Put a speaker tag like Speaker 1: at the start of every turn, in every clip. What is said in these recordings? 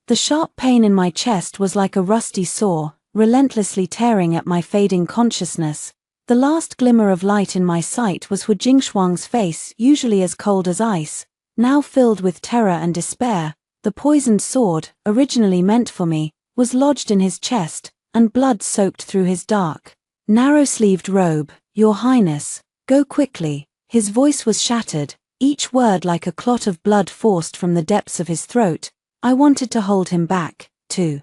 Speaker 1: The sharp pain in my chest was like a rusty saw, relentlessly tearing at my fading consciousness. The last glimmer of light in my sight was Hu Jingshuang's face, usually as cold as ice, now filled with terror and despair. The poisoned sword, originally meant for me, was lodged in his chest, and blood soaked through his dark, narrow-sleeved robe. "Your Highness, go quickly." His voice was shattered, each word like a clot of blood forced from the depths of his throat. I wanted to hold him back, to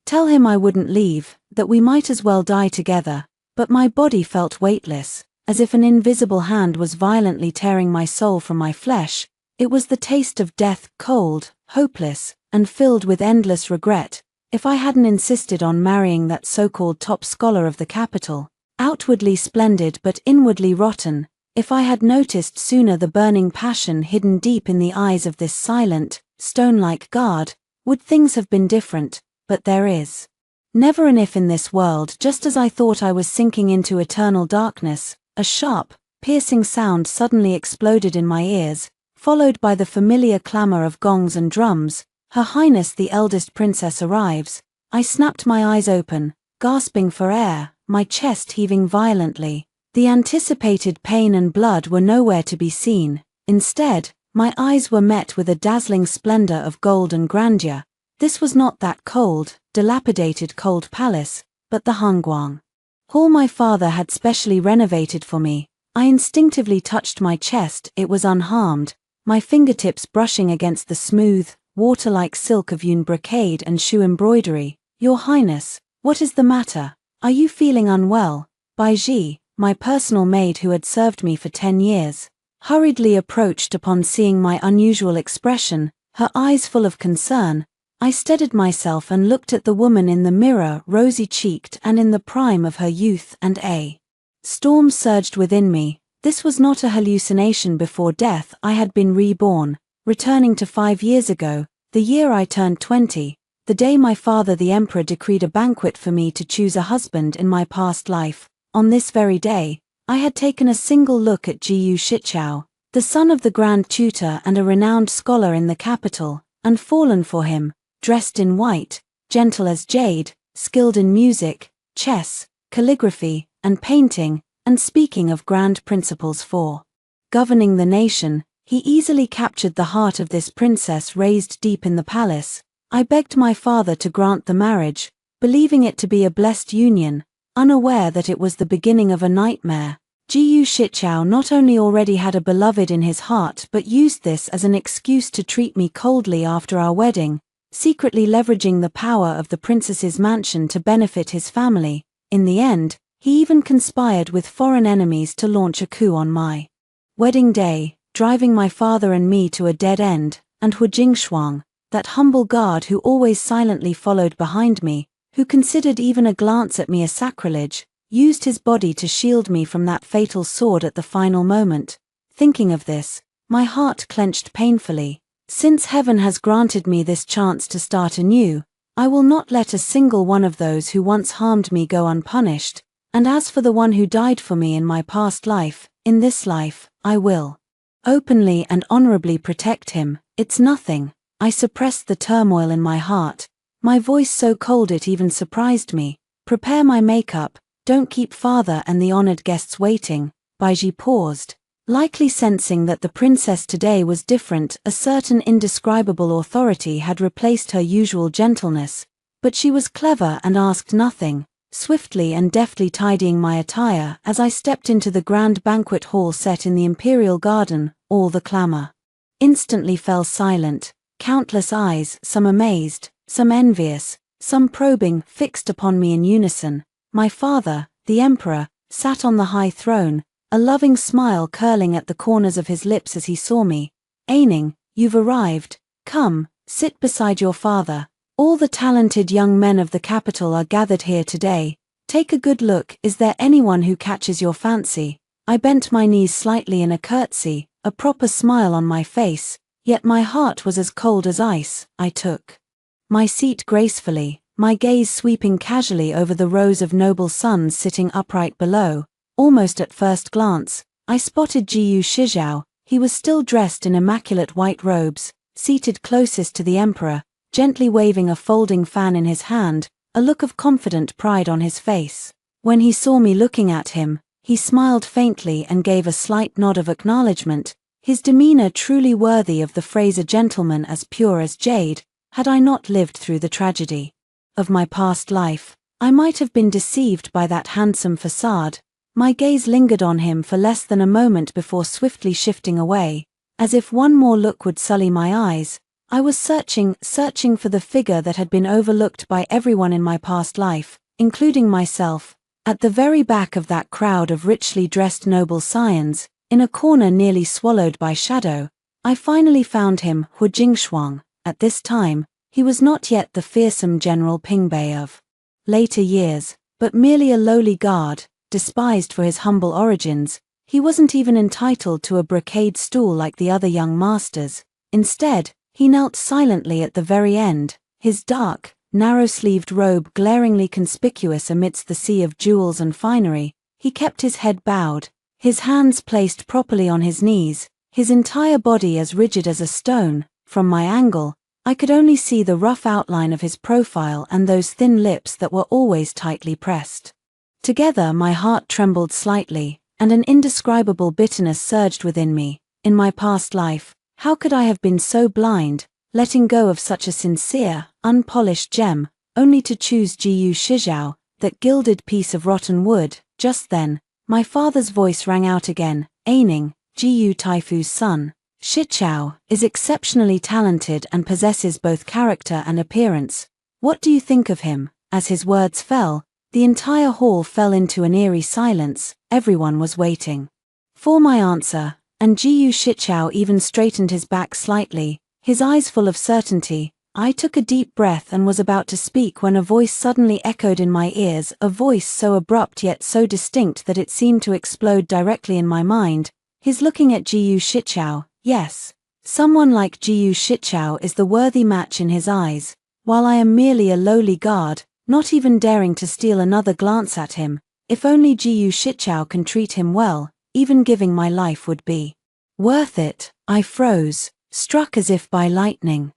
Speaker 1: tell him I wouldn't leave, that we might as well die together, but my body felt weightless, as if an invisible hand was violently tearing my soul from my flesh. It was the taste of death, cold, hopeless, and filled with endless regret. If I hadn't insisted on marrying that so-called top scholar of the capital, outwardly splendid but inwardly rotten, if I had noticed sooner the burning passion hidden deep in the eyes of this silent, stone-like guard, would things have been different? But there is never an if in this world. Just as I thought I was sinking into eternal darkness, a sharp, piercing sound suddenly exploded in my ears, followed by the familiar clamor of gongs and drums. "Her Highness the eldest princess arrives." I snapped my eyes open, gasping for air, my chest heaving violently. The anticipated pain and blood were nowhere to be seen. Instead, my eyes were met with a dazzling splendor of gold and grandeur. This was not that cold, dilapidated cold palace, but the Hangguang Hall my father had specially renovated for me. I instinctively touched my chest. It was unharmed, my fingertips brushing against the smooth, water-like silk of yun brocade and shoe embroidery. "Your Highness, what is the matter? Are you feeling unwell?" Bai Ji, my personal maid who had served me for 10 years, hurriedly approached upon seeing my unusual expression, her eyes full of concern. I steadied myself and looked at the woman in the mirror, rosy-cheeked and in the prime of her youth, and a storm surged within me. This was not a hallucination before death. I had been reborn, returning to 5 years ago, the year I turned 20, the day my father the emperor decreed a banquet for me to choose a husband in my past life. On this very day, I had taken a single look at Jiyu Shichao, the son of the Grand Tutor and a renowned scholar in the capital, and fallen for him, dressed in white, gentle as jade, skilled in music, chess, calligraphy, and painting, and speaking of grand principles for governing the nation. He easily captured the heart of this princess raised deep in the palace. I begged my father to grant the marriage, believing it to be a blessed union, unaware that it was the beginning of a nightmare. Jiyu Shichao not only already had a beloved in his heart but used this as an excuse to treat me coldly after our wedding, secretly leveraging the power of the princess's mansion to benefit his family. In the end, he even conspired with foreign enemies to launch a coup on my wedding day, driving my father and me to a dead end. And Hu Jingshuang, that humble guard who always silently followed behind me, who considered even a glance at me a sacrilege, used his body to shield me from that fatal sword at the final moment. Thinking of this, my heart clenched painfully. Since heaven has granted me this chance to start anew, I will not let a single one of those who once harmed me go unpunished. And as for the one who died for me in my past life, in this life, I will openly and honorably protect him. It's nothing. I suppressed the turmoil in my heart, my voice so cold it even surprised me. "Prepare my makeup, don't keep father and the honored guests waiting." Baiji paused, likely sensing that the princess today was different. A certain indescribable authority had replaced her usual gentleness, but she was clever and asked nothing, swiftly and deftly tidying my attire as I stepped into the grand banquet hall set in the imperial garden. All the clamor instantly fell silent. Countless eyes, some amazed, some envious, some probing, fixed upon me in unison. My father, the emperor, sat on the high throne, a loving smile curling at the corners of his lips as he saw me. "Aining, you've arrived. Come, sit beside your father. All the talented young men of the capital are gathered here today. Take a good look. Is there anyone who catches your fancy?" I bent my knees slightly in a curtsy, a proper smile on my face, yet my heart was as cold as ice. I took my seat gracefully, my gaze sweeping casually over the rows of noble sons sitting upright below. Almost at first glance, I spotted Jiyu Shichao. He was still dressed in immaculate white robes, seated closest to the emperor, gently waving a folding fan in his hand, a look of confident pride on his face. When he saw me looking at him, he smiled faintly and gave a slight nod of acknowledgement, his demeanor truly worthy of the phrase a gentleman as pure as jade. Had I not lived through the tragedy of my past life, I might have been deceived by that handsome facade. My gaze lingered on him for less than a moment before swiftly shifting away, as if one more look would sully my eyes. I was searching for the figure that had been overlooked by everyone in my past life, including myself. At the very back of that crowd of richly dressed noble scions, in a corner nearly swallowed by shadow, I finally found him, Hu Jingshuang. At this time, he was not yet the fearsome General Pingbei of later years, but merely a lowly guard, despised for his humble origins. He wasn't even entitled to a brocade stool like the other young masters. Instead, he knelt silently at the very end, his dark, narrow-sleeved robe glaringly conspicuous amidst the sea of jewels and finery. He kept his head bowed, his hands placed properly on his knees, his entire body as rigid as a stone. From my angle, I could only see the rough outline of his profile and those thin lips that were always tightly pressed together. My heart trembled slightly, and an indescribable bitterness surged within me. In my past life, how could I have been so blind, letting go of such a sincere, unpolished gem, only to choose Jiyu Shijiao, that gilded piece of rotten wood? Just then, my father's voice rang out again, Aining, Jiyu Taifu's son. Shichao is exceptionally talented and possesses both character and appearance. What do you think of him? As his words fell, the entire hall fell into an eerie silence. Everyone was waiting for my answer, and Jiyu Shichao even straightened his back slightly, his eyes full of certainty. I took a deep breath and was about to speak when a voice suddenly echoed in my ears, a voice so abrupt yet so distinct that it seemed to explode directly in my mind. He's looking at Jiyu Shichao. Yes, someone like Jiyu Shichao is the worthy match in his eyes, while I am merely a lowly guard, not even daring to steal another glance at him. If only Jiyu Shichao can treat him well, even giving my life would be worth it. I froze, struck as if by lightning.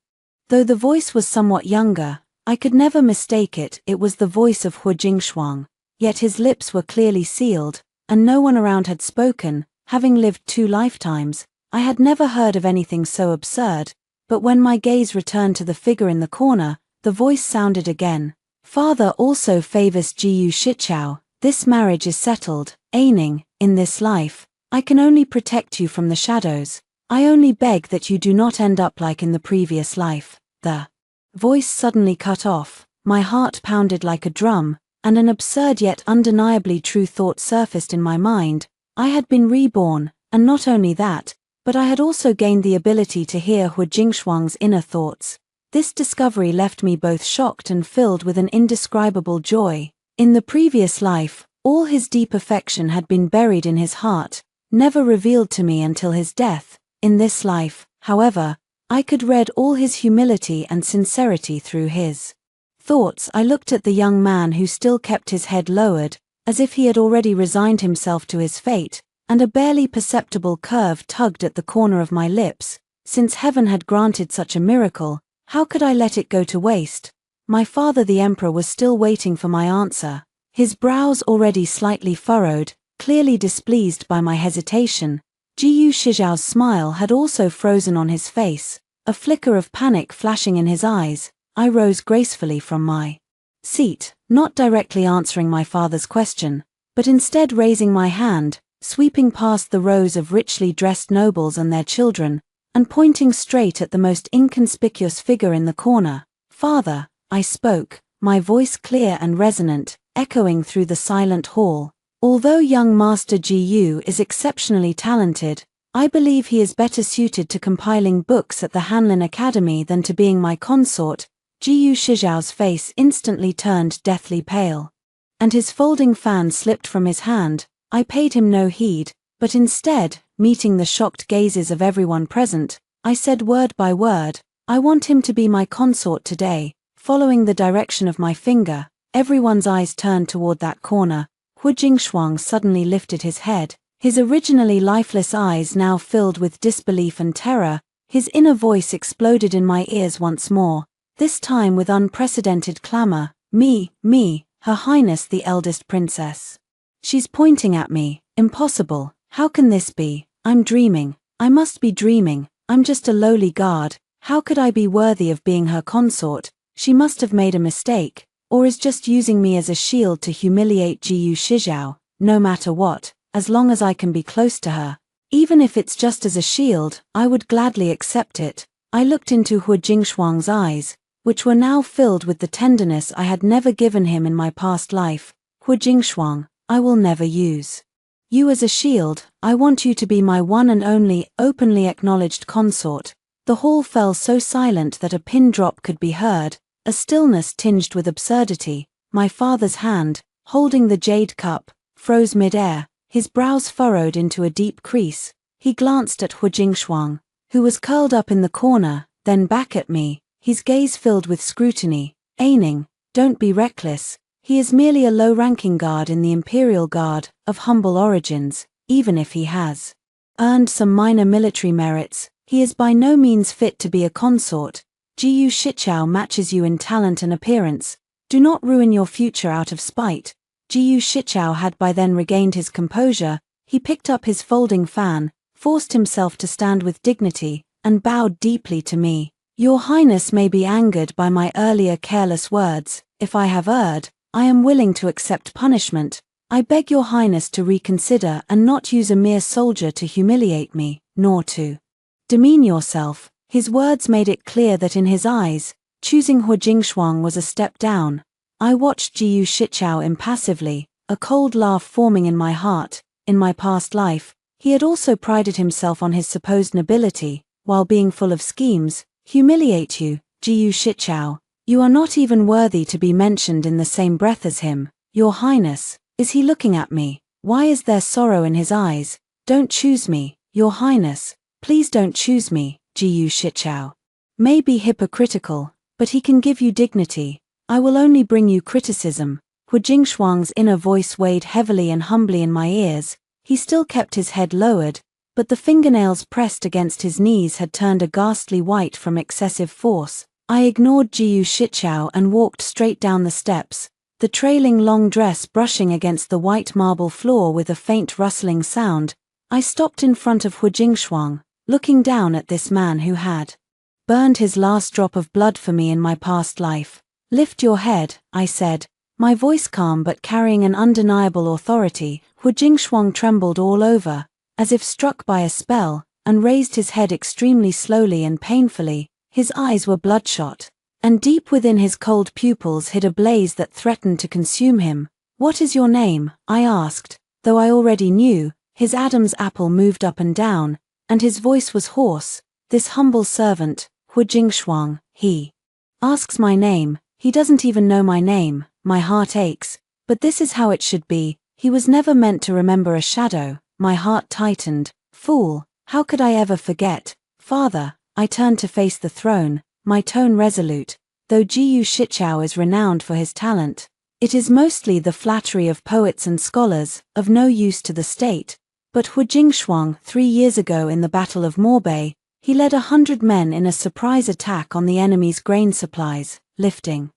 Speaker 1: Though the voice was somewhat younger, I could never mistake it. It was the voice of Hu Jingshuang, yet his lips were clearly sealed, and no one around had spoken. Having lived 2 lifetimes, I had never heard of anything so absurd. But when my gaze returned to the figure in the corner, the voice sounded again. Father also favors Jiyu Shichao. This marriage is settled. Aining, in this life, I can only protect you from the shadows. I only beg that you do not end up like in the previous life. The voice suddenly cut off, my heart pounded like a drum, and an absurd yet undeniably true thought surfaced in my mind. I had been reborn, and not only that, but I had also gained the ability to hear Hu Jingshuang's inner thoughts. This discovery left me both shocked and filled with an indescribable joy. In the previous life, all his deep affection had been buried in his heart, never revealed to me until his death. In this life, however, I could read all his humility and sincerity through his thoughts. I looked at the young man who still kept his head lowered, as if he had already resigned himself to his fate, and a barely perceptible curve tugged at the corner of my lips. Since heaven had granted such a miracle, how could I let it go to waste? My father the emperor was still waiting for my answer, his brows already slightly furrowed, clearly displeased by my hesitation. Jiyu Shijiao's smile had also frozen on his face, a flicker of panic flashing in his eyes. I rose gracefully from my seat, not directly answering my father's question, but instead raising my hand, sweeping past the rows of richly dressed nobles and their children, and pointing straight at the most inconspicuous figure in the corner. Father, I spoke, my voice clear and resonant, echoing through the silent hall. Although young Master Jiyu is exceptionally talented, I believe he is better suited to compiling books at the Hanlin Academy than to being my consort. Jiyu Shijiao's face instantly turned deathly pale, and his folding fan slipped from his hand. I paid him no heed, but instead, meeting the shocked gazes of everyone present, I said word by word, I want him to be my consort today. Following the direction of my finger, everyone's eyes turned toward that corner. Hu Jingshuang suddenly lifted his head, his originally lifeless eyes now filled with disbelief and terror. His inner voice exploded in my ears once more. this time with unprecedented clamor. Me, Her Highness the eldest princess. She's pointing at me. Impossible. How can this be? I'm dreaming. I must be dreaming. I'm just a lowly guard. How could I be worthy of being her consort? She must have made a mistake, or is just using me as a shield to humiliate Jiyu Shijiao. No matter what, as long as I can be close to her. Even if it's just as a shield, I would gladly accept it. I looked into Hu Jingshuang's eyes, which were now filled with the tenderness I had never given him in my past life. Hu Jingshuang, I will never use you as a shield. I want you to be my one and only, openly acknowledged consort. The hall fell so silent that a pin drop could be heard, a stillness tinged with absurdity. My father's hand, holding the jade cup, froze mid-air, his brows furrowed into a deep crease. He glanced at Hu Jingshuang, who was curled up in the corner, then back at me, his gaze filled with scrutiny. Aining, don't be reckless. He is merely a low-ranking guard in the Imperial Guard, of humble origins. Even if he has earned some minor military merits, he is by no means fit to be a consort. Jiyu Shijiao matches you in talent and appearance. Do not ruin your future out of spite. Jiyu Shijiao had by then regained his composure. He picked up his folding fan, forced himself to stand with dignity, and bowed deeply to me. Your Highness may be angered by my earlier careless words. If I have erred, I am willing to accept punishment. I beg your Highness to reconsider and not use a mere soldier to humiliate me, nor to demean yourself. His words made it clear that in his eyes, choosing Hu Jingshuang was a step down. I watched Jiyu Shijiao impassively, a cold laugh forming in my heart. In my past life, he had also prided himself on his supposed nobility, while being full of schemes. Humiliate you, Jiyu Shijiao. You are not even worthy to be mentioned in the same breath as him. Your Highness, is he looking at me? Why is there sorrow in his eyes? Don't choose me, Your Highness. Please don't choose me, Jiyu Shijiao. May be hypocritical, but he can give you dignity. I will only bring you criticism. Hu Jingshuang's inner voice weighed heavily and humbly in my ears. He still kept his head lowered, but the fingernails pressed against his knees had turned a ghastly white from excessive force. I ignored Jiyu Shijiao and walked straight down the steps, the trailing long dress brushing against the white marble floor with a faint rustling sound. I stopped in front of Hu Jingshuang, looking down at this man who had burned his last drop of blood for me in my past life. Lift your head, I said, my voice calm but carrying an undeniable authority. Hu Jingshuang trembled all over, as if struck by a spell, and raised his head extremely slowly and painfully. His eyes were bloodshot, and deep within his cold pupils hid a blaze that threatened to consume him. What is your name? I asked, though I already knew. His Adam's apple moved up and down, and his voice was hoarse. This humble servant, Hu Jingshuang, he asks my name. He doesn't even know my name. My heart aches, but this is how it should be. He was never meant to remember a shadow. My heart tightened. Fool, how could I ever forget? Father, I turned to face the throne, my tone resolute. Though Jiyu Shijiao is renowned for his talent, it is mostly the flattery of poets and scholars, of no use to the state. But Hu Jingshuang, 3 years ago in the Battle of Morbei, he led 100 men in a surprise attack on the enemy's grain supplies, lifting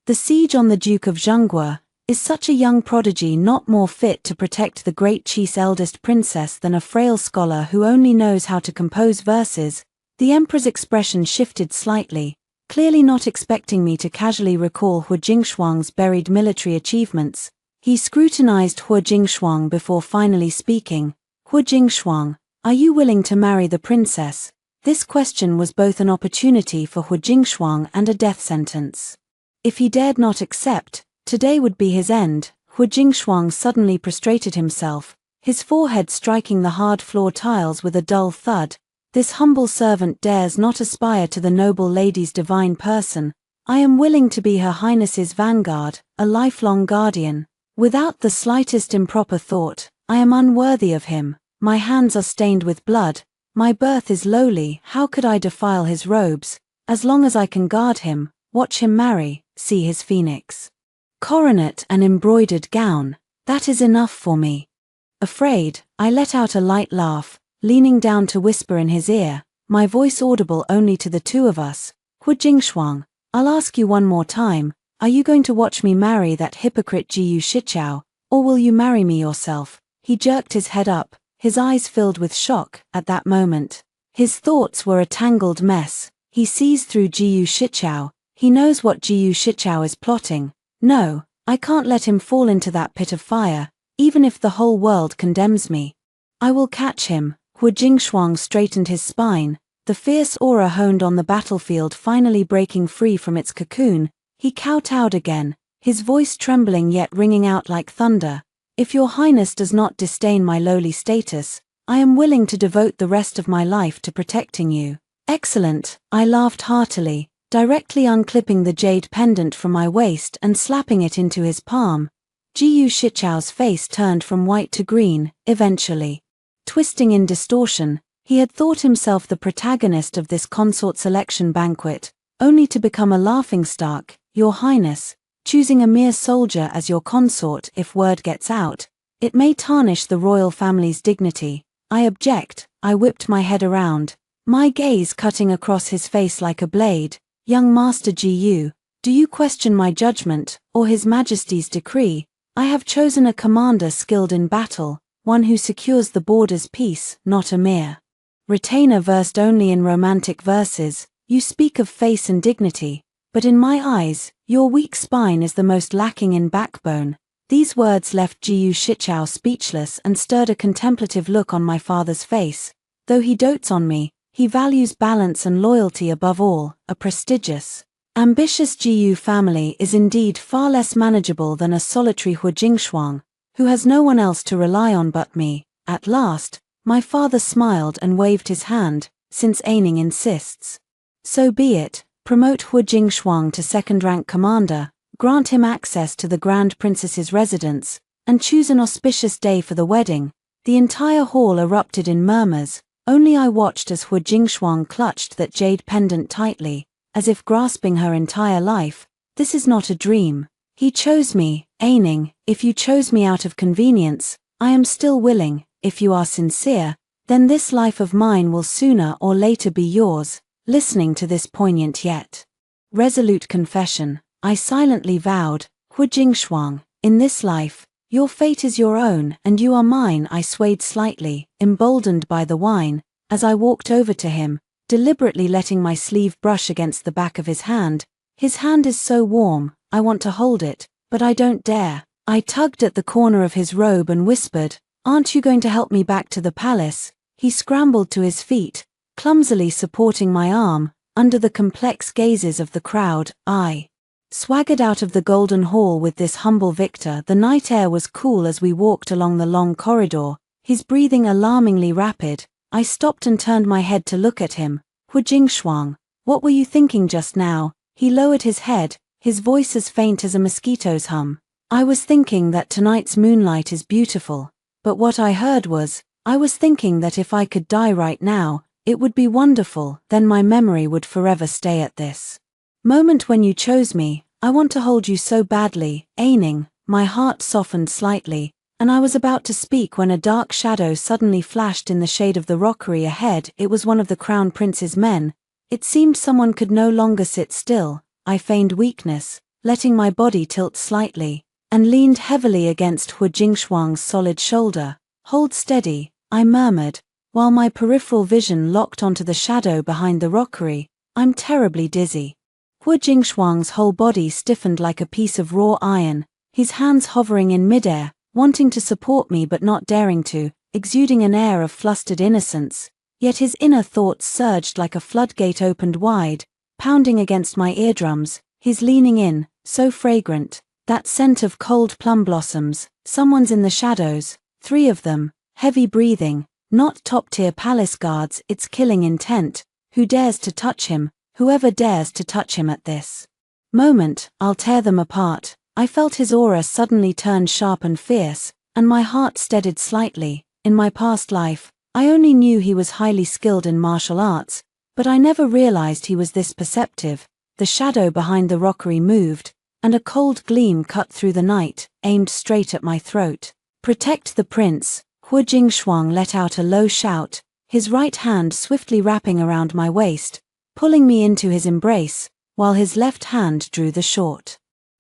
Speaker 1: the siege on the Duke of Zhengguo. Is such a young prodigy not more fit to protect the great chief's eldest princess than a frail scholar who only knows how to compose verses? The emperor's expression shifted slightly, clearly not expecting me to casually recall Hu Jingshuang's buried military achievements. He scrutinized Hu Jingshuang before finally speaking. Hu Jingshuang, are you willing to marry the princess? This question was both an opportunity for Hu Jingshuang and a death sentence. If he dared not accept, today would be his end. Hu Jingshuang suddenly prostrated himself, his forehead striking the hard floor tiles with a dull thud. This humble servant dares not aspire to the noble lady's divine person. I am willing to be Her Highness's vanguard, a lifelong guardian. Without the slightest improper thought, I am unworthy of him. My hands are stained with blood. My birth is lowly. How could I defile his robes? As long as I can guard him, watch him marry, see his phoenix coronet and embroidered gown, that is enough for me. Afraid, I let out a light laugh, leaning down to whisper in his ear, my voice audible only to the two of us. Hu Jingshuang, I'll ask you one more time, are you going to watch me marry that hypocrite Jiyu Shichao, or will you marry me yourself? He jerked his head up, his eyes filled with shock at that moment. His thoughts were a tangled mess. He sees through Jiyu Shichao. He knows what Jiyu Shichao is plotting. No, I can't let him fall into that pit of fire, even if the whole world condemns me. I will catch him. Hu Jingshuang straightened his spine, the fierce aura honed on the battlefield finally breaking free from its cocoon. He kowtowed again, his voice trembling yet ringing out like thunder. If your highness does not disdain my lowly status, I am willing to devote the rest of my life to protecting you. Excellent, I laughed heartily, directly unclipping the jade pendant from my waist and slapping it into his palm. Jiyu Shichao's face turned from white to green, eventually. Twisting in distortion, he had thought himself the protagonist of this consort selection banquet, only to become a laughingstock. Your Highness, choosing a mere soldier as your consort if word gets out, it may tarnish the royal family's dignity. I object. I whipped my head around, my gaze cutting across his face like a blade. Young Master Jiyu, do you question my judgment, or His Majesty's decree? I have chosen a commander skilled in battle, one who secures the border's peace, not a mere retainer versed only in romantic verses. You speak of face and dignity, but in my eyes, your weak spine is the most lacking in backbone. These words left Jiyu Shichao speechless and stirred a contemplative look on my father's face. Though he dotes on me, he values balance and loyalty above all. A prestigious, ambitious Jiyu family is indeed far less manageable than a solitary Hu Jingshuang, who has no one else to rely on but me. At last, my father smiled and waved his hand. Since Aining insists, so be it. Promote Hu Jingshuang to second-rank commander, grant him access to the Grand Princess's residence, and choose an auspicious day for the wedding. The entire hall erupted in murmurs. Only I watched as Hu Jingshuang clutched that jade pendant tightly, as if grasping her entire life. This is not a dream. He chose me, Aining. If you chose me out of convenience, I am still willing. If you are sincere, then this life of mine will sooner or later be yours. Listening to this poignant yet resolute confession, I silently vowed, Hu Jingshuang, in this life, your fate is your own and you are mine. I swayed slightly, emboldened by the wine, as I walked over to him, deliberately letting my sleeve brush against the back of his hand. His hand is so warm, I want to hold it, but I don't dare. I tugged at the corner of his robe and whispered, aren't you going to help me back to the palace? He scrambled to his feet, clumsily supporting my arm. Under the complex gazes of the crowd, I swaggered out of the golden hall with this humble victor. The night air was cool as we walked along the long corridor, his breathing alarmingly rapid. I stopped and turned my head to look at him. Hu Jingshuang, what were you thinking just now? He lowered his head, his voice as faint as a mosquito's hum. I was thinking that tonight's moonlight is beautiful, but what I heard was, I was thinking that if I could die right now, it would be wonderful. Then my memory would forever stay at this moment when you chose me. I want to hold you so badly, Aining. My heart softened slightly, and I was about to speak when a dark shadow suddenly flashed in the shade of the rockery ahead. It was one of the Crown Prince's men. It seemed someone could no longer sit still. I feigned weakness, letting my body tilt slightly, and leaned heavily against Hu Jingshuang's solid shoulder. Hold steady, I murmured, while my peripheral vision locked onto the shadow behind the rockery. I'm terribly dizzy. Hu Jingshuang's whole body stiffened like a piece of raw iron, his hands hovering in midair, wanting to support me but not daring to, exuding an air of flustered innocence. Yet his inner thoughts surged like a floodgate opened wide, pounding against my eardrums. His leaning in, so fragrant, that scent of cold plum blossoms. Someone's in the shadows, 3 of them, heavy breathing, not top-tier palace guards. It's killing intent. Who dares to touch him? Whoever dares to touch him at this moment, I'll tear them apart. I felt his aura suddenly turn sharp and fierce, and my heart steadied slightly. In my past life, I only knew he was highly skilled in martial arts, but I never realized he was this perceptive. The shadow behind the rockery moved, and a cold gleam cut through the night, aimed straight at my throat. Protect the prince. Hu Jingshuang let out a low shout, his right hand swiftly wrapping around my waist, pulling me into his embrace. while his left hand drew the short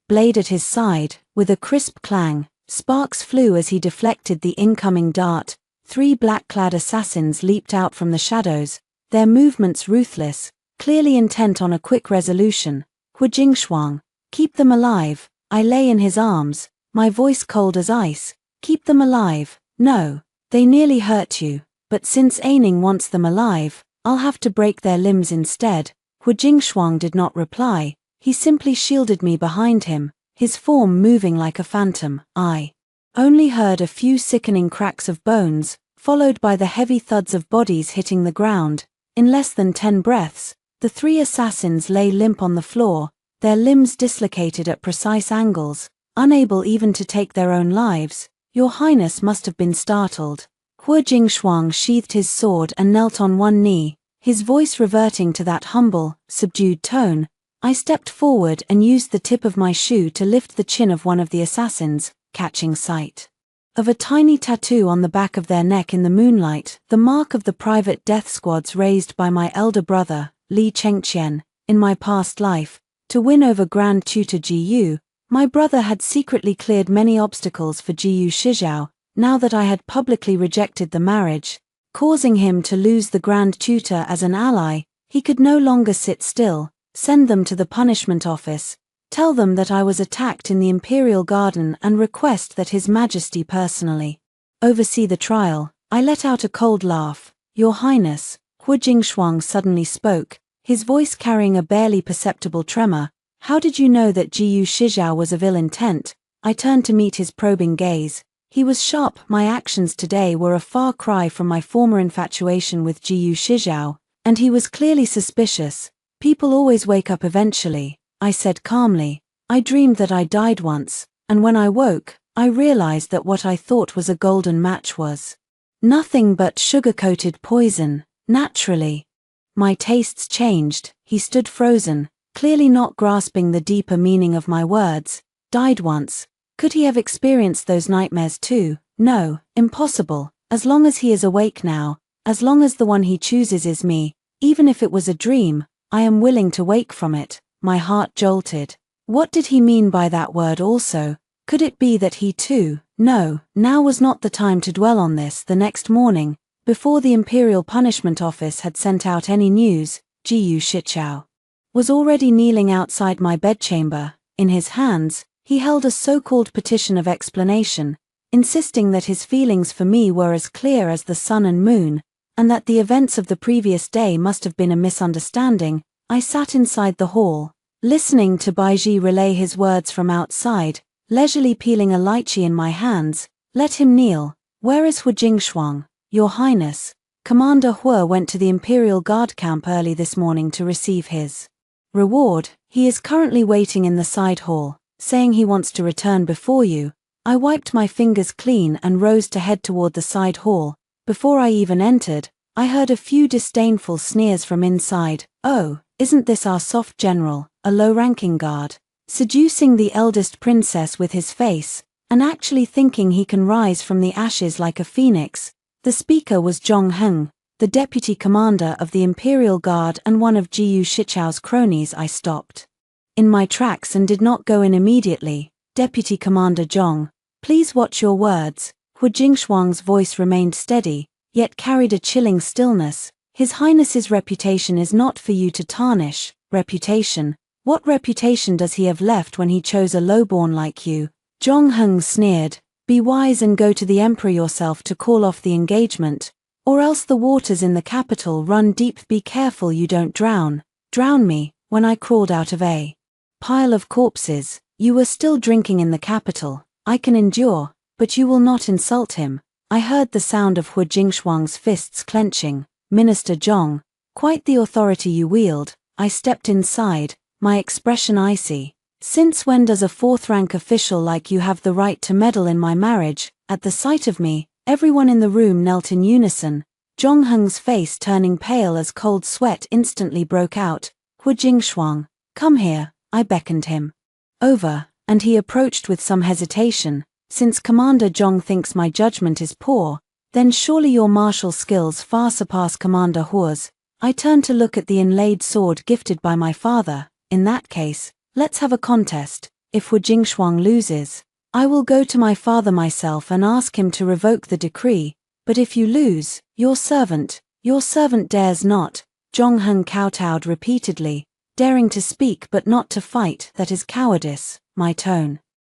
Speaker 1: blade at his side. With a crisp clang, sparks flew as he deflected the incoming dart. 3 black-clad assassins leaped out from the shadows, their movements ruthless, clearly intent on a quick resolution. Hu Jingshuang, keep them alive. I lay in his arms, my voice cold as ice. Keep them alive. No, they nearly hurt you, but since Aining wants them alive, I'll have to break their limbs instead. Hu Jingshuang did not reply, he simply shielded me behind him, his form moving like a phantom. I only heard a few sickening cracks of bones, followed by the heavy thuds of bodies hitting the ground. In less than 10 breaths, the 3 assassins lay limp on the floor, their limbs dislocated at precise angles, unable even to take their own lives. Your Highness must have been startled. Hu Jingshuang sheathed his sword and knelt on one knee, his voice reverting to that humble, subdued tone. I stepped forward and used the tip of my shoe to lift the chin of one of the assassins, catching sight of a tiny tattoo on the back of their neck in the moonlight, the mark of the private death squads raised by my elder brother, Li Chengqian. In my past life, to win over Grand Tutor Ji Yu, my brother had secretly cleared many obstacles for Ji Yu Shijiao. Now that I had publicly rejected the marriage, causing him to lose the Grand Tutor as an ally, he could no longer sit still. Send them to the punishment office, tell them that I was attacked in the Imperial Garden and request that His Majesty personally oversee the trial. I let out a cold laugh. Your Highness, Hu Jingshuang suddenly spoke, his voice carrying a barely perceptible tremor. How did you know that Ji Yu Shijiao was of ill intent? I turned to meet his probing gaze. He was sharp. My actions today were a far cry from my former infatuation with Ji Yu Shijiao, and he was clearly suspicious. People always wake up eventually, I said calmly. I dreamed that I died once, and when I woke, I realized that what I thought was a golden match was nothing but sugar-coated poison. Naturally, my tastes changed. He stood frozen, clearly not grasping the deeper meaning of my words. Died once. Could he have experienced those nightmares too? No, impossible. As long as he is awake now, as long as the one he chooses is me, even if it was a dream, I am willing to wake from it. My heart jolted. What did he mean by that word also? Could it be that he too? No, now was not the time to dwell on this. The next morning, before the Imperial Punishment Office had sent out any news, Ji Yu Shijiao was already kneeling outside my bedchamber. In his hands, he held a so-called petition of explanation, insisting that his feelings for me were as clear as the sun and moon, and that the events of the previous day must have been a misunderstanding. I sat inside the hall, listening to Baiji relay his words from outside, leisurely peeling a lychee in my hands. Let him kneel. Where is Hu Jingshuang? Your Highness, Commander Hu went to the Imperial Guard camp early this morning to receive his reward. He is currently waiting in the side hall, saying he wants to return before you. I wiped my fingers clean and rose to head toward the side hall. Before I even entered, I heard a few disdainful sneers from inside. Oh, isn't this our soft general, a low-ranking guard, seducing the eldest princess with his face, and actually thinking he can rise from the ashes like a phoenix? The speaker was Zhong Heng, the deputy commander of the Imperial Guard and one of Ji Yu Shijiao's cronies. I stopped in my tracks and did not go in immediately. Deputy Commander Zhong, please watch your words. Hu Jingshuang's voice remained steady, yet carried a chilling stillness. His Highness's reputation is not for you to tarnish. Reputation? What reputation does he have left when he chose a lowborn like you? Zhong Heng sneered. Be wise and go to the Emperor yourself to call off the engagement, or else the waters in the capital run deep. Be careful you don't drown. Drown me? When I crawled out of a pile of corpses, you were still drinking in the capital. I can endure, but you will not insult him. I heard the sound of Hu Jingshuang's fists clenching. Minister Zhong, quite the authority you wield. I stepped inside, my expression icy. Since when does a fourth-rank official like you have the right to meddle in my marriage? At the sight of me, everyone in the room knelt in unison, Zhong Heng's face turning pale as cold sweat instantly broke out. Hu Jingshuang, come here. I beckoned him over, and he approached with some hesitation. Since Commander Zhong thinks my judgment is poor, then surely your martial skills far surpass Commander Hu's. I turned to look at the inlaid sword gifted by my father. In that case, let's have a contest. If Hu Jingshuang loses, I will go to my father myself and ask him to revoke the decree, but if you lose, your servant dares not. Zhongheng kowtowed repeatedly, daring to speak but not to fight, that is cowardice. My tone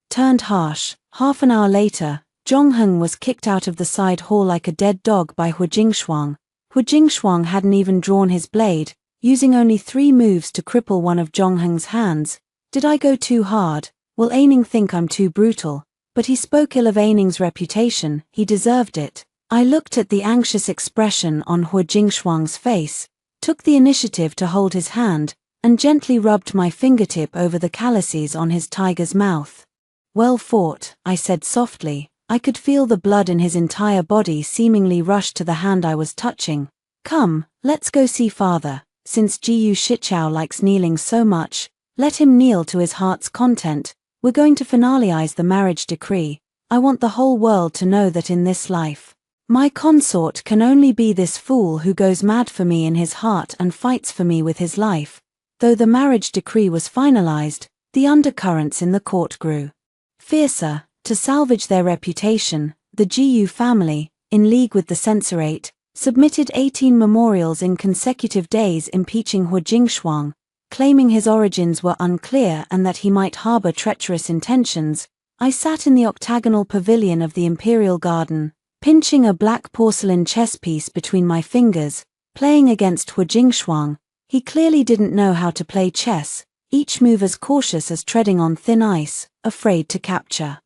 Speaker 1: turned harsh. Half an hour later, Zhongheng was kicked out of the side hall like a dead dog by Hu Jingshuang. Hu Jingshuang hadn't even drawn his blade, using only 3 moves to cripple one of Zhongheng's hands. Did I go too hard? Will Aining think I'm too brutal? But he spoke ill of Aining's reputation, he deserved it. I looked at the anxious expression on Hu Jingshuang's face, took the initiative to hold his hand, and gently rubbed my fingertip over the calluses on his tiger's mouth. Well fought, I said softly. I could feel the blood in his entire body seemingly rush to the hand I was touching. Come, let's go see father. Since Jiyu Shichao likes kneeling so much, let him kneel to his heart's content. We're going to finalize the marriage decree. I want the whole world to know that in this life, my consort can only be this fool who goes mad for me in his heart and fights for me with his life. Though the marriage decree was finalized, the undercurrents in the court grew fiercer. To salvage their reputation, the Jiyu family, in league with the censorate, submitted 18 memorials in consecutive days impeaching Hu Jingshuang, claiming his origins were unclear and that he might harbor treacherous intentions. I sat in the octagonal pavilion of the imperial garden, pinching a black porcelain chess piece between my fingers, playing against Hu Jingshuang. He clearly didn't know how to play chess, each move as cautious as treading on thin ice, afraid to capture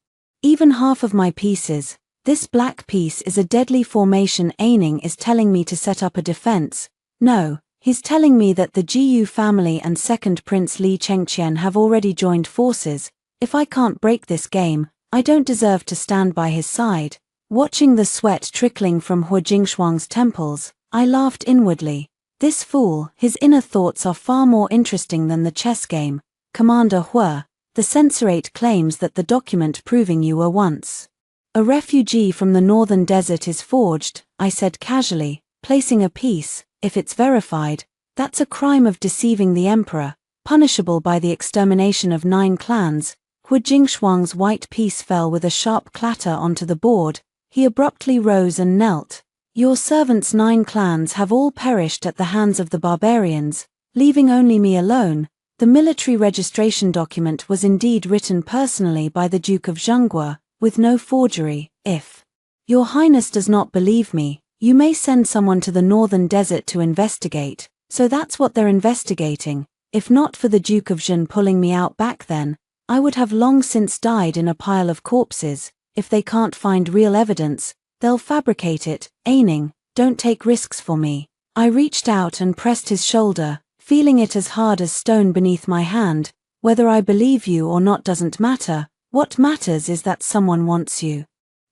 Speaker 1: even half of my pieces. This black piece is a deadly formation. Aining is telling me to set up a defense. No, he's telling me that the Jiyu family and second Prince Li Chengqian have already joined forces. If I can't break this game, I don't deserve to stand by his side. Watching the sweat trickling from Hu Jingshuang's temples, I laughed inwardly. This fool, his inner thoughts are far more interesting than the chess game. Commander Hu, the censorate claims that the document proving you were once a refugee from the northern desert is forged, I said casually, placing a piece. If it's verified, that's a crime of deceiving the emperor, punishable by the extermination of 9 clans. Hu Jingshuang's white piece fell with a sharp clatter onto the board. He abruptly rose and knelt. Your servant's 9 clans have all perished at the hands of the barbarians, leaving only me alone. The military registration document was indeed written personally by the Duke of Zhenghua, with no forgery. If Your Highness does not believe me, you may send someone to the northern desert to investigate. So that's what they're investigating. If not for the Duke of Zhen pulling me out back then, I would have long since died in a pile of corpses. If they can't find real evidence, they'll fabricate it. Aining, don't take risks for me. I reached out and pressed his shoulder, feeling it as hard as stone beneath my hand. Whether I believe you or not doesn't matter. What matters is that someone wants you.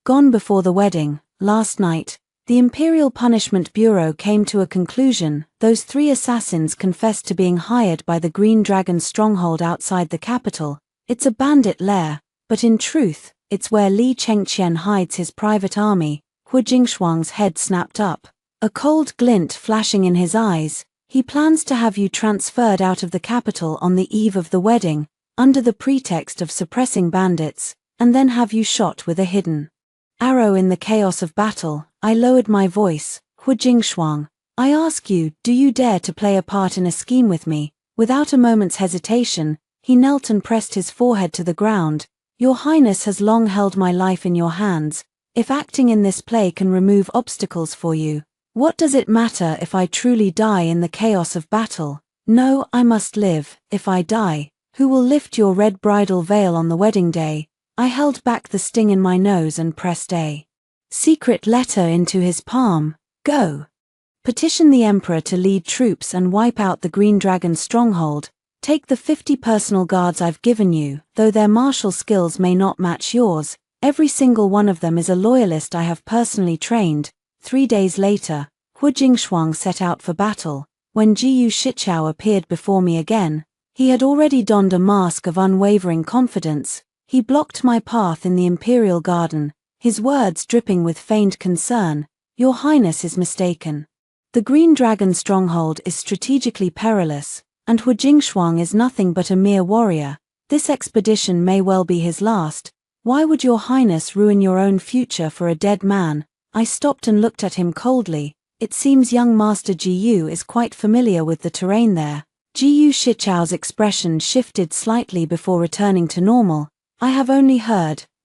Speaker 1: Gone before the wedding, last night, the Imperial Punishment Bureau came to a conclusion. Those 3 assassins confessed to being hired by the Green Dragon stronghold outside the capital. It's a bandit lair, but in truth, it's where Li Chengqian hides his private army. Hu Jingshuang's head snapped up, a cold glint flashing in his eyes. He plans to have you transferred out of the capital on the eve of the wedding, under the pretext of suppressing bandits, and then have you shot with a hidden arrow in the chaos of battle. I lowered my voice. Hu Jingshuang, I ask you, do you dare to play a part in a scheme with me? Without a moment's hesitation, he knelt and pressed his forehead to the ground. Your Highness has long held my life in your hands. If acting in this play can remove obstacles for you, what does it matter if I truly die in the chaos of battle? No, I must live. If I die, who will lift your red bridal veil on the wedding day? I held back the sting in my nose and pressed a secret letter into his palm. Go. Petition the Emperor to lead troops and wipe out the Green Dragon stronghold. Take the 50 personal guards I've given you. Though their martial skills may not match yours, every single one of them is a loyalist I have personally trained. 3 days later, Hu Jingshuang set out for battle. When Jiyu Shichao appeared before me again, he had already donned a mask of unwavering confidence. He blocked my path in the Imperial Garden, his words dripping with feigned concern. Your Highness is mistaken. The Green Dragon stronghold is strategically perilous, And Hu Jingshuang is nothing but a mere warrior. This expedition may well be his last. Why would your highness ruin your own future for a dead man? I stopped and looked at him coldly. It seems young Master Ji is quite familiar with the terrain there. Ji Shichao's expression shifted slightly before returning to normal. I have only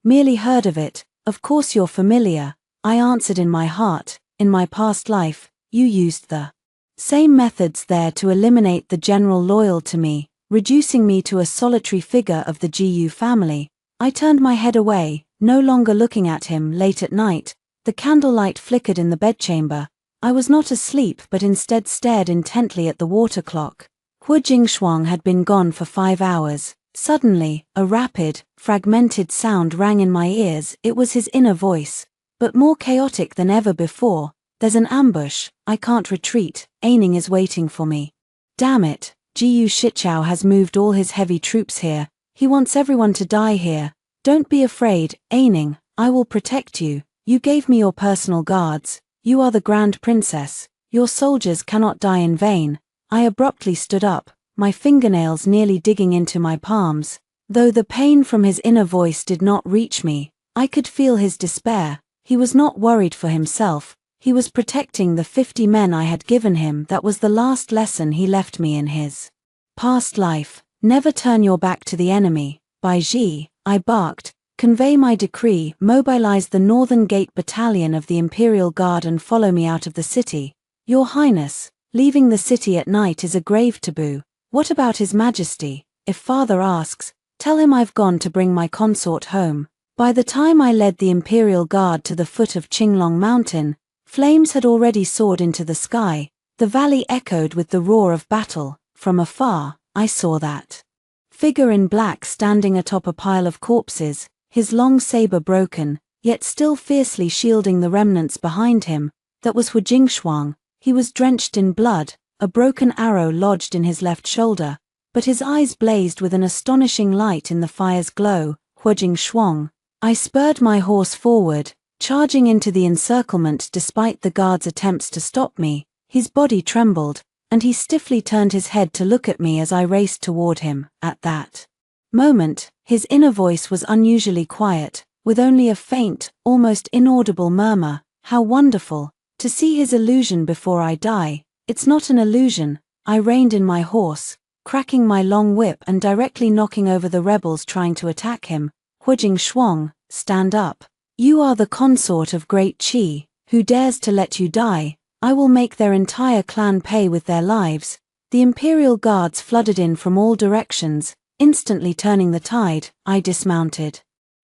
Speaker 1: merely heard of it. Of course you're familiar, I answered in my heart. In my past life, you used the same methods there to eliminate the general loyal to me, reducing me to a solitary figure of the Ji family. I turned my head away, no longer looking at him. Late at night, the candlelight flickered in the bedchamber. I was not asleep but instead stared intently at the water clock. Hu Jingshuang had been gone for 5 hours. Suddenly, a rapid, fragmented sound rang in my ears. It was his inner voice, but more chaotic than ever before. There's an ambush, I can't retreat, Aining is waiting for me. Damn it, Ji Shichao has moved all his heavy troops here. He wants everyone to die here. Don't be afraid, Aining, I will protect you. You gave me your personal guards. You are the Grand Princess. Your soldiers cannot die in vain. I abruptly stood up, my fingernails nearly digging into my palms. Though the pain from his inner voice did not reach me, I could feel his despair. He was not worried for himself. He was protecting the 50 men I had given him. That was the last lesson he left me in his past life. Never turn your back to the enemy. Bai Ji, I barked. Convey my decree. Mobilize the Northern Gate Battalion of the Imperial Guard and follow me out of the city. Your Highness, leaving the city at night is a grave taboo. What about His Majesty? If Father asks, tell him I've gone to bring my consort home. By the time I led the Imperial Guard to the foot of Qinglong Mountain, flames had already soared into the sky. The valley echoed with the roar of battle. From afar, I saw that figure in black standing atop a pile of corpses, his long saber broken, yet still fiercely shielding the remnants behind him. That was Hu Jingshuang. He was drenched in blood, a broken arrow lodged in his left shoulder, but his eyes blazed with an astonishing light in the fire's glow. Hu Jingshuang. I spurred my horse forward, charging into the encirclement despite the guard's attempts to stop me. His body trembled, and he stiffly turned his head to look at me as I raced toward him. At that moment, his inner voice was unusually quiet, with only a faint, almost inaudible murmur. How wonderful, to see his illusion before I die. It's not an illusion. I reined in my horse, cracking my long whip and directly knocking over the rebels trying to attack him. Hu Jingshuang, stand up. You are the consort of Great Qi. Who dares to let you die? I will make their entire clan pay with their lives. The Imperial Guards flooded in from all directions, instantly turning the tide. I dismounted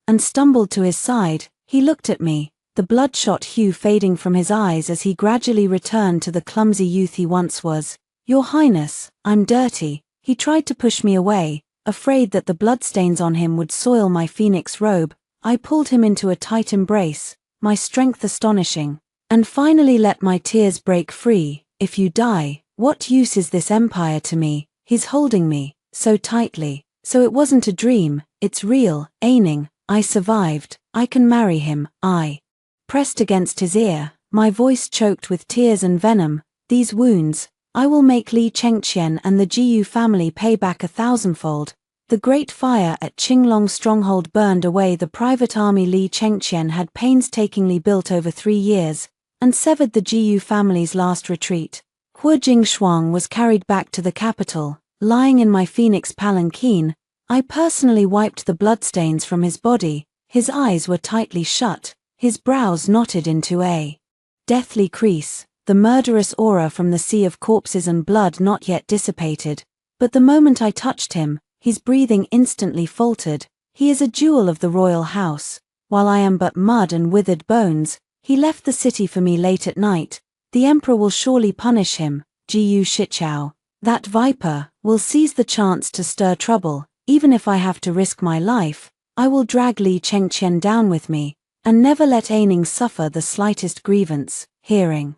Speaker 1: and stumbled to his side. He looked at me, the bloodshot hue fading from his eyes as he gradually returned to the clumsy youth he once was. Your Highness, I'm dirty. He tried to push me away, afraid that the bloodstains on him would soil my phoenix robe. I pulled him into a tight embrace, my strength astonishing, and finally let my tears break free. If you die, what use is this empire to me? He's holding me so tightly. So it wasn't a dream, it's real. Aining, I survived. I can marry him. I pressed against his ear, my voice choked with tears and venom. These wounds, I will make Li Chengqian and the Jiyu family pay back 1,000-fold. The great fire at Qinglong stronghold burned away the private army Li Chengqian had painstakingly built over 3 years, and severed the Jiyu family's last retreat. Hu Jingshuang was carried back to the capital. Lying in my phoenix palanquin, I personally wiped the bloodstains from his body. His eyes were tightly shut, his brows knotted into a deathly crease, the murderous aura from the sea of corpses and blood not yet dissipated. But the moment I touched him, his breathing instantly faltered. He is a jewel of the royal house. While I am but mud and withered bones, he left the city for me late at night. The emperor will surely punish him. Ji Shichao, that viper, will seize the chance to stir trouble. Even if I have to risk my life, I will drag Li Chengqian down with me, and never let Aining suffer the slightest grievance. Hearing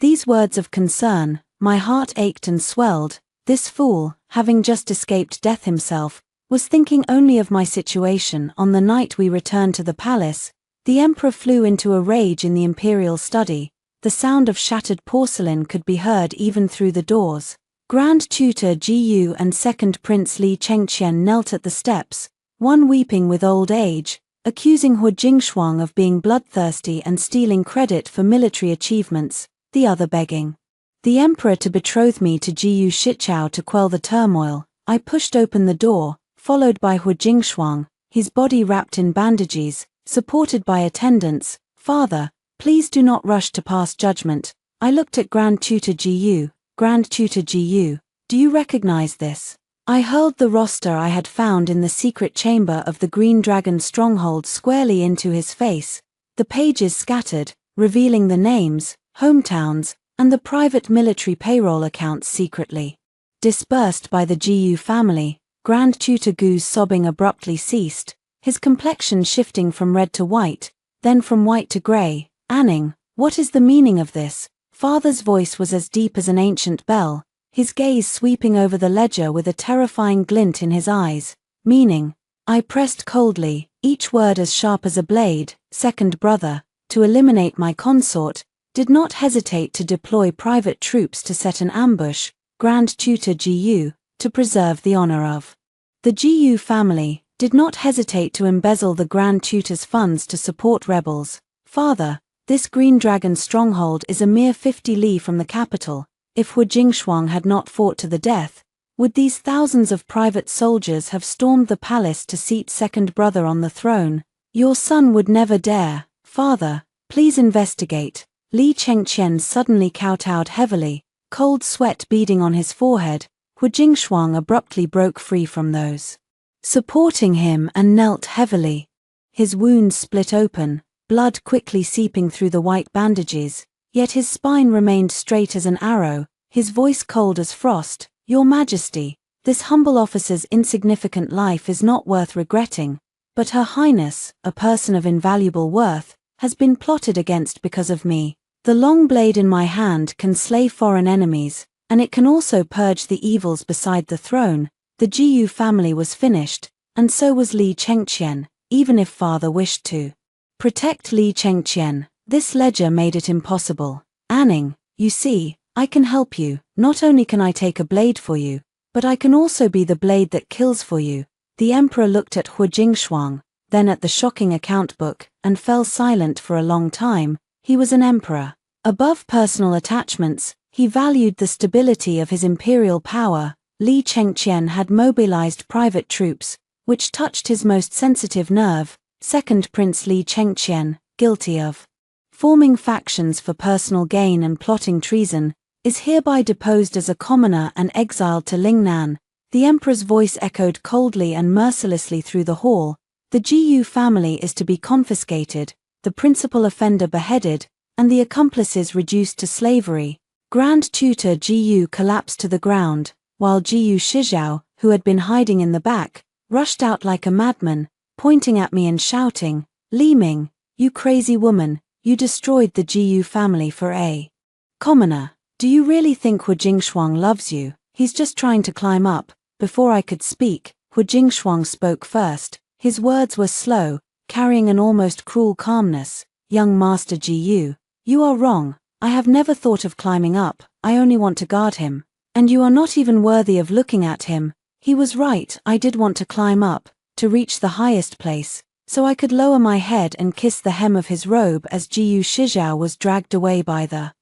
Speaker 1: these words of concern, my heart ached and swelled. This fool, having just escaped death himself, was thinking only of my situation. On the night we returned to the palace, the emperor flew into a rage in the imperial study. The sound of shattered porcelain could be heard even through the doors. Grand Tutor Jiyu and Second Prince Li Chengqian knelt at the steps, one weeping with old age, accusing Hu Jingshuang of being bloodthirsty and stealing credit for military achievements, the other begging the emperor to betroth me to Jiyu Shichao to quell the turmoil. I pushed open the door, followed by Hu Jingshuang, his body wrapped in bandages, supported by attendants. Father, please do not rush to pass judgment. I looked at Grand Tutor Jiyu. Grand Tutor Jiyu, do you recognize this? I hurled the roster I had found in the secret chamber of the Green Dragon stronghold squarely into his face. The pages scattered, revealing the names, hometowns, and the private military payroll accounts secretly dispersed by the Jiyu family. Grand Tutor Gu's sobbing abruptly ceased, his complexion shifting from red to white, then from white to grey. Anning, what is the meaning of this? Father's voice was as deep as an ancient bell, his gaze sweeping over the ledger with a terrifying glint in his eyes. Meaning? I pressed coldly, each word as sharp as a blade. Second brother, to eliminate my consort, did not hesitate to deploy private troops to set an ambush. Grand Tutor Jiyu, to preserve the honor of the Jiyu family, did not hesitate to embezzle the Grand Tutor's funds to support rebels. Father, this Green Dragon stronghold is a mere 50 li from the capital. If Hu Jingshuang had not fought to the death, would these thousands of private soldiers have stormed the palace to seat second brother on the throne? Your son would never dare. Father, please investigate. Li Chengqian suddenly kowtowed heavily, cold sweat beading on his forehead. Hu Jingshuang abruptly broke free from those supporting him and knelt heavily. His wounds split open, blood quickly seeping through the white bandages, yet his spine remained straight as an arrow, his voice cold as frost. Your Majesty, this humble officer's insignificant life is not worth regretting, but Her Highness, a person of invaluable worth, has been plotted against because of me. The long blade in my hand can slay foreign enemies, and it can also purge the evils beside the throne. The Jiyu family was finished, and so was Li Chengqian, even if father wished to protect Li Chengqian. This ledger made it impossible. Anning, you see, I can help you. Not only can I take a blade for you, but I can also be the blade that kills for you. The emperor looked at Hu Jingshuang, then at the shocking account book, and fell silent for a long time. He was an emperor. Above personal attachments, he valued the stability of his imperial power. Li Chengqian had mobilized private troops, which touched his most sensitive nerve. Second Prince Li Chengqian, guilty of forming factions for personal gain and plotting treason, is hereby deposed as a commoner and exiled to Lingnan. The emperor's voice echoed coldly and mercilessly through the hall. The Jiyu family is to be confiscated, the principal offender beheaded, and the accomplices reduced to slavery. Grand Tutor Jiyu collapsed to the ground, while Jiyu Shijiao, who had been hiding in the back, rushed out like a madman, pointing at me and shouting, Li Ming, you crazy woman, you destroyed the Jiyu family for a commoner. Do you really think Hu Jingshuang loves you? He's just trying to climb up. Before I could speak, Hu Jingshuang spoke first. His words were slow, carrying an almost cruel calmness. Young Master Jiyu, you are wrong. I have never thought of climbing up. I only want to guard him. And you are not even worthy of looking at him. He was right. I did want to climb up, to reach the highest place, so I could lower my head and kiss the hem of his robe as Jiyu Shijiao was dragged away by the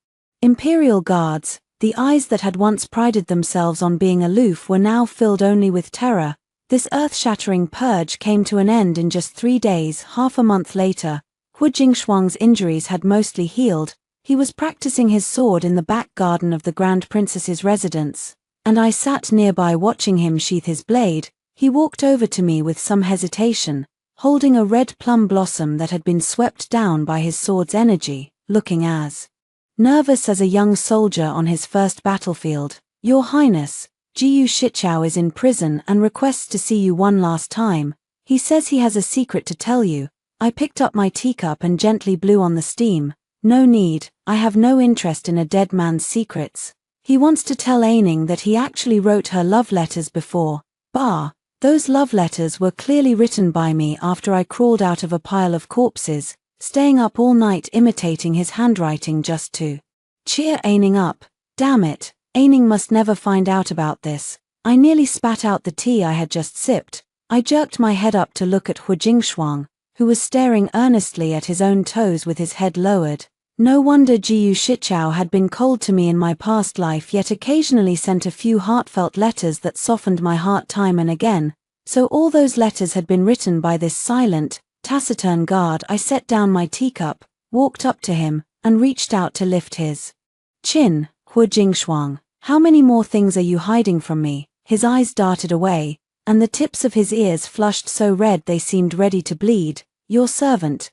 Speaker 1: Imperial guards. The eyes that had once prided themselves on being aloof were now filled only with terror. This earth-shattering purge came to an end in just 3 days. Half a month later, Hu Jingshuang's injuries had mostly healed. He was practicing his sword in the back garden of the Grand Princess's residence, and I sat nearby watching him sheath his blade. He walked over to me with some hesitation, holding a red plum blossom that had been swept down by his sword's energy, looking as nervous as a young soldier on his first battlefield. Your Highness, Jiyu Shichao is in prison and requests to see you one last time. He says he has a secret to tell you. I picked up my teacup and gently blew on the steam. No need, I have no interest in a dead man's secrets. He wants to tell Aining that he actually wrote her love letters before. Bah, those love letters were clearly written by me after I crawled out of a pile of corpses, staying up all night imitating his handwriting just to cheer Aining up. Damn it, Aining must never find out about this. I nearly spat out the tea I had just sipped. I jerked my head up to look at Hu Jingshuang, who was staring earnestly at his own toes with his head lowered. No wonder Jiyu Shichao had been cold to me in my past life, yet occasionally sent a few heartfelt letters that softened my heart time and again. So all those letters had been written by this silent, taciturn guard. I set down my teacup, walked up to him, and reached out to lift his chin. Hu Jingshuang, how many more things are you hiding from me? His eyes darted away, and the tips of his ears flushed so red they seemed ready to bleed. Your servant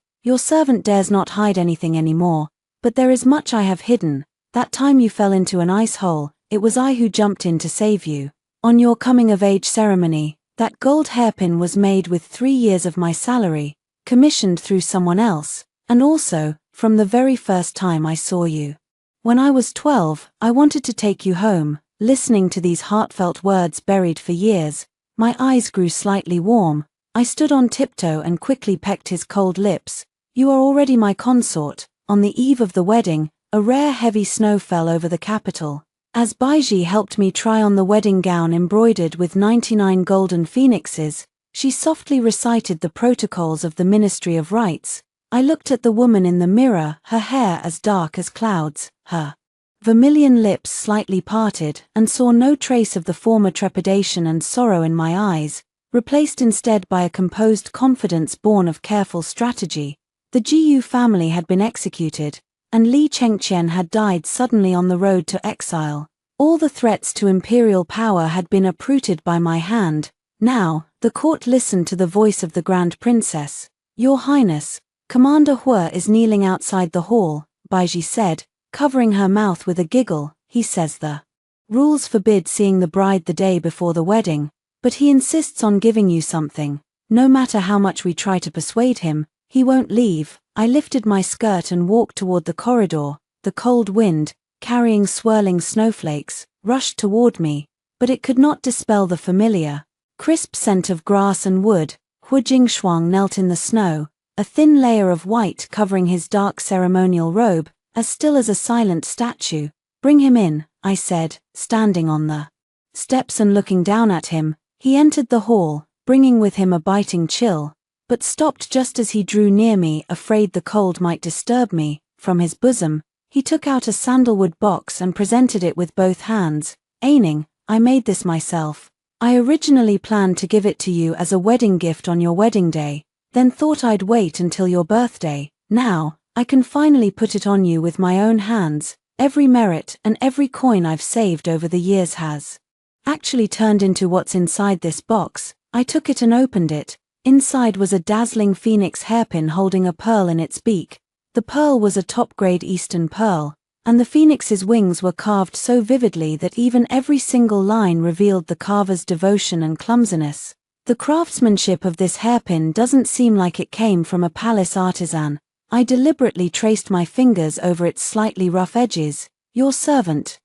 Speaker 1: dares not hide anything anymore, but there is much I have hidden. That time you fell into an ice hole, it was I who jumped in to save you. On your coming-of-age ceremony, that gold hairpin was made with 3 years of my salary, commissioned through someone else, and also, from the very first time I saw you. When I was 12, I wanted to take you home. Listening to these heartfelt words buried for years, my eyes grew slightly warm. I stood on tiptoe and quickly pecked his cold lips. You are already my consort. On the eve of the wedding, a rare heavy snow fell over the capital. As Baiji helped me try on the wedding gown embroidered with 99 golden phoenixes, she softly recited the protocols of the Ministry of Rites. I looked at the woman in the mirror, her hair as dark as clouds, her vermilion lips slightly parted, and saw no trace of the former trepidation and sorrow in my eyes, replaced instead by a composed confidence born of careful strategy. The Jiyu family had been executed, and Li Chengqian had died suddenly on the road to exile. All the threats to imperial power had been uprooted by my hand. Now, the court listened to the voice of the Grand Princess. Your Highness, Commander Hua is kneeling outside the hall, Baiji said, covering her mouth with a giggle. He says the rules forbid seeing the bride the day before the wedding, but he insists on giving you something. No matter how much we try to persuade him, he won't leave. I lifted my skirt and walked toward the corridor. The cold wind, carrying swirling snowflakes, rushed toward me, but it could not dispel the familiar, crisp scent of grass and wood. Hu Jingshuang knelt in the snow, a thin layer of white covering his dark ceremonial robe, as still as a silent statue. Bring him in, I said, standing on the steps and looking down at him. He entered the hall, bringing with him a biting chill, but stopped just as he drew near me, afraid the cold might disturb me. From his bosom, he took out a sandalwood box and presented it with both hands. Aining, I made this myself. I originally planned to give it to you as a wedding gift on your wedding day, then thought I'd wait until your birthday. Now, I can finally put it on you with my own hands. Every merit and every coin I've saved over the years has actually turned into what's inside this box. I took it and opened it. Inside was a dazzling phoenix hairpin holding a pearl in its beak. The pearl was a top-grade Eastern pearl, and the phoenix's wings were carved so vividly that even every single line revealed the carver's devotion and clumsiness. The craftsmanship of this hairpin doesn't seem like it came from a palace artisan. I deliberately traced my fingers over its slightly rough edges. Your servant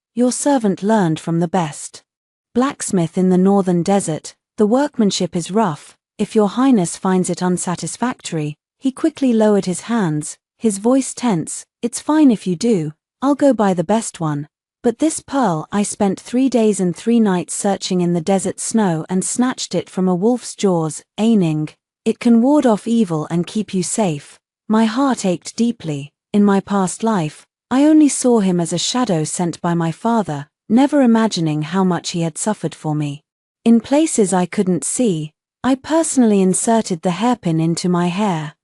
Speaker 1: learned from the best blacksmith in the northern desert. The workmanship is rough. If your highness finds it unsatisfactory. He quickly lowered his hands, his voice tense. It's fine if you do. I'll go buy the best one. But this pearl, I spent 3 days and 3 nights searching in the desert snow and snatched it from a wolf's jaws. Aining, it can ward off evil and keep you safe. My heart ached deeply. In my past life, I only saw him as a shadow sent by my father, never imagining how much he had suffered for me. In places I couldn't see, I personally inserted the hairpin into my hair.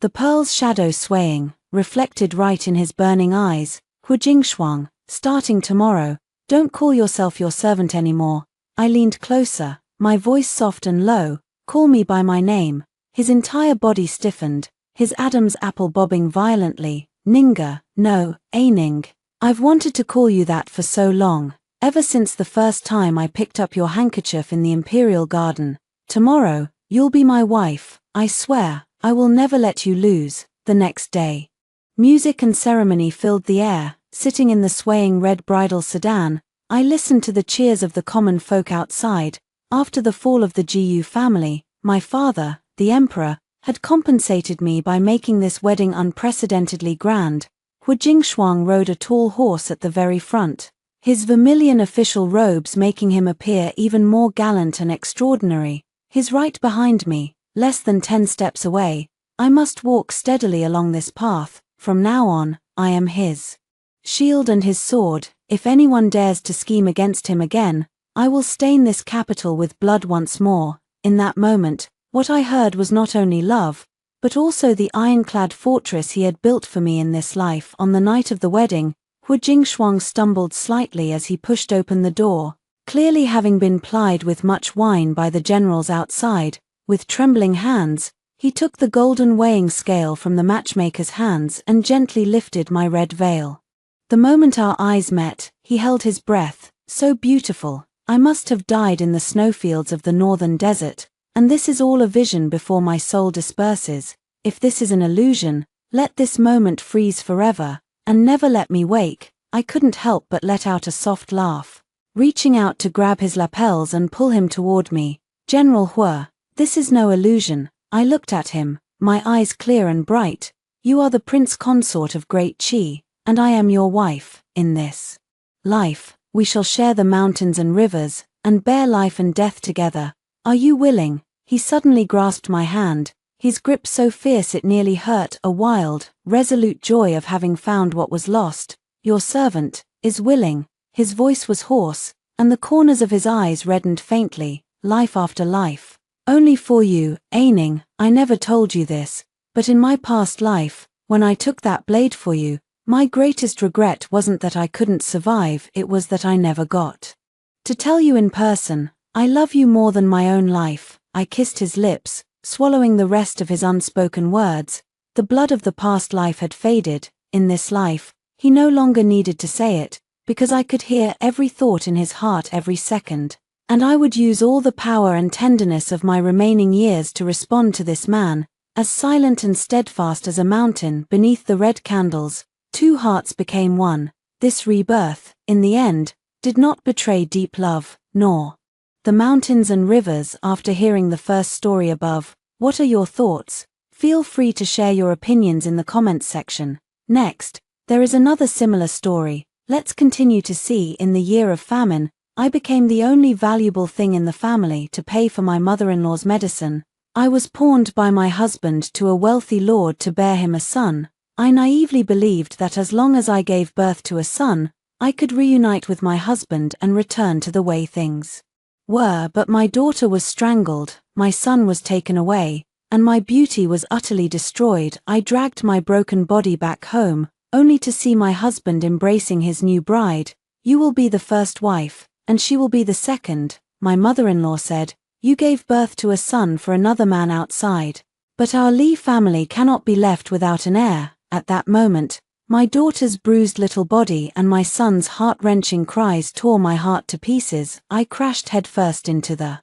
Speaker 1: The pearl's shadow swaying, reflected right in his burning eyes. Hu Jingshuang, starting tomorrow, don't call yourself your servant anymore. I leaned closer, my voice soft and low. Call me by my name. His entire body stiffened, his Adam's apple bobbing violently. Ninga, no, Aining. I've wanted to call you that for so long, ever since the first time I picked up your handkerchief in the Imperial Garden. Tomorrow, you'll be my wife. I swear, I will never let you lose. The next day, music and ceremony filled the air. Sitting in the swaying red bridal sedan, I listened to the cheers of the common folk outside. After the fall of the Jiyu family, my father, the emperor, had compensated me by making this wedding unprecedentedly grand. Hu Jingshuang rode a tall horse at the very front. his vermilion official robes making him appear even more gallant and extraordinary. He's right behind me, less than 10 steps away. I must walk steadily along this path. From now on, I am his shield and his sword. If anyone dares to scheme against him again, I will stain this capital with blood once more. In that moment, what I heard was not only love, but also the ironclad fortress he had built for me in this life. On the night of the wedding, Hu Jingshuang stumbled slightly as he pushed open the door, clearly having been plied with much wine by the generals outside. With trembling hands, he took the golden weighing scale from the matchmaker's hands and gently lifted my red veil. The moment our eyes met, he held his breath. So beautiful, I must have died in the snowfields of the northern desert. And this is all a vision before my soul disperses. If this is an illusion, let this moment freeze forever, and never let me wake. I couldn't help but let out a soft laugh, reaching out to grab his lapels and pull him toward me. General Hua, this is no illusion. I looked at him, my eyes clear and bright. You are the Prince Consort of Great Qi, and I am your wife. In this life, we shall share the mountains and rivers, and bear life and death together. Are you willing? He suddenly grasped my hand, his grip so fierce it nearly hurt. A wild, resolute joy of having found what was lost. Your servant is willing. His voice was hoarse, and the corners of his eyes reddened faintly. Life after life. Only for you, Aining. I never told you this, but in my past life, when I took that blade for you, my greatest regret wasn't that I couldn't survive, it was that I never got to tell you in person. I love you more than my own life. I kissed his lips, swallowing the rest of his unspoken words. The blood of the past life had faded. In this life, he no longer needed to say it, because I could hear every thought in his heart every second. And I would use all the power and tenderness of my remaining years to respond to this man, as silent and steadfast as a mountain beneath the red candles. Two hearts became one. This rebirth, in the end, did not betray deep love, nor the mountains and rivers. After hearing the first story above, what are your thoughts? Feel free to share your opinions in the comments section. Next, there is another similar story. Let's continue to see. In the year of famine, I became the only valuable thing in the family to pay for my mother-in-law's medicine. I was pawned by my husband to a wealthy lord to bear him a son. I naively believed that as long as I gave birth to a son, I could reunite with my husband and return to the way things were. But my daughter was strangled, my son was taken away, and my beauty was utterly destroyed. I dragged my broken body back home, only to see my husband embracing his new bride. You will be the first wife, and she will be the second, my mother-in-law said. You gave birth to a son for another man outside. But our Li family cannot be left without an heir. At that moment, my daughter's bruised little body and my son's heart-wrenching cries tore my heart to pieces. I crashed headfirst into the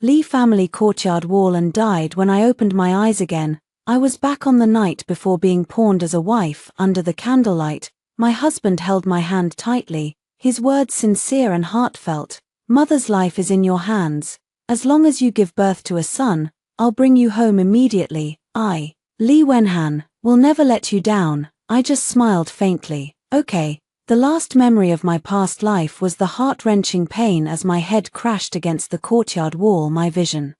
Speaker 1: Li family courtyard wall and died. When I opened my eyes again, I was back on the night before being pawned as a wife. Under the candlelight, my husband held my hand tightly, his words sincere and heartfelt. Mother's life is in your hands. As long as you give birth to a son, I'll bring you home immediately. I, Li Wenhan, will never let you down. I just smiled faintly. Okay. The last memory of my past life was the heart-wrenching pain as my head crashed against the courtyard wall. My vision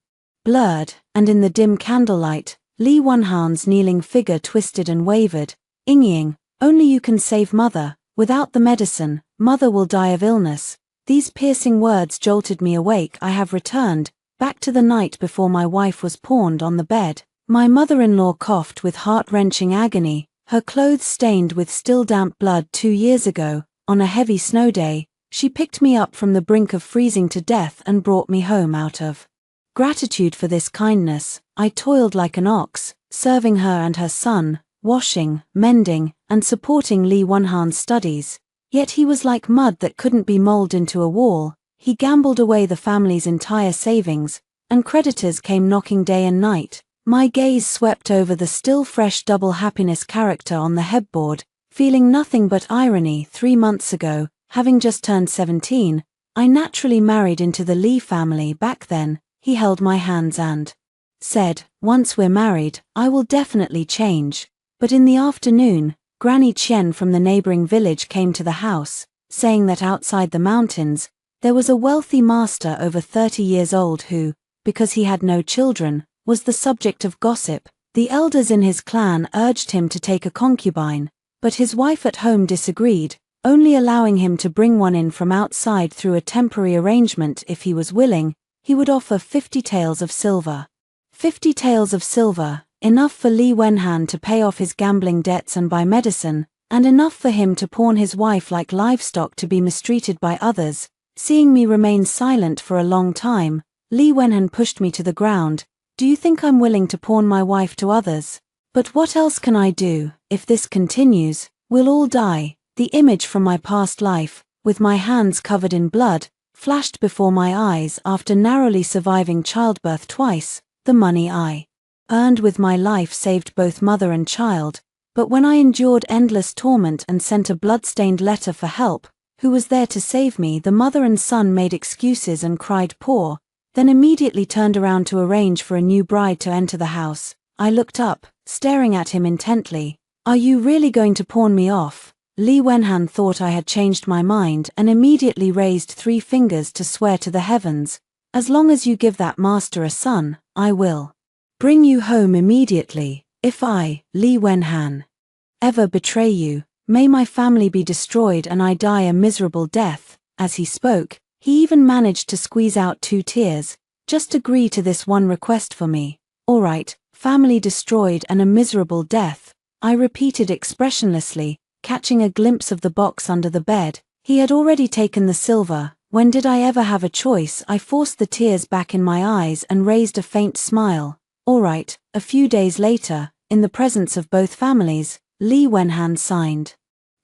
Speaker 1: blurred, and in the dim candlelight, Li Wenhan's kneeling figure twisted and wavered. Ying, only you can save Mother. Without the medicine, Mother will die of illness. These piercing words jolted me awake. I have returned, back to the night before my wife was pawned. On the bed, my mother-in-law coughed with heart-wrenching agony, her clothes stained with still damp blood. 2 years ago, on a heavy snow day, she picked me up from the brink of freezing to death and brought me home. Out of gratitude for this kindness, I toiled like an ox, serving her and her son, washing, mending, and supporting Li Wenhan's studies. Yet he was like mud that couldn't be molded into a wall. He gambled away the family's entire savings, and creditors came knocking day and night. My gaze swept over the still fresh double happiness character on the headboard, feeling nothing but irony. 3 months ago, having just turned 17, I naturally married into the Li family. Back then, he held my hands and said, "Once we're married, I will definitely change." But in the afternoon, Granny Chen from the neighboring village came to the house. saying that outside the mountains, there was a wealthy master over 30 years old who, because he had no children, was the subject of gossip. The elders in his clan urged him to take a concubine, but his wife at home disagreed, only allowing him to bring one in from outside through a temporary arrangement. If he was willing, he would offer 50 taels of silver. 50 taels of silver, enough for Li Wenhan to pay off his gambling debts and buy medicine, and enough for him to pawn his wife like livestock to be mistreated by others. Seeing me remain silent for a long time, Li Wenhan pushed me to the ground. Do you think I'm willing to pawn my wife to others? But what else can I do? If this continues, we'll all die. The image from my past life, with my hands covered in blood, flashed before my eyes. After narrowly surviving childbirth twice, the money I earned with my life saved both mother and child. But when I endured endless torment and sent a blood-stained letter for help, who was there to save me? The mother and son made excuses and cried poor, then immediately turned around to arrange for a new bride to enter the house. I looked up, staring at him intently. Are you really going to pawn me off? Li Wenhan thought I had changed my mind and immediately raised 3 fingers to swear to the heavens. As long as you give that master a son, I will bring you home immediately. If I, Li Wenhan, ever betray you, may my family be destroyed and I die a miserable death. As he spoke, he even managed to squeeze out 2 tears. Just agree to this one request for me. All right, family destroyed and a miserable death, I repeated expressionlessly, catching a glimpse of the box under the bed. He had already taken the silver. When did I ever have a choice? I forced the tears back in my eyes and raised a faint smile. All right. A few days later, in the presence of both families, Li Wenhan signed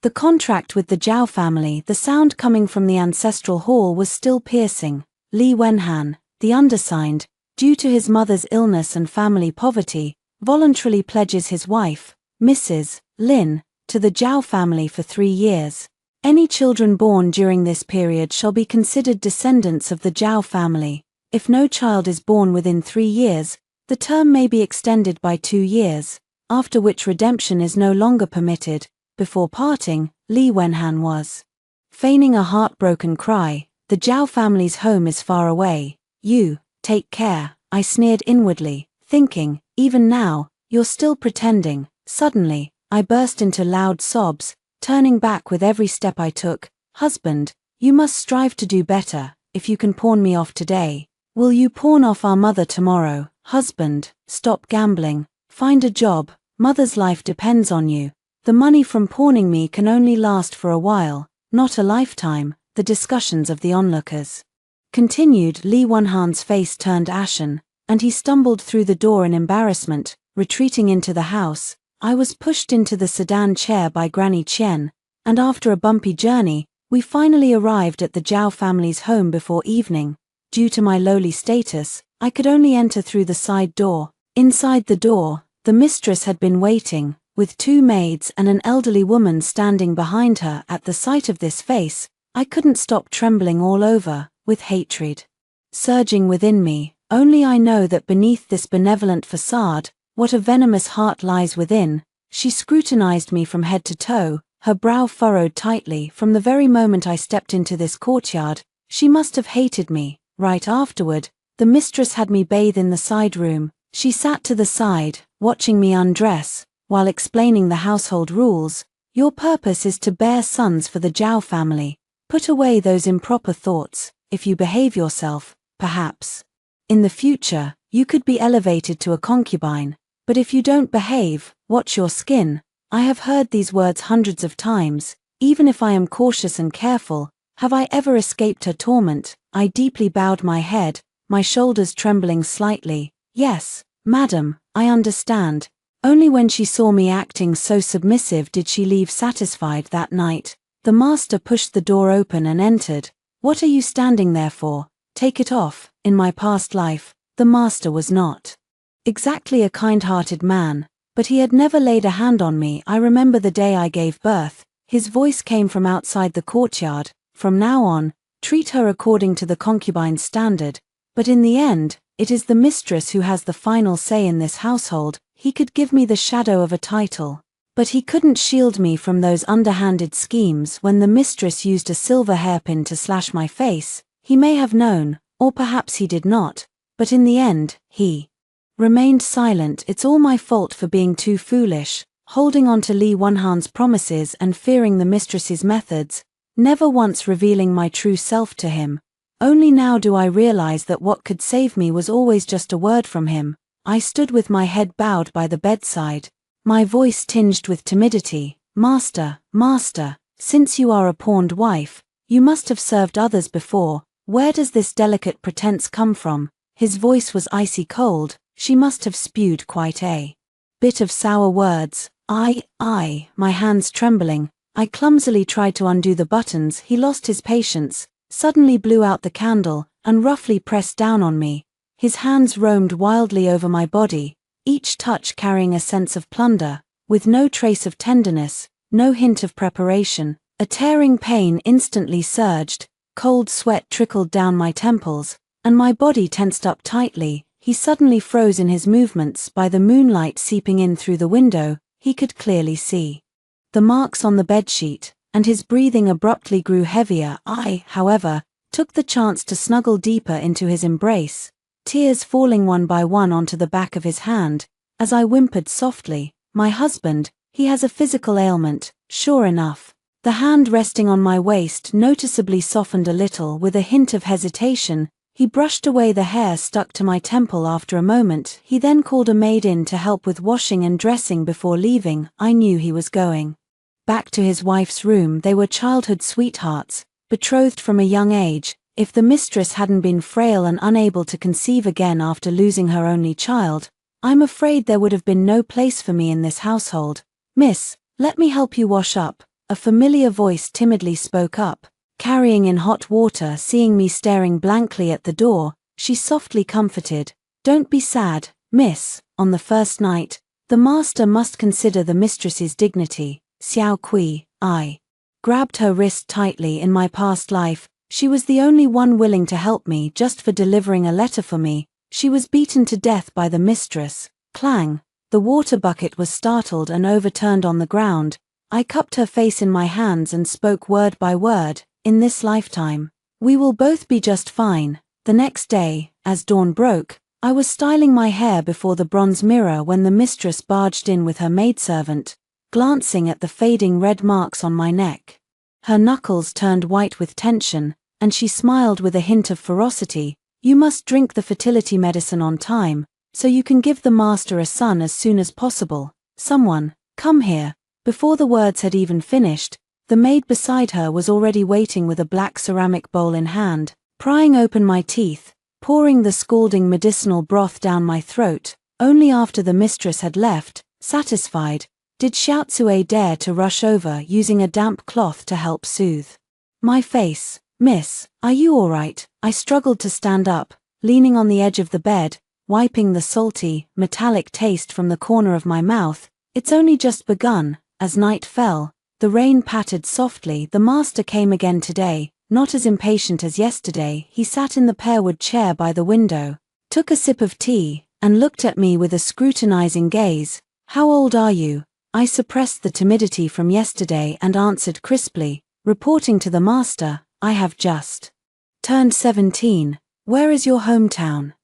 Speaker 1: the contract with the Zhao family. The sound coming from the ancestral hall was still piercing. Li Wenhan, the undersigned, due to his mother's illness and family poverty, voluntarily pledges his wife, Mrs. Lin, to the Zhao family for 3 years. Any children born during this period shall be considered descendants of the Zhao family. If no child is born within 3 years, the term may be extended by 2 years, after which redemption is no longer permitted. Before parting, Li Wenhan was feigning a heartbroken cry. The Zhao family's home is far away. You, take care, I sneered inwardly, thinking, even now, you're still pretending. Suddenly, I burst into loud sobs, turning back with every step I took. Husband, you must strive to do better. If you can pawn me off today, will you pawn off our mother tomorrow? Husband, stop gambling, find a job, mother's life depends on you. The money from pawning me can only last for a while, not a lifetime. The discussions of the onlookers continued. Li Wenhan's face turned ashen, and he stumbled through the door in embarrassment, retreating into the house. I was pushed into the sedan chair by Granny Qian, and after a bumpy journey, we finally arrived at the Zhao family's home before evening. Due to my lowly status, I could only enter through the side door. Inside the door, the mistress had been waiting, with 2 maids and an elderly woman standing behind her. At the sight of this face, I couldn't stop trembling all over, with hatred surging within me. Only I know that beneath this benevolent facade, what a venomous heart lies within. She scrutinized me from head to toe, her brow furrowed tightly. From the very moment I stepped into this courtyard, she must have hated me. Right afterward, the mistress had me bathe in the side room. She sat to the side, watching me undress, while explaining the household rules. Your purpose is to bear sons for the Zhao family. Put away those improper thoughts. If you behave yourself, perhaps in the future, you could be elevated to a concubine. But if you don't behave, watch your skin. I have heard these words hundreds of times. Even if I am cautious and careful, have I ever escaped her torment? I deeply bowed my head, my shoulders trembling slightly. Yes, madam, I understand. Only when she saw me acting so submissive did she leave satisfied that night. The master pushed the door open and entered. What are you standing there for? Take it off. In my past life, the master was not exactly a kind-hearted man, but he had never laid a hand on me. I remember the day I gave birth. His voice came from outside the courtyard. From now on, treat her according to the concubine's standard. But in the end, it is the mistress who has the final say in this household. He could give me the shadow of a title, But he couldn't shield me from those underhanded schemes. When the mistress used a silver hairpin to slash my face, he may have known, or perhaps he did not, but in the end, he remained silent. It's all my fault for being too foolish, holding on to Li Wenhan's promises and fearing the mistress's methods, never once revealing my true self to him. Only now do I realize that what could save me was always just a word from him. I stood with my head bowed by the bedside, my voice tinged with timidity. Master, master, since you are a pawned wife, you must have served others before. Where does this delicate pretense come from? His voice was icy cold. She must have spewed quite a bit of sour words. My hands trembling, I clumsily tried to undo the buttons. He lost his patience, suddenly blew out the candle, and roughly pressed down on me. His hands roamed wildly over my body, each touch carrying a sense of plunder, with no trace of tenderness, no hint of preparation. A tearing pain instantly surged, cold sweat trickled down my temples, and my body tensed up tightly. He suddenly froze in his movements. By the moonlight seeping in through the window, he could clearly see the marks on the bedsheet, and his breathing abruptly grew heavier. I, however, took the chance to snuggle deeper into his embrace, tears falling one by one onto the back of his hand, as I whimpered softly, "My husband, he has a physical ailment." Sure enough, the hand resting on my waist noticeably softened a little. With a hint of hesitation, he brushed away the hair stuck to my temple. After a moment, he then called a maid in to help with washing and dressing before leaving. I knew he was going back to his wife's room. They were childhood sweethearts, betrothed from a young age. If the mistress hadn't been frail and unable to conceive again after losing her only child, I'm afraid there would have been no place for me in this household. "Miss, let me help you wash up," a familiar voice timidly spoke up, carrying in hot water. Seeing me staring blankly at the door, she softly comforted, "Don't be sad, miss. On the first night, the master must consider the mistress's dignity." Xiao Kui, I grabbed her wrist tightly. In my past life, she was the only one willing to help me. Just for delivering a letter for me, she was beaten to death by the mistress. Clang! The water bucket was startled and overturned on the ground. I cupped her face in my hands and spoke word by word, "In this lifetime, we will both be just fine." The next day, as dawn broke, I was styling my hair before the bronze mirror when the mistress barged in with her maidservant, glancing at the fading red marks on my neck. Her knuckles turned white with tension, and she smiled with a hint of ferocity. "You must drink the fertility medicine on time, so you can give the master a son as soon as possible. Someone, come here." Before the words had even finished, the maid beside her was already waiting with a black ceramic bowl in hand, prying open my teeth, pouring the scalding medicinal broth down my throat. Only after the mistress had left, satisfied, did Xiaotsue dare to rush over, using a damp cloth to help soothe my face. "Miss, are you all right?" I struggled to stand up, leaning on the edge of the bed, wiping the salty, metallic taste from the corner of my mouth. "It's only just begun." As night fell, the rain pattered softly. The master came again today, not as impatient as yesterday. He sat in the pearwood chair by the window, took a sip of tea, and looked at me with a scrutinizing gaze. "How old are you?" I suppressed the timidity from yesterday and answered crisply, reporting to the master, "I have just turned 17. Where is your hometown?"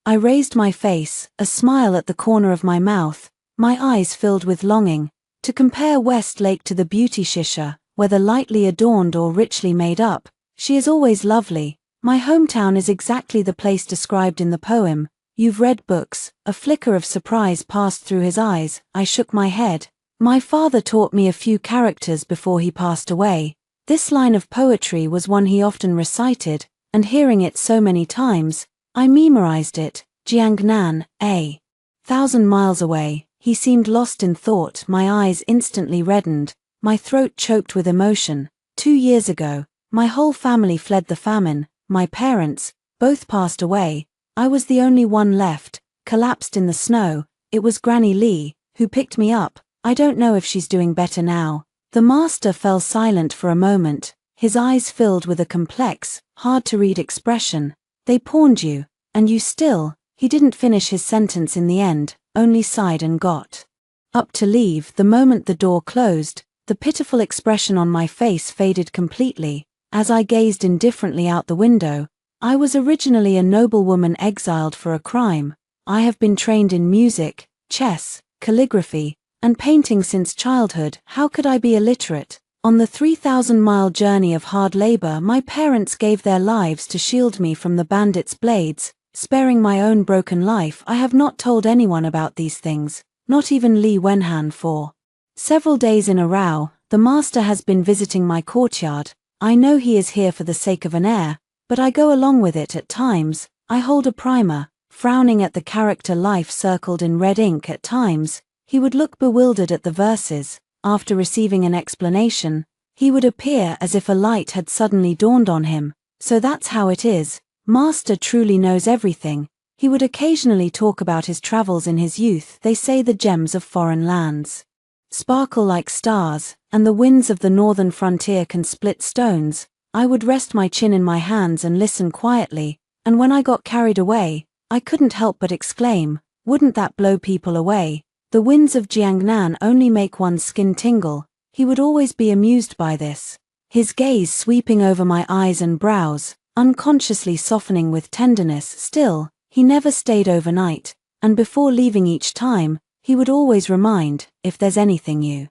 Speaker 1: I raised my face, a smile at the corner of my mouth, my eyes filled with longing. To compare Westlake to the beauty shisha, whether lightly adorned or richly made up, she is always lovely. My hometown is exactly the place described in the poem. You've read books. A flicker of surprise passed through his eyes. I shook my head. My father taught me a few characters before he passed away. This line of poetry was one he often recited, and hearing it so many times, I memorized it. Jiangnan, 1,000 miles away. He seemed lost in thought. My eyes instantly reddened, my throat choked with emotion. 2 years ago, my whole family fled the famine. My parents, both passed away. I was the only one left, collapsed in the snow. It was Granny Lee, who picked me up. I don't know if she's doing better now. The master fell silent for a moment, his eyes filled with a complex, hard-to-read expression. "They pawned you, and you still..." He didn't finish his sentence in the end, only sighed and got up to leave. The moment the door closed, the pitiful expression on my face faded completely, as I gazed indifferently out the window. I was originally a noblewoman exiled for a crime. I have been trained in music, chess, calligraphy, and painting since childhood. How could I be illiterate? On the 3,000-mile journey of hard labor, my parents gave their lives to shield me from the bandits' blades, sparing my own broken life. I have not told anyone about these things, not even Li Wenhan. For several days in a row, the master has been visiting my courtyard. I know he is here for the sake of an heir, but I go along with it at times. I hold a primer, frowning at the character life circled in red ink. At times, he would look bewildered at the verses. After receiving an explanation, he would appear as if a light had suddenly dawned on him. So that's how it is. Master truly knows everything. He would occasionally talk about his travels in his youth. They say the gems of foreign lands sparkle like stars, and the winds of the northern frontier can split stones. I would rest my chin in my hands and listen quietly, and when I got carried away, I couldn't help but exclaim, "Wouldn't that blow people away? The winds of Jiangnan only make one's skin tingle." He would always be amused by this, his gaze sweeping over my eyes and brows, unconsciously softening with tenderness. Still, he never stayed overnight, and before leaving each time, he would always remind, "If there's anything you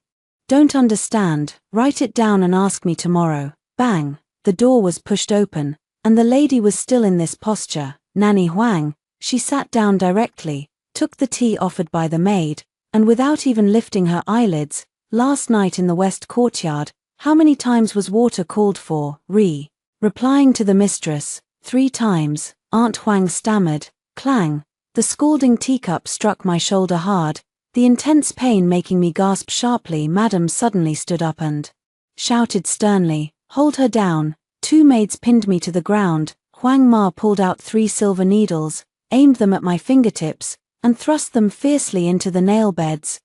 Speaker 1: don't understand, write it down and ask me tomorrow." Bang! The door was pushed open, and the lady was still in this posture, Nanny Huang. She sat down directly, took the tea offered by the maid, and without even lifting her eyelids, "Last night in the west courtyard, how many times was water called for?" Replying to the mistress, 3 times, Aunt Huang stammered. Clang! The scalding teacup struck my shoulder hard, the intense pain making me gasp sharply. Madam suddenly stood up and shouted sternly, "Hold her down." 2 maids pinned me to the ground. Huang Ma pulled out 3 silver needles, aimed them at my fingertips, and thrust them fiercely into the nail beds.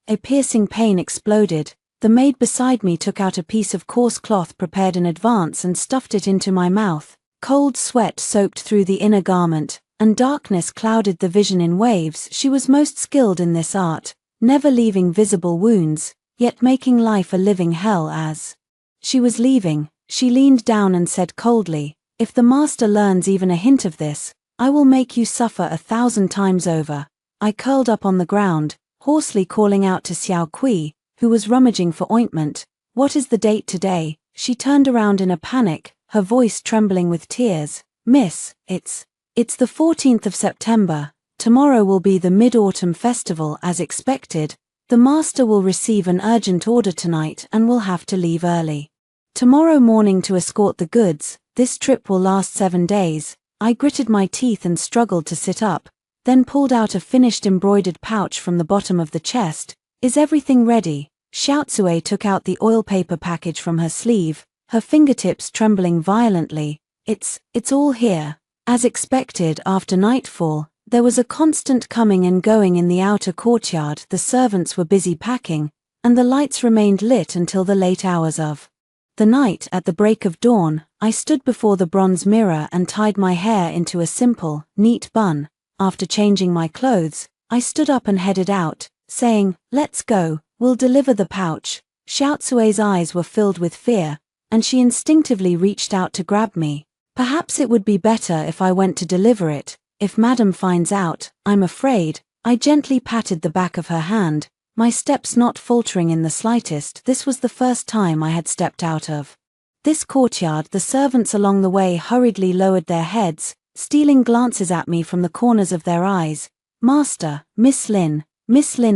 Speaker 1: A piercing pain exploded. The maid beside me took out a piece of coarse cloth prepared in advance and stuffed it into my mouth. Cold sweat soaked through the inner garment, and darkness clouded the vision in waves. She was most skilled in this art, never leaving visible wounds, yet making life a living hell. As she was leaving, she leaned down and said coldly, "If the master learns even a hint of this, I will make you suffer 1,000 times over." I curled up on the ground, hoarsely calling out to Xiao Kui, who was rummaging for ointment, "What is the date today?" She turned around in a panic, her voice trembling with tears. "Miss, it's the 14th of September. Tomorrow will be the Mid-Autumn Festival as expected. The master will receive an urgent order tonight and will have to leave early tomorrow morning to escort the goods. This trip will last 7 days." I gritted my teeth and struggled to sit up, then pulled out a finished embroidered pouch from the bottom of the chest. "Is everything ready?" Xiaotsue took out the oil paper package from her sleeve, her fingertips trembling violently. It's all here." As expected, after nightfall, there was a constant coming and going in the outer courtyard. The servants were busy packing, and the lights remained lit until the late hours of the night. At the break of dawn, I stood before the bronze mirror and tied my hair into a simple, neat bun. After changing my clothes, I stood up and headed out, saying, "Let's go, we'll deliver the pouch." Xiaotsue's eyes were filled with fear, and she instinctively reached out to grab me. "Perhaps it would be better if I went to deliver it. If Madam finds out, I'm afraid." I gently patted the back of her hand, my steps not faltering in the slightest. This was the first time I had stepped out of this courtyard. The servants along the way hurriedly lowered their heads, stealing glances at me from the corners of their eyes. "Master, Miss Lin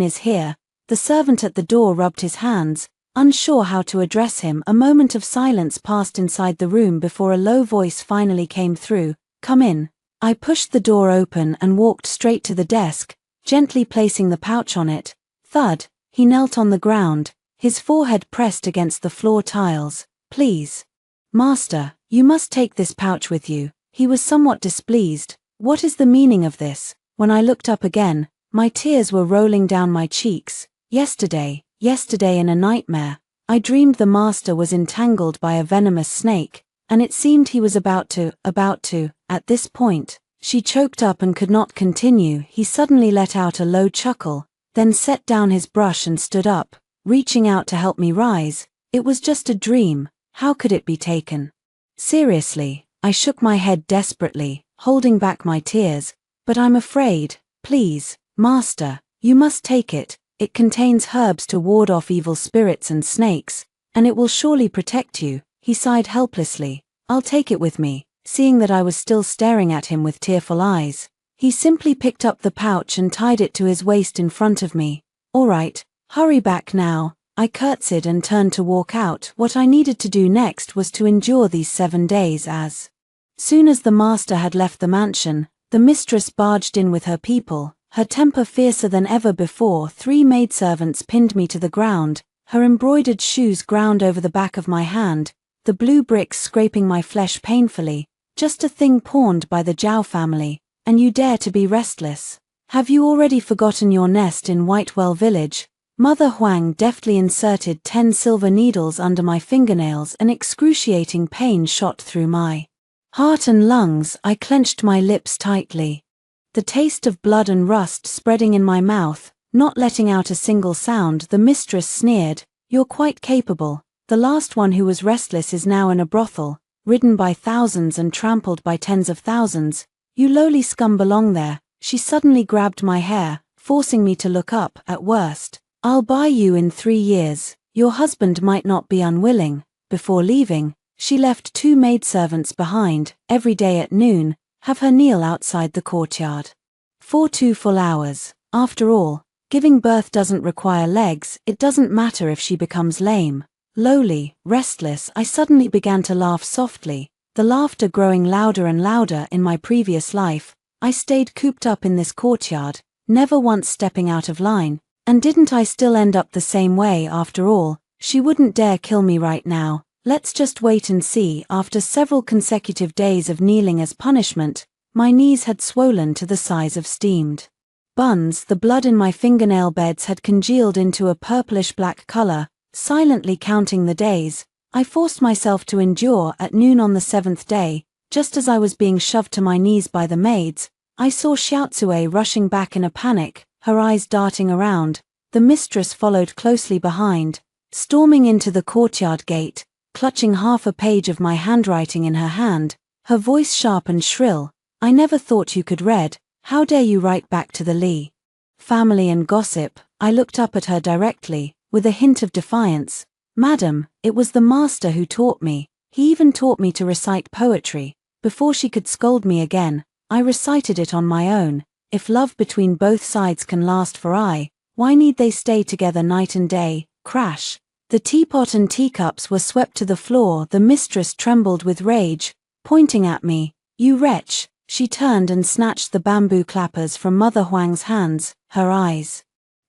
Speaker 1: is here." The servant at the door rubbed his hands, unsure how to address him. A moment of silence passed inside the room before a low voice finally came through, "Come in." I pushed the door open and walked straight to the desk, gently placing the pouch on it. Thud! He knelt on the ground, his forehead pressed against the floor tiles. "Please, Master, you must take this pouch with you." He was somewhat displeased. "What is the meaning of this?" When I looked up again, my tears were rolling down my cheeks. Yesterday in a nightmare, I dreamed the master was entangled by a venomous snake, and it seemed he was about to. At this point, she choked up and could not continue. He suddenly let out a low chuckle, then set down his brush and stood up, reaching out to help me rise. It was just a dream, how could it be taken seriously? I shook my head desperately, holding back my tears. But I'm afraid, please, Master, you must take it. It contains herbs to ward off evil spirits and snakes, and it will surely protect you. He sighed helplessly. I'll take it with me. Seeing that I was still staring at him with tearful eyes, he simply picked up the pouch and tied it to his waist in front of me. All right, hurry back now. I curtsied and turned to walk out. What I needed to do next was to endure these 7 days. As soon as the master had left the mansion, the mistress barged in with her people, her temper fiercer than ever before. 3 maidservants pinned me to the ground, her embroidered shoes ground over the back of my hand, the blue bricks scraping my flesh painfully. Just a thing pawned by the Zhao family, and you dare to be restless? Have you already forgotten your nest in Whitewell village? Mother Huang deftly inserted 10 silver needles under my fingernails. An excruciating pain shot through my heart and lungs. I clenched my lips tightly. The taste of blood and rust spreading in my mouth, not letting out a single sound. The mistress sneered, "You're quite capable. The last one who was restless is now in a brothel, ridden by thousands and trampled by tens of thousands. You lowly scum belong there." She suddenly grabbed my hair, forcing me to look up. "At worst, I'll buy you in 3 years. Your husband might not be unwilling." Before leaving, she left 2 maidservants behind. Every day at noon, have her kneel outside the courtyard for 2 full hours. After all, giving birth doesn't require legs. It doesn't matter if she becomes lame. Lowly, restless, I suddenly began to laugh softly, the laughter growing louder and louder. In my previous life, I stayed cooped up in this courtyard, never once stepping out of line. And didn't I still end up the same way after all? She wouldn't dare kill me right now. Let's just wait and see. After several consecutive days of kneeling as punishment, my knees had swollen to the size of steamed buns. The blood in my fingernail beds had congealed into a purplish-black color. Silently counting the days, I forced myself to endure. At noon on the 7th day, just as I was being shoved to my knees by the maids, I saw Xiaotsue rushing back in a panic, her eyes darting around. The mistress followed closely behind, storming into the courtyard gate, clutching half a page of my handwriting in her hand, her voice sharp and shrill. "I never thought you could read. How dare you write back to the Li family and gossip?" I looked up at her directly, with a hint of defiance. "Madam, it was the master who taught me. He even taught me to recite poetry." Before she could scold me again, I recited it on my own. If love between both sides can last for why need they stay together night and day? Crash. The teapot and teacups were swept to the floor. The mistress trembled with rage, pointing at me. "You wretch!" She turned and snatched the bamboo clappers from Mother Huang's hands, her eyes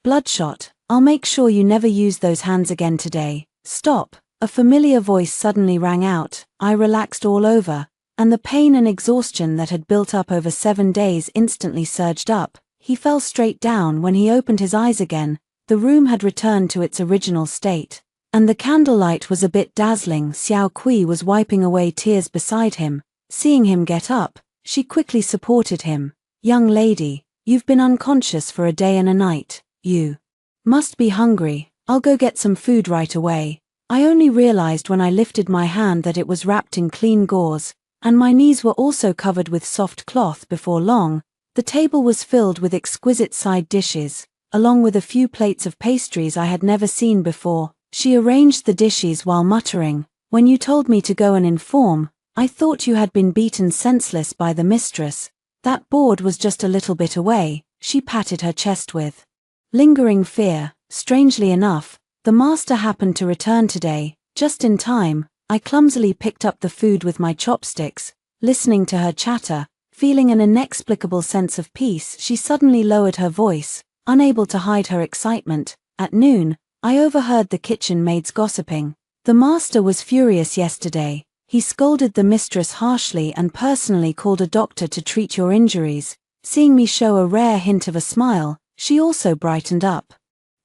Speaker 1: bloodshot. "I'll make sure you never use those hands again today." "Stop!" A familiar voice suddenly rang out. I relaxed all over, and the pain and exhaustion that had built up over 7 days instantly surged up. He fell straight down. When he opened his eyes again, the room had returned to its original state, and the candlelight was a bit dazzling. Xiao Kui was wiping away tears beside him. Seeing him get up, she quickly supported him. "Young lady, you've been unconscious for a day and a night. You must be hungry. I'll go get some food right away." I only realized when I lifted my hand that it was wrapped in clean gauze, and my knees were also covered with soft cloth. Before long, the table was filled with exquisite side dishes, along with a few plates of pastries I had never seen before. She arranged the dishes while muttering, "When you told me to go and inform, I thought you had been beaten senseless by the mistress. That board was just a little bit away." She patted her chest with lingering fear. Strangely enough, the master happened to return today, just in time. I clumsily picked up the food with my chopsticks, listening to her chatter, feeling an inexplicable sense of peace. She suddenly lowered her voice, unable to hide her excitement. At noon, I overheard the kitchen maids gossiping. "The master was furious yesterday. He scolded the mistress harshly and personally called a doctor to treat your injuries." Seeing me show a rare hint of a smile, she also brightened up.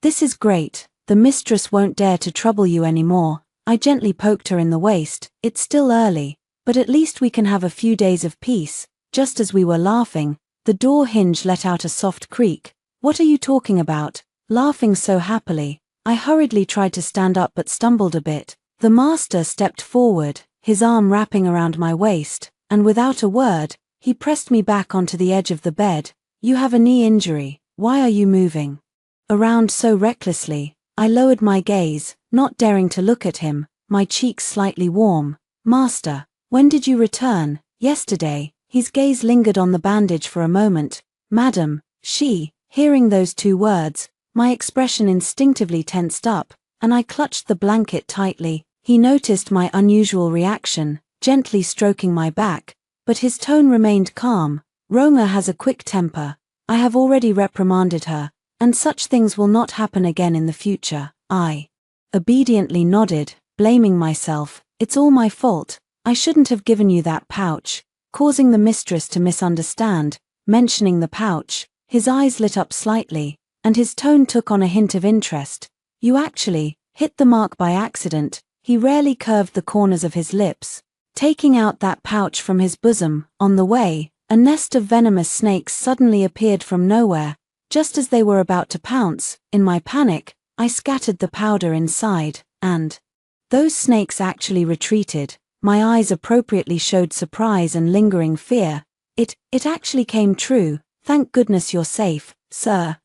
Speaker 1: "This is great. The mistress won't dare to trouble you anymore." I gently poked her in the waist. "It's still early, but at least we can have a few days of peace." Just as we were laughing, the door hinge let out a soft creak. What are you talking about? Laughing so happily, I hurriedly tried to stand up but stumbled a bit. The master stepped forward, his arm wrapping around my waist, and without a word, he pressed me back onto the edge of the bed. You have a knee injury, why are you moving around so recklessly? I lowered my gaze, not daring to look at him, my cheeks slightly warm. Master, when did you return? Yesterday. His gaze lingered on the bandage for a moment. Madam, hearing those two words, my expression instinctively tensed up, and I clutched the blanket tightly. He noticed my unusual reaction, gently stroking my back, but his tone remained calm. Roma has a quick temper. I have already reprimanded her, and such things will not happen again in the future. I obediently nodded, blaming myself. It's all my fault. I shouldn't have given you that pouch, causing the mistress to misunderstand. Mentioning the pouch, his eyes lit up slightly, and his tone took on a hint of interest. You actually hit the mark by accident. He rarely curved the corners of his lips, taking out that pouch from his bosom. On the way, a nest of venomous snakes suddenly appeared from nowhere. Just as they were about to pounce, in my panic, I scattered the powder inside, and those snakes actually retreated. My eyes appropriately showed surprise and lingering fear. It actually came true. Thank goodness you're safe, sir.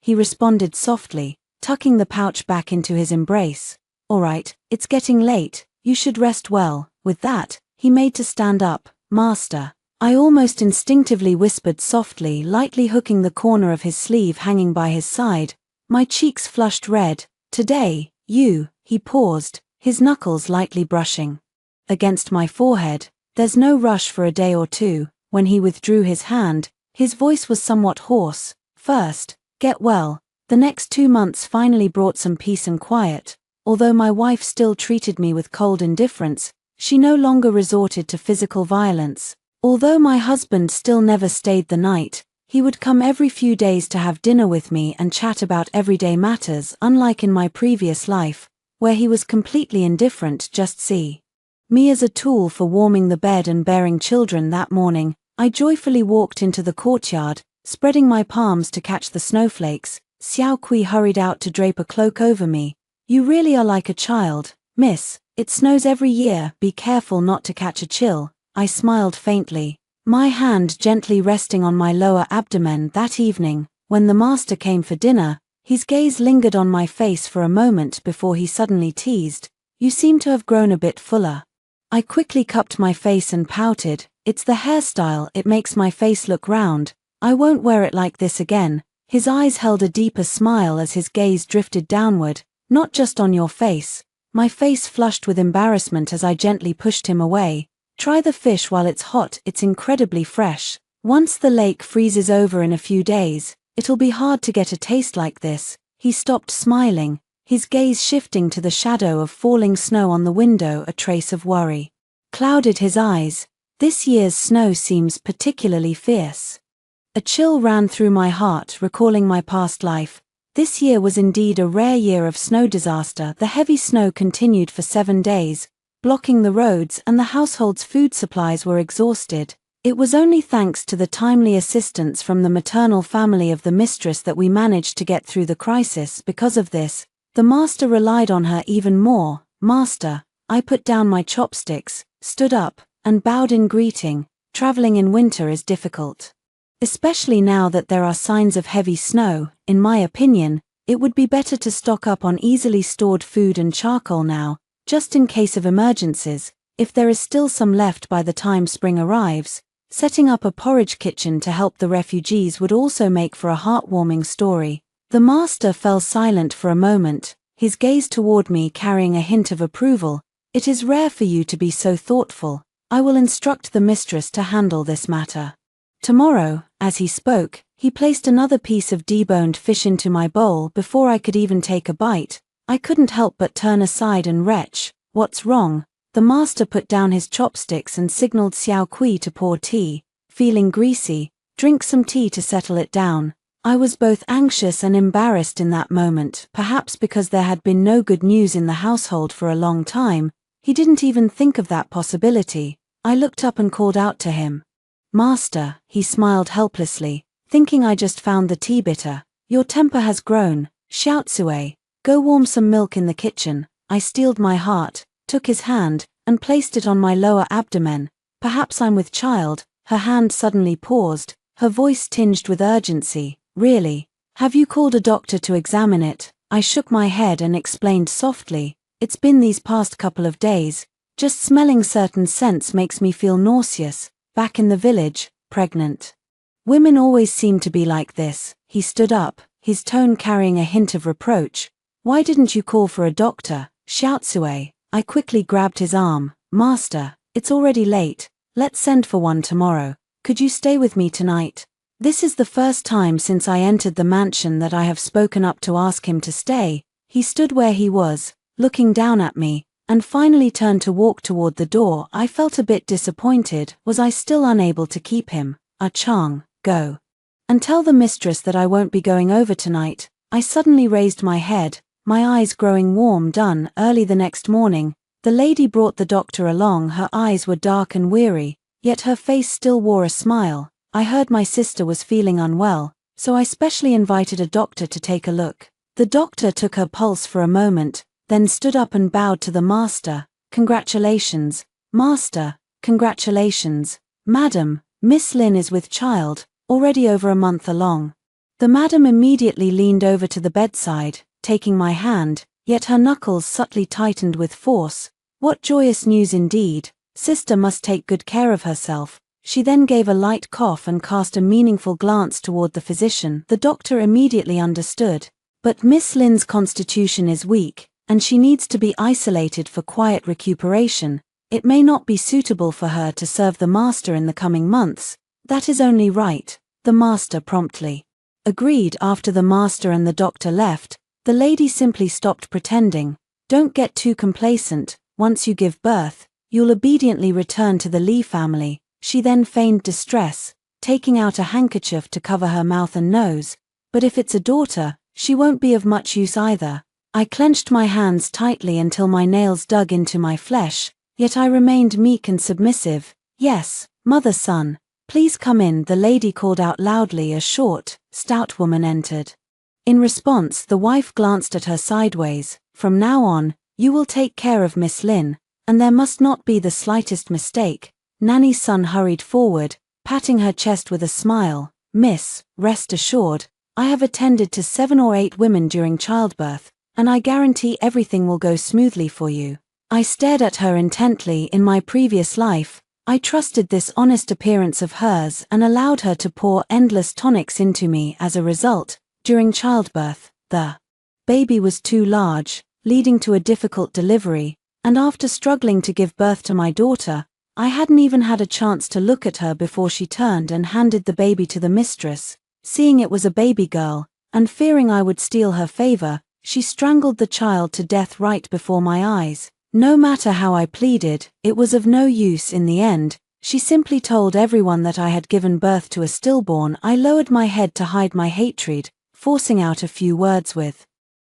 Speaker 1: He responded softly, tucking the pouch back into his embrace. All right, it's getting late, you should rest well. With that, he made to stand up. Master, I almost instinctively whispered softly, lightly hooking the corner of his sleeve hanging by his side. My cheeks flushed red. Today, he paused, his knuckles lightly brushing against my forehead. There's no rush for a day or two. When he withdrew his hand, his voice was somewhat hoarse. First, get well. The next 2 months finally brought some peace and quiet. Although my wife still treated me with cold indifference, she no longer resorted to physical violence. Although my husband still never stayed the night, he would come every few days to have dinner with me and chat about everyday matters, unlike in my previous life, where he was completely indifferent. Just see me as a tool for warming the bed and bearing children. That morning, I joyfully walked into the courtyard, spreading my palms to catch the snowflakes. Xiao Kui hurried out to drape a cloak over me. You really are like a child, miss. It snows every year, be careful not to catch a chill. I smiled faintly, my hand gently resting on my lower abdomen. That evening, when the master came for dinner, his gaze lingered on my face for a moment before he suddenly teased, you seem to have grown a bit fuller. I quickly cupped my face and pouted. It's the hairstyle, it makes my face look round. I won't wear it like this again. His eyes held a deeper smile as his gaze drifted downward. Not just on your face. My face flushed with embarrassment as I gently pushed him away. Try the fish while it's hot, it's incredibly fresh. Once the lake freezes over in a few days, it'll be hard to get a taste like this. He stopped smiling, his gaze shifting to the shadow of falling snow on the window. A trace of worry clouded his eyes. This year's snow seems particularly fierce. A chill ran through my heart, recalling my past life. This year was indeed a rare year of snow disaster. The heavy snow continued for 7 days, blocking the roads, and the household's food supplies were exhausted. It was only thanks to the timely assistance from the maternal family of the mistress that we managed to get through the crisis. Because of this, the master relied on her even more. Master, I put down my chopsticks, stood up, and bowed in greeting. Traveling in winter is difficult. Especially now that there are signs of heavy snow. In my opinion, it would be better to stock up on easily stored food and charcoal now, just in case of emergencies. If there is still some left by the time spring arrives, setting up a porridge kitchen to help the refugees would also make for a heartwarming story. The master fell silent for a moment, his gaze toward me carrying a hint of approval. It is rare for you to be so thoughtful. I will instruct the mistress to handle this matter tomorrow. As he spoke, he placed another piece of deboned fish into my bowl. Before I could even take a bite, I couldn't help but turn aside and retch. What's wrong? The master put down his chopsticks and signaled Xiao Kui to pour tea. Feeling greasy, drink some tea to settle it down. I was both anxious and embarrassed in that moment, perhaps because there had been no good news in the household for a long time. He didn't even think of that possibility. I looked up and called out to him. Master, he smiled helplessly. thinking I just found the tea bitter. Your temper has grown, Xiaotsue. Go warm some milk in the kitchen. I steeled my heart, took his hand, and placed it on my lower abdomen. Perhaps I'm with child. Her hand suddenly paused, her voice tinged with urgency. Really? Have you called a doctor to examine it? I shook my head and explained softly. It's been these past couple of days. Just smelling certain scents makes me feel nauseous. Back in the village, pregnant. Women always seem to be like this. He stood up, his tone carrying a hint of reproach. Why didn't you call for a doctor, Xiaotsue? I quickly grabbed his arm. Master, it's already late. Let's send for one tomorrow. Could you stay with me tonight? This is the first time since I entered the mansion that I have spoken up to ask him to stay. He stood where he was, looking down at me, and finally turned to walk toward the door. I felt a bit disappointed. Was I still unable to keep him? Chang, go. And tell the mistress that I won't be going over tonight. I suddenly raised my head, my eyes growing warm. Done. Early the next morning, the lady brought the doctor along. Her eyes were dark and weary, yet her face still wore a smile. I heard my sister was feeling unwell, so I specially invited a doctor to take a look. The doctor took her pulse for a moment, then stood up and bowed to the master. Congratulations, master, congratulations. Madam, Miss Lin is with child, already over a month along. The madam immediately leaned over to the bedside, taking my hand, yet her knuckles subtly tightened with force. What joyous news indeed. Sister must take good care of herself. She then gave a light cough and cast a meaningful glance toward the physician. The doctor immediately understood. But Miss Lin's constitution is weak, and she needs to be isolated for quiet recuperation. It may not be suitable for her to serve the master in the coming months. That is only right, the master promptly agreed. After the master and the doctor left, the lady simply stopped pretending. Don't get too complacent. Once you give birth, you'll obediently return to the Li family. She then feigned distress, taking out a handkerchief to cover her mouth and nose. But if it's a daughter, she won't be of much use either. I clenched my hands tightly until my nails dug into my flesh, yet I remained meek and submissive. Yes, mother son, please come in. The lady called out loudly. A short, stout woman entered. In response, the wife glanced at her sideways. From now on, you will take care of Miss Lin, and there must not be the slightest mistake. Nanny's son hurried forward, patting her chest with a smile. Miss, rest assured, I have attended to 7 or 8 women during childbirth, and I guarantee everything will go smoothly for you. I stared at her intently. In my previous life, I trusted this honest appearance of hers and allowed her to pour endless tonics into me. As a result, during childbirth, the baby was too large, leading to a difficult delivery, and after struggling to give birth to my daughter, I hadn't even had a chance to look at her before she turned and handed the baby to the mistress. Seeing it was a baby girl, and fearing I would steal her favor, she strangled the child to death right before my eyes. No matter how I pleaded, it was of no use in the end. She simply told everyone that I had given birth to a stillborn. I lowered my head to hide my hatred, forcing out a few words with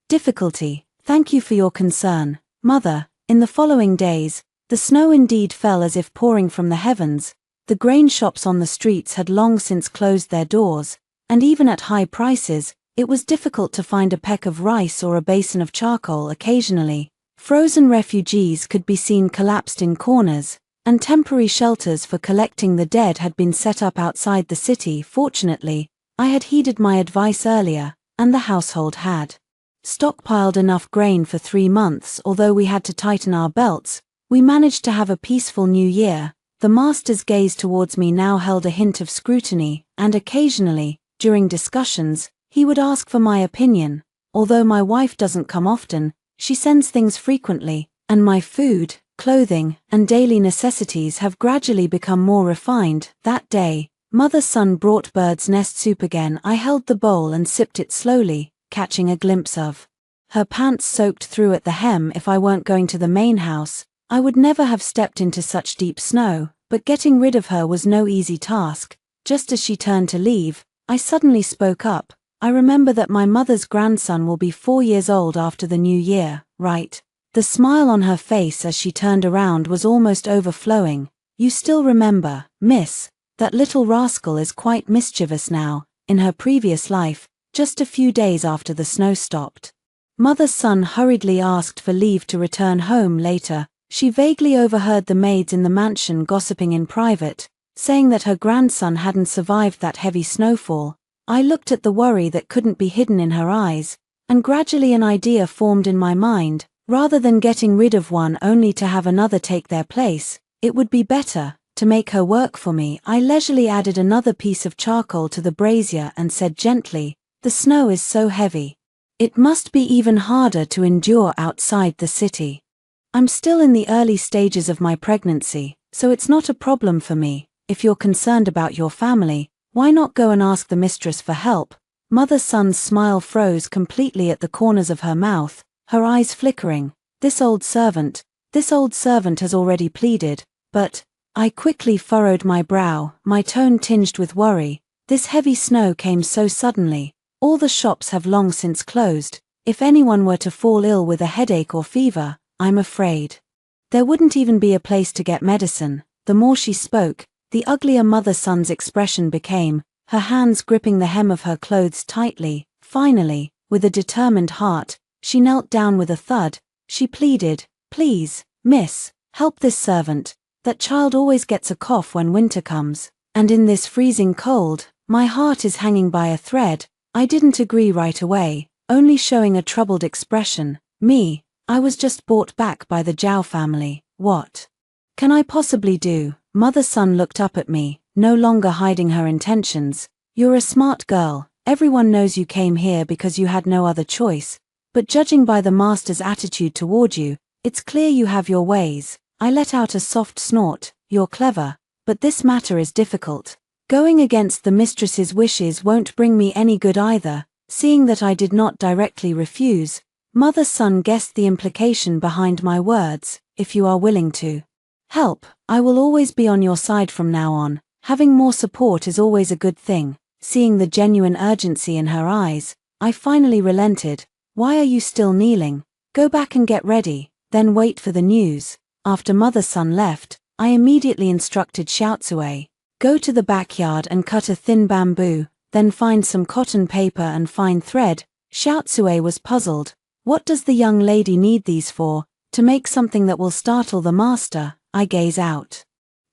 Speaker 1: difficulty. Thank you for your concern, mother. In the following days, the snow indeed fell as if pouring from the heavens. The grain shops on the streets had long since closed their doors, and even at high prices, it was difficult to find a peck of rice or a basin of charcoal. Occasionally, frozen refugees could be seen collapsed in corners, and temporary shelters for collecting the dead had been set up outside the city. Fortunately, I had heeded my advice earlier, and the household had stockpiled enough grain for 3 months. Although we had to tighten our belts, we managed to have a peaceful new year. The master's gaze towards me now held a hint of scrutiny, and occasionally, during discussions, he would ask for my opinion. Although my wife doesn't come often, she sends things frequently, and my food, clothing, and daily necessities have gradually become more refined. That day, mother's son brought bird's nest soup again. I held the bowl and sipped it slowly, catching a glimpse of her pants soaked through at the hem. If I weren't going to the main house, I would never have stepped into such deep snow, but getting rid of her was no easy task. Just as she turned to leave, I suddenly spoke up. I remember that my mother's grandson will be 4 years old after the new year, right? The smile on her face as she turned around was almost overflowing. You still remember, miss? That little rascal is quite mischievous now. in her previous life, just a few days after the snow stopped. Mother's son hurriedly asked for leave to return home later. She vaguely overheard the maids in the mansion gossiping in private, saying that her grandson hadn't survived that heavy snowfall. I looked at the worry that couldn't be hidden in her eyes, and gradually an idea formed in my mind. Rather than getting rid of one only to have another take their place, it would be better to make her work for me. I leisurely added another piece of charcoal to the brazier and said gently, "The snow is so heavy. It must be even harder to endure outside the city. I'm still in the early stages of my pregnancy, so it's not a problem for me. If you're concerned about your family, why not go and ask the mistress for help?" Mother's son's smile froze completely at the corners of her mouth, her eyes flickering. This old servant has already pleaded, but I quickly furrowed my brow, my tone tinged with worry. This heavy snow came so suddenly. All the shops have long since closed. If anyone were to fall ill with a headache or fever, I'm afraid there wouldn't even be a place to get medicine. The more she spoke, the uglier mother son's expression became, her hands gripping the hem of her clothes tightly. Finally, with a determined heart, she knelt down with a thud. She pleaded, "Please, miss, help this servant. That child always gets a cough when winter comes, and in this freezing cold, my heart is hanging by a thread." I didn't agree right away, only showing a troubled expression. I was just bought back by the Zhao family. What can I possibly do? Mother son looked up at me, no longer hiding her intentions. "You're a smart girl. Everyone knows you came here because you had no other choice. But judging by the master's attitude toward you, it's clear you have your ways." I let out a soft snort. "You're clever, but this matter is difficult. Going against the mistress's wishes won't bring me any good either." Seeing that I did not directly refuse, mother's son guessed the implication behind my words. "If you are willing to help, I will always be on your side from now on. Having more support is always a good thing." Seeing the genuine urgency in her eyes, I finally relented. "Why are you still kneeling? Go back and get ready, then wait for the news." After mother's son left, I immediately instructed Xiaotsue, "Go to the backyard and cut a thin bamboo, then find some cotton paper and fine thread." Xiaotsue was puzzled. "What does the young lady need these for?" "To make something that will startle the master." I gaze out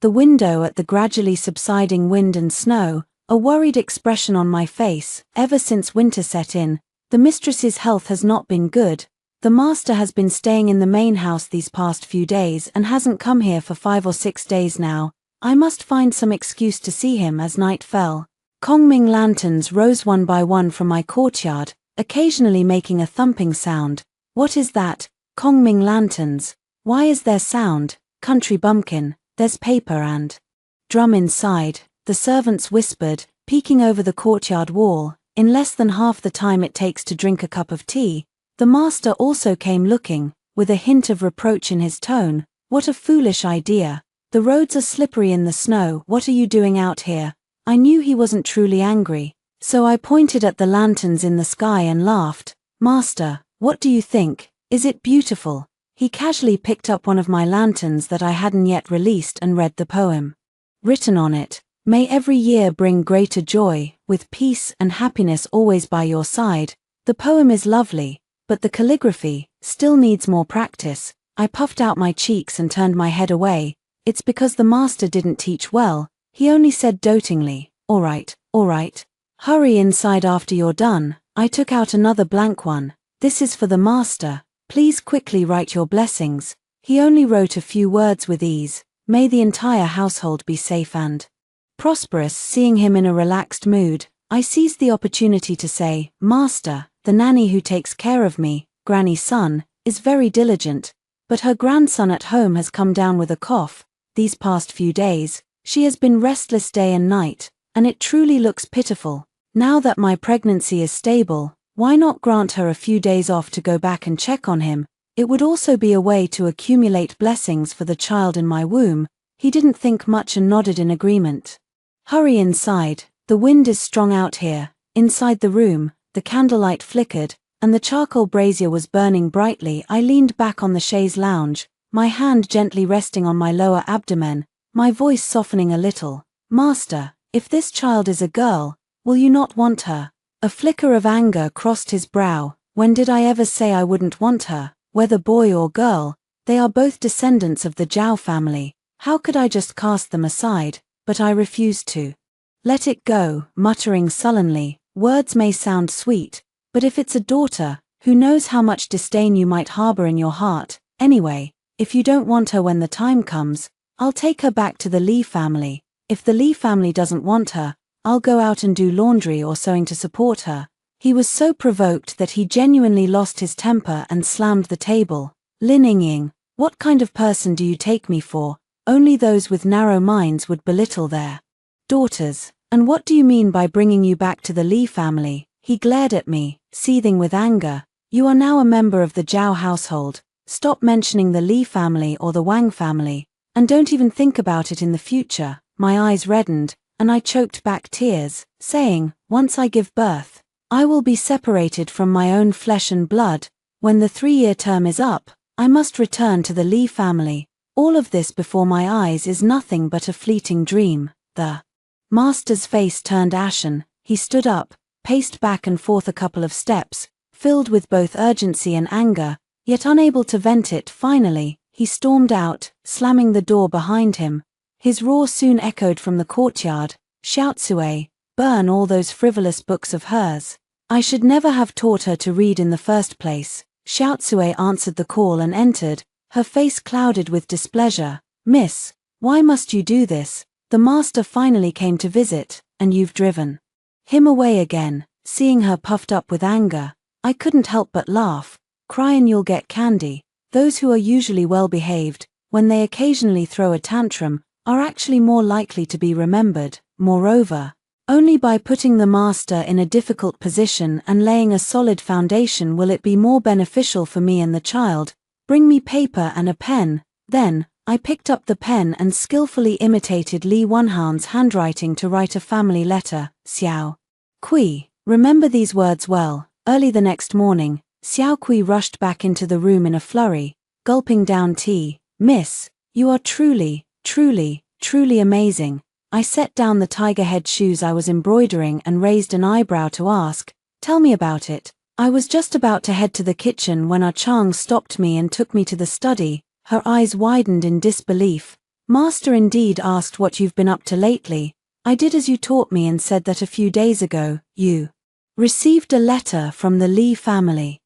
Speaker 1: the window at the gradually subsiding wind and snow, a worried expression on my face. Ever since winter set in, the mistress's health has not been good. The master has been staying in the main house these past few days and hasn't come here for 5 or 6 days now. I must find some excuse to see him as night fell. Kongming lanterns rose one by one from my courtyard, occasionally making a thumping sound. "What is that?" "Kongming lanterns. Why is there sound?" "Country bumpkin, there's paper and drum inside," the servants whispered, peeking over the courtyard wall. In less than half the time it takes to drink a cup of tea. The master also came looking, with a hint of reproach in his tone. "What a foolish idea. The roads are slippery in the snow. What are you doing out here?" I knew he wasn't truly angry, so I pointed at the lanterns in the sky and laughed. "Master, what do you think? Is it beautiful?" He casually picked up one of my lanterns that I hadn't yet released and read the poem. Written on it, "May every year bring greater joy, with peace and happiness always by your side." The poem is lovely, but the calligraphy still needs more practice. I puffed out my cheeks and turned my head away. "It's because the master didn't teach well." He only said dotingly, all right. Hurry inside after you're done." I took out another blank one. "This is for the master. Please quickly write your blessings." He only wrote a few words with ease. "May the entire household be safe and prosperous." Seeing him in a relaxed mood, I seized the opportunity to say, "Master, the nanny who takes care of me, Granny's son, is very diligent, but her grandson at home has come down with a cough. These past few days, she has been restless day and night, and it truly looks pitiful. Now that my pregnancy is stable, why not grant her a few days off to go back and check on him? It would also be a way to accumulate blessings for the child in my womb." He didn't think much and nodded in agreement. "Hurry inside, the wind is strong out here." Inside the room, the candlelight flickered, and the charcoal brazier was burning brightly. I leaned back on the chaise lounge, my hand gently resting on my lower abdomen, my voice softening a little. "Master, if this child is a girl, Will you not want her? A flicker of anger crossed his brow. When did I ever say I wouldn't want her? Whether boy or girl, they are both descendants of the Zhao family. How could I just cast them aside? But I refused to. Let it go, muttering sullenly. Words may sound sweet, but if it's a daughter, who knows how much disdain you might harbor in your heart? Anyway, if you don't want her when the time comes, I'll take her back to the Li family. If the Li family doesn't want her, I'll go out and do laundry or sewing to support her. He was so provoked that he genuinely lost his temper and slammed the table. Lin Yingying, what kind of person do you take me for? Only those with narrow minds would belittle their daughters. And what do you mean by bringing you back to the Li family? He glared at me, seething with anger. You are now a member of the Zhao household. Stop mentioning the Li family or the Wang family, and don't even think about it in the future. My eyes reddened, and I choked back tears, saying, once I give birth, I will be separated from my own flesh and blood. When the 3-year term is up, I must return to the Li family. All of this before my eyes is nothing but a fleeting dream. The master's face turned ashen. He stood up, paced back and forth a couple of steps, filled with both urgency and anger, yet unable to vent it. Finally, he stormed out, slamming the door behind him. His roar soon echoed from the courtyard. Xiaotsue, burn all those frivolous books of hers. I should never have taught her to read in the first place. Xiaotsue answered the call and entered, her face clouded with displeasure. Miss, why must you do this? The master finally came to visit, and you've driven him away again. Seeing her puffed up with anger, I couldn't help but laugh. Cry and you'll get candy. Those who are usually well behaved, when they occasionally throw a tantrum, are actually more likely to be remembered. Moreover, only by putting the master in a difficult position and laying a solid foundation will it be more beneficial for me and the child. Bring me paper and a pen. Then, I picked up the pen and skillfully imitated Li Wenhan's handwriting to write a family letter. Xiao Kui, remember these words well. Early the next morning, Xiao Kui rushed back into the room in a flurry, gulping down tea. Miss, you are truly amazing. I set down the tiger head shoes I was embroidering and raised an eyebrow to ask, tell me about it. I was just about to head to the kitchen when Ah Chang stopped me and took me to the study. Her eyes widened in disbelief. Master indeed asked what you've been up to lately. I did as you taught me and said that a few days ago, you received a letter from the Li family.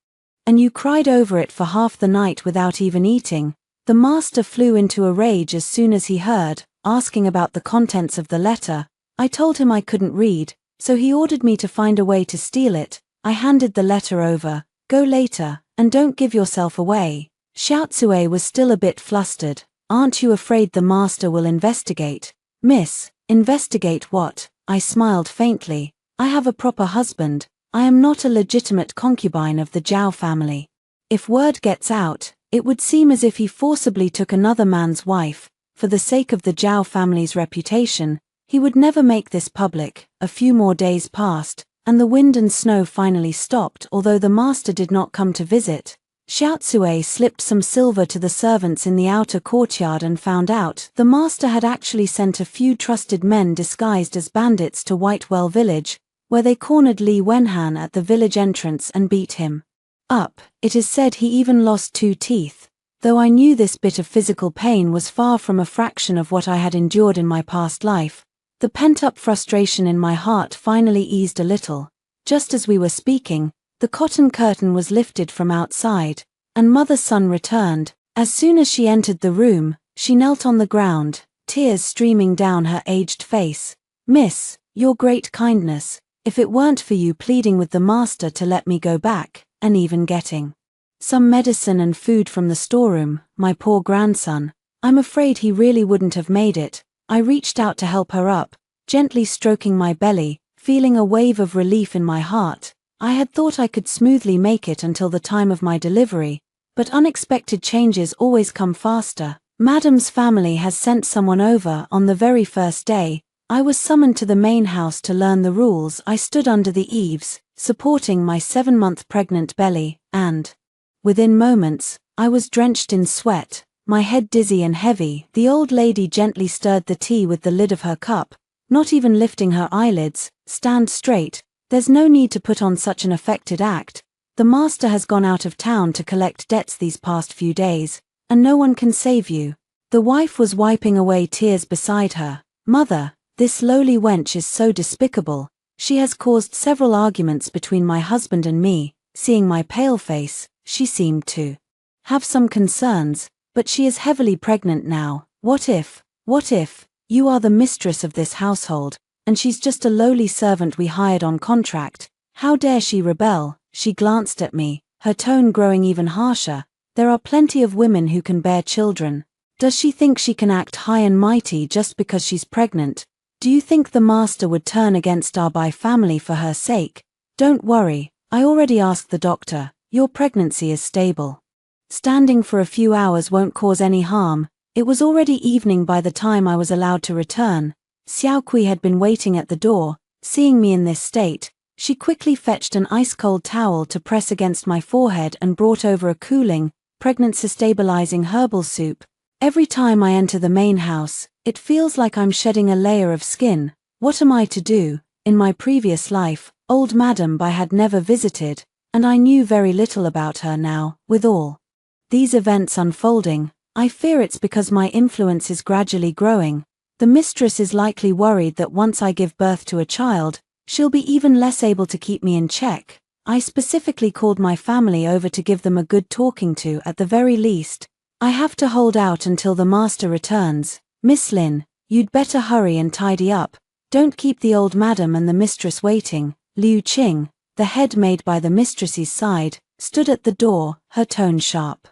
Speaker 1: And you cried over it for half the night without even eating. The master flew into a rage as soon as he heard, asking about the contents of the letter. I told him I couldn't read, so he ordered me to find a way to steal it. I handed the letter over. Go later, and don't give yourself away. Xiaotsue was still a bit flustered. Aren't you afraid the master will investigate? Miss, investigate what? I smiled faintly. I have a proper husband. I am not a legitimate concubine of the Zhao family. If word gets out, it would seem as if he forcibly took another man's wife. For the sake of the Zhao family's reputation, he would never make this public. A few more days passed, and the wind and snow finally stopped. Although the master did not come to visit, Xiaotsue slipped some silver to the servants in the outer courtyard and found out the master had actually sent a few trusted men disguised as bandits to Whitewell village, where they cornered Li Wenhan at the village entrance and beat him up. It is said he even lost 2 teeth. Though I knew this bit of physical pain was far from a fraction of what I had endured in my past life, the pent-up frustration in my heart finally eased a little. Just as we were speaking, the cotton curtain was lifted from outside, and Mother Sun returned. As soon as she entered the room, she knelt on the ground, tears streaming down her aged face. Miss, your great kindness, if it weren't for you pleading with the master to let me go back, and even getting some medicine and food from the storeroom, my poor grandson, I'm afraid he really wouldn't have made it. I reached out to help her up, gently stroking my belly, feeling a wave of relief in my heart. I had thought I could smoothly make it until the time of my delivery, but unexpected changes always come faster. Madam's family has sent someone over on the very first day. I was summoned to the main house to learn the rules. I stood under the eaves, supporting my 7-month pregnant belly, and within moments, I was drenched in sweat, my head dizzy and heavy. The old lady gently stirred the tea with the lid of her cup, not even lifting her eyelids. Stand straight, there's no need to put on such an affected act. The master has gone out of town to collect debts these past few days, and no one can save you. The wife was wiping away tears beside her. Mother, this lowly wench is so despicable. She has caused several arguments between my husband and me. Seeing my pale face, she seemed to have some concerns, but she is heavily pregnant now. What if you are the mistress of this household, and she's just a lowly servant we hired on contract? How dare she rebel? She glanced at me, her tone growing even harsher. There are plenty of women who can bear children. Does she think she can act high and mighty just because she's pregnant? Do you think the master would turn against our family for her sake? Don't worry, I already asked the doctor. Your pregnancy is stable. Standing for a few hours won't cause any harm. It was already evening by the time I was allowed to return. Xiao Kui had been waiting at the door. Seeing me in this state, she quickly fetched an ice-cold towel to press against my forehead and brought over a cooling, pregnancy-stabilizing herbal soup. Every time I enter the main house, it feels like I'm shedding a layer of skin. What am I to do? In my previous life, old Madam Bai had never visited, and I knew very little about her now. With all these events unfolding, I fear it's because my influence is gradually growing. The mistress is likely worried that once I give birth to a child, she'll be even less able to keep me in check. I specifically called my family over to give them a good talking to at the very least. I have to hold out until the master returns. Miss Lin, you'd better hurry and tidy up. Don't keep the old madam and the mistress waiting. Liu Qing, the head maid by the mistress's side, stood at the door, her tone sharp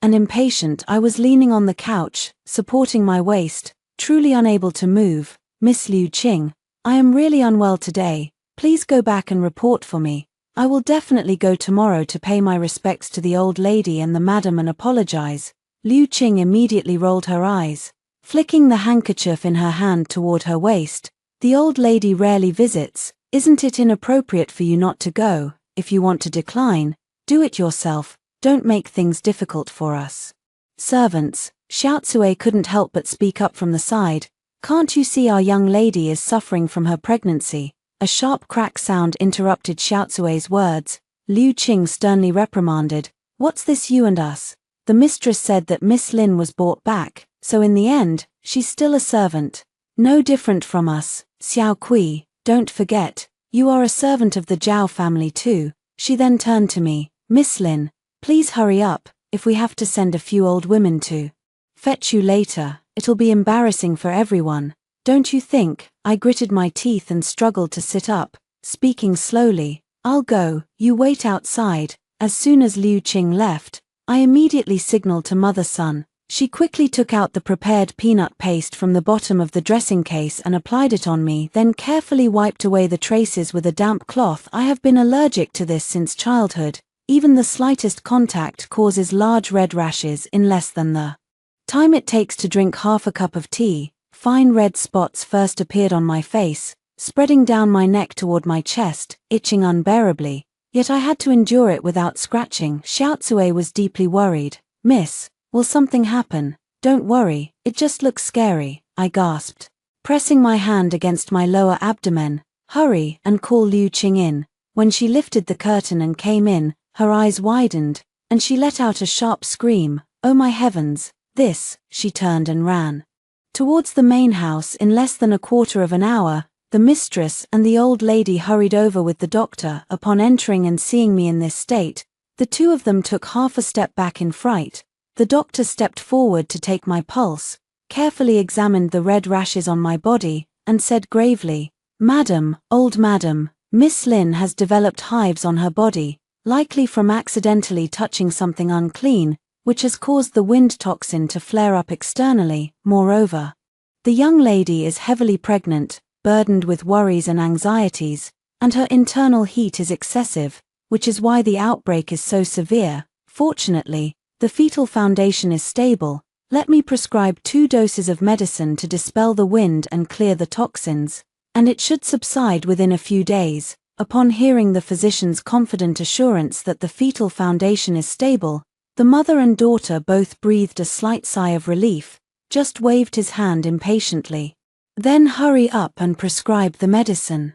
Speaker 1: and impatient. I was leaning on the couch, supporting my waist, truly unable to move. Miss Liu Qing, I am really unwell today. Please go back and report for me. I will definitely go tomorrow to pay my respects to the old lady and the madam and apologize. Liu Qing immediately rolled her eyes, flicking the handkerchief in her hand toward her waist. The old lady rarely visits. Isn't it inappropriate for you not to go? If you want to decline, do it yourself. Don't make things difficult for us. Servants, Xiaotsue couldn't help but speak up from the side. Can't you see our young lady is suffering from her pregnancy? A sharp crack sound interrupted Xiaotsue's words. Liu Qing sternly reprimanded. What's this you and us? The mistress said that Miss Lin was brought back, so in the end, she's still a servant. No different from us. Xiao Kui, don't forget, you are a servant of the Zhao family too. She then turned to me. Miss Lin, please hurry up. If we have to send a few old women to fetch you later, it'll be embarrassing for everyone. Don't you think? I gritted my teeth and struggled to sit up, speaking slowly. I'll go, you wait outside. As soon as Liu Qing left, I immediately signaled to Mother Sun. She quickly took out the prepared peanut paste from the bottom of the dressing case and applied it on me, then carefully wiped away the traces with a damp cloth. I have been allergic to this since childhood. Even the slightest contact causes large red rashes in less than the time it takes to drink half a cup of tea. Fine red spots first appeared on my face, spreading down my neck toward my chest, itching unbearably. Yet I had to endure it without scratching. Xiaotsue was deeply worried. Miss, will something happen? Don't worry, it just looks scary, I gasped, pressing my hand against my lower abdomen. Hurry and call Liu Qing in. When she lifted the curtain and came in, her eyes widened, and she let out a sharp scream. Oh my heavens, this! She turned and ran towards the main house. In less than a quarter of an hour, the mistress and the old lady hurried over with the doctor. Upon entering and seeing me in this state, the two of them took half a step back in fright. The doctor stepped forward to take my pulse, carefully examined the red rashes on my body, and said gravely, Madam, old madam, Miss Lin has developed hives on her body, likely from accidentally touching something unclean, which has caused the wind toxin to flare up externally. Moreover, the young lady is heavily pregnant, burdened with worries and anxieties, and her internal heat is excessive, which is why the outbreak is so severe. Fortunately, the fetal foundation is stable. Let me prescribe 2 doses of medicine to dispel the wind and clear the toxins, and it should subside within a few days. Upon hearing the physician's confident assurance that the fetal foundation is stable, the mother and daughter both breathed a slight sigh of relief. Just waved his hand impatiently. Then hurry up and prescribe the medicine.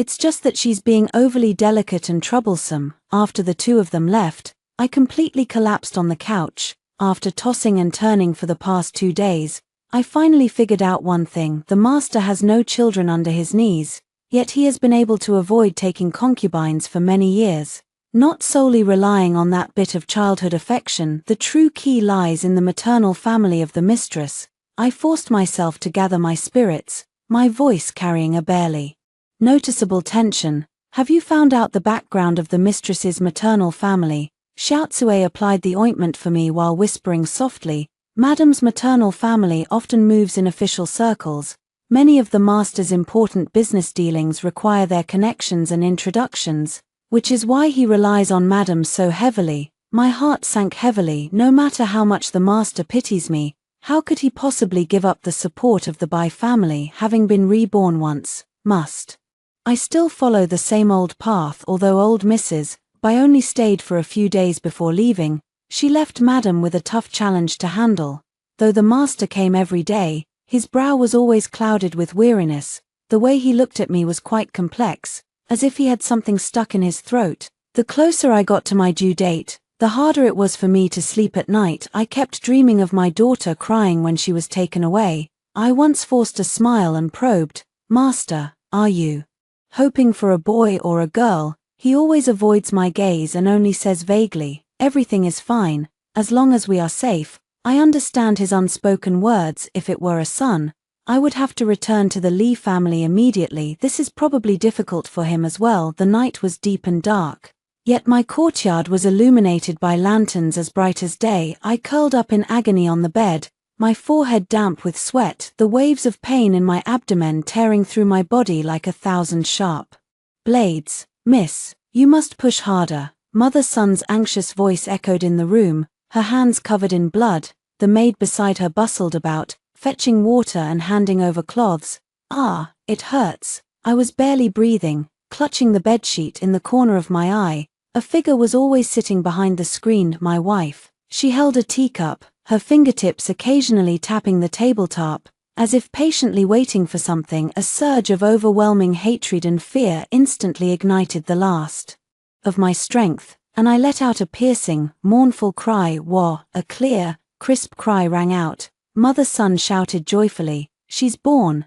Speaker 1: It's just that she's being overly delicate and troublesome." After the two of them left, I completely collapsed on the couch. After tossing and turning for the past 2 days, I finally figured out one thing: the master has no children under his knees, yet he has been able to avoid taking concubines for many years. Not solely relying on that bit of childhood affection, the true key lies in the maternal family of the mistress. I forced myself to gather my spirits, my voice carrying a barely noticeable tension. "Have you found out the background of the mistress's maternal family?" Xiaotsue applied the ointment for me while whispering softly. "Madame's maternal family often moves in official circles. Many of the master's important business dealings require their connections and introductions, which is why he relies on Madame so heavily." My heart sank heavily. No matter how much the master pities me, how could he possibly give up the support of the Bai family, having been reborn once? Must I still follow the same old path? Although old Mrs. Bai only stayed for a few days before leaving, she left Madame with a tough challenge to handle. Though the master came every day, his brow was always clouded with weariness. The way he looked at me was quite complex, as if he had something stuck in his throat. The closer I got to my due date, the harder it was for me to sleep at night. I kept dreaming of my daughter crying when she was taken away. I once forced a smile and probed, "Master, are you hoping for a boy or a girl?" He always avoids my gaze and only says vaguely, "Everything is fine, as long as we are safe." I understand his unspoken words. If it were a son, I would have to return to the Li family immediately. This is probably difficult for him as well. The night was deep and dark, yet my courtyard was illuminated by lanterns as bright as day. I curled up in agony on the bed, my forehead damp with sweat, the waves of pain in my abdomen tearing through my body like 1,000 sharp blades. "Miss, you must push harder." Mother-son's anxious voice echoed in the room, her hands covered in blood. The maid beside her bustled about, fetching water and handing over cloths. "Ah, it hurts." I was barely breathing, clutching the bedsheet in the corner of my eye. A figure was always sitting behind the screen, my wife. She held a teacup, her fingertips occasionally tapping the tabletop, as if patiently waiting for something. A surge of overwhelming hatred and fear instantly ignited the last of my strength, and I let out a piercing, mournful cry. "Wah!" A clear, crisp cry rang out. Mother-son shouted joyfully, she's born,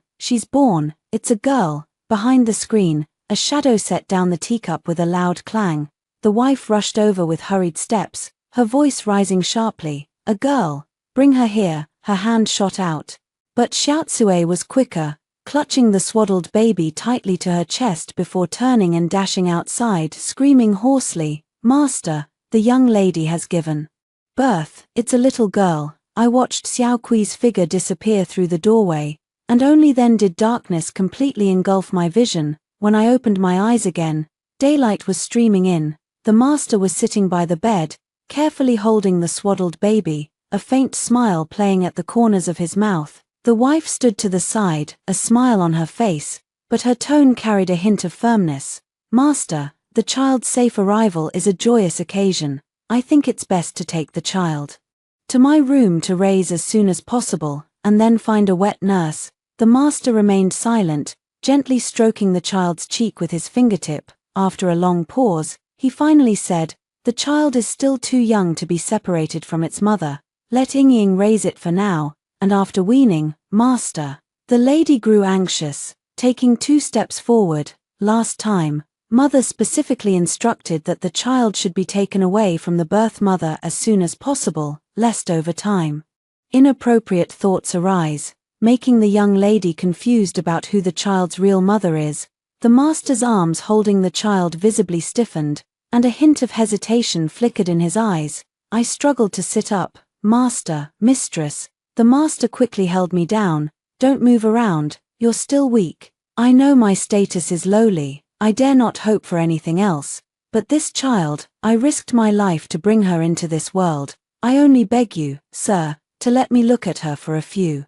Speaker 1: it's a girl." Behind the screen, a shadow set down the teacup with a loud clang. The wife rushed over with hurried steps, her voice rising sharply, "A girl, bring her here." Her hand shot out, but Xiaotsue was quicker, clutching the swaddled baby tightly to her chest before turning and dashing outside, screaming hoarsely, "Master, the young lady has given birth. It's a little girl." I watched Xiao Kui's figure disappear through the doorway, and only then did darkness completely engulf my vision. When I opened my eyes again, daylight was streaming in. The master was sitting by the bed, carefully holding the swaddled baby, a faint smile playing at the corners of his mouth. The wife stood to the side, a smile on her face, but her tone carried a hint of firmness. "Master, the child's safe arrival is a joyous occasion. I think it's best to take the child to my room to raise as soon as possible, and then find a wet nurse." The master remained silent, gently stroking the child's cheek with his fingertip. After a long pause, he finally said, "The child is still too young to be separated from its mother. Let Yingying raise it for now, and after weaning, master." The lady grew anxious, taking 2 steps forward. "Last time, mother specifically instructed that the child should be taken away from the birth mother as soon as possible, lest over time inappropriate thoughts arise, making the young lady confused about who the child's real mother is." The master's arms holding the child visibly stiffened, and a hint of hesitation flickered in his eyes. I struggled to sit up. "Master, mistress." The master quickly held me down. "Don't move around, you're still weak. I know my status is lowly, I dare not hope for anything else, but this child, I risked my life to bring her into this world. I only beg you, sir, to let me look at her for a few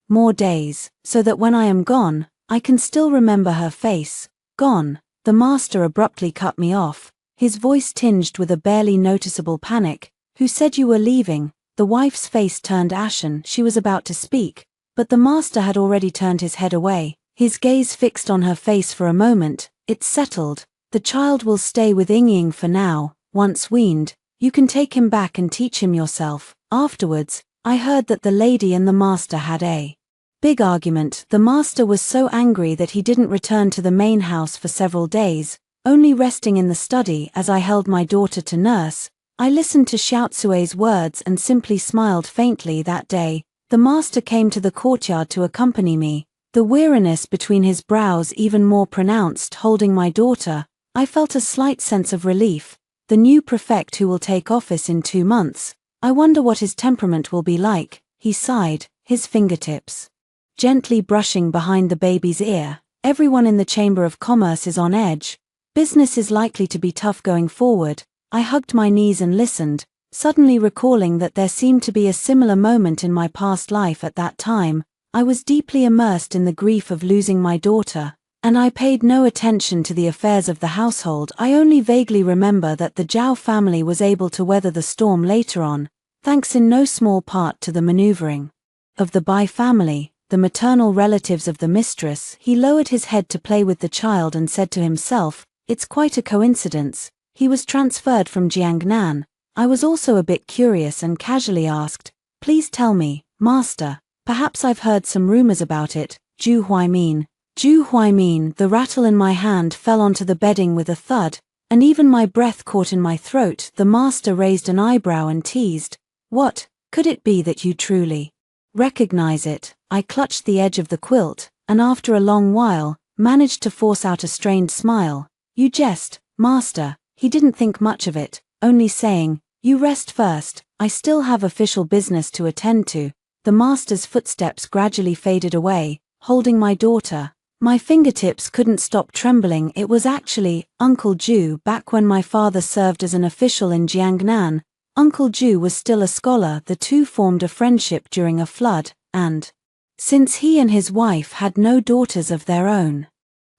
Speaker 1: more days, so that when I am gone, I can still remember her face." "Gone?" The master abruptly cut me off, his voice tinged with a barely noticeable panic. "Who said you were leaving?" The wife's face turned ashen. She was about to speak, but the master had already turned his head away, his gaze fixed on her face for a moment. It's settled. The child will stay with Ying for now. Once weaned, you can take him back and teach him yourself. Afterwards, I heard that the lady and the master had a big argument. The master was so angry that he didn't return to the main house for several days, only resting in the study as I held my daughter to nurse. I listened to Xiaozui's words and simply smiled faintly. That day, the master came to the courtyard to accompany me, the weariness between his brows even more pronounced. Holding my daughter, I felt a slight sense of relief. The new prefect who will take office in 2 months, I wonder what his temperament will be like, he sighed, his fingertips gently brushing behind the baby's ear. Everyone in the Chamber of Commerce is on edge. Business is likely to be tough going forward. I hugged my knees and listened, suddenly recalling that there seemed to be a similar moment in my past life. At that time, I was deeply immersed in the grief of losing my daughter, and I paid no attention to the affairs of the household. I only vaguely remember that the Zhao family was able to weather the storm later on, thanks in no small part to the maneuvering of the Bai family, the maternal relatives of the mistress. He lowered his head to play with the child and said to himself, "It's quite a coincidence. He was transferred from Jiangnan." I was also a bit curious and casually asked, "Please tell me, master, perhaps I've heard some rumors about it." Zhu Huaimin. Zhu Huaimin. The rattle in my hand fell onto the bedding with a thud, and even my breath caught in my throat. The master raised an eyebrow and teased, "What, could it be that you truly recognize it?" I clutched the edge of the quilt, and after a long while, managed to force out a strained smile. "You jest, master." He didn't think much of it, only saying, "You rest first, I still have official business to attend to." The master's footsteps gradually faded away, holding my daughter. My fingertips couldn't stop trembling. It was actually Uncle Zhu. Back when my father served as an official in Jiangnan, Uncle Zhu was still a scholar. The two formed a friendship during a flood, and since he and his wife had no daughters of their own,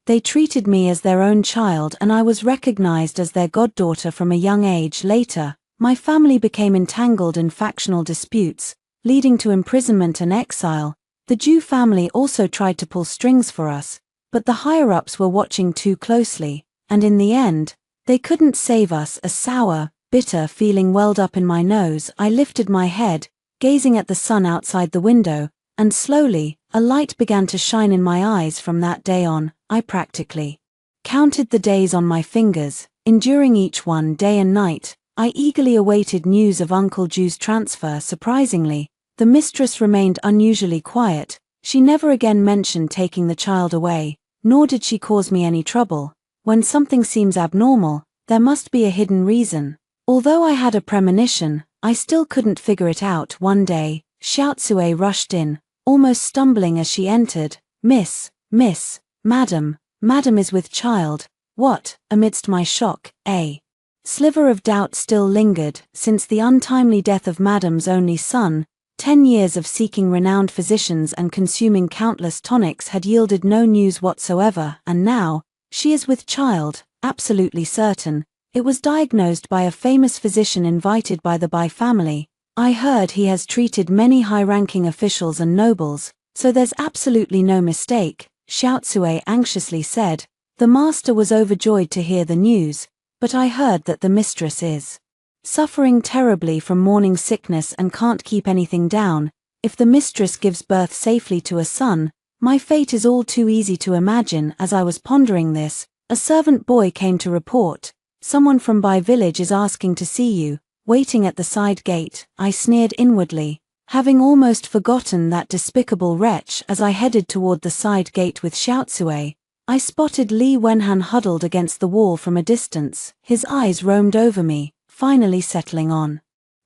Speaker 1: they treated me as their own child, and I was recognized as their goddaughter from a young age. Later, my family became entangled in factional disputes, leading to imprisonment and exile. The Zhu family also tried to pull strings for us, but the higher-ups were watching too closely, and in the end, they couldn't save us. A sour, bitter feeling welled up in my nose. I lifted my head, gazing at the sun outside the window, and slowly, a light began to shine in my eyes. From that day on, I practically counted the days on my fingers, enduring each one day and night. I eagerly awaited news of Uncle Zhu's transfer. Surprisingly, the mistress remained unusually quiet. She never again mentioned taking the child away, nor did she cause me any trouble. When something seems abnormal, there must be a hidden reason. Although I had a premonition, I still couldn't figure it out. One day, Xiaozui rushed in, almost stumbling as she entered. Miss, Madam is with child." "What?" Amidst my shock, a sliver of doubt still lingered. Since the untimely death of Madam's only son, 10 years of seeking renowned physicians and consuming countless tonics had yielded no news whatsoever, and now, she is with child, absolutely certain. It was diagnosed by a famous physician invited by the Bai family. I heard he has treated many high-ranking officials and nobles, so there's absolutely no mistake," Xiaozui anxiously said. The master was overjoyed to hear the news, but I heard that the mistress is suffering terribly from morning sickness and can't keep anything down. If the mistress gives birth safely to a son, my fate is all too easy to imagine. As I was pondering this, a servant boy came to report, "Someone from Bai village is asking to see you, waiting at the side gate." I sneered inwardly, having almost forgotten that despicable wretch. As I headed toward the side gate with Xiaozui, I spotted Li Wenhan huddled against the wall from a distance. His eyes roamed over me, finally settling on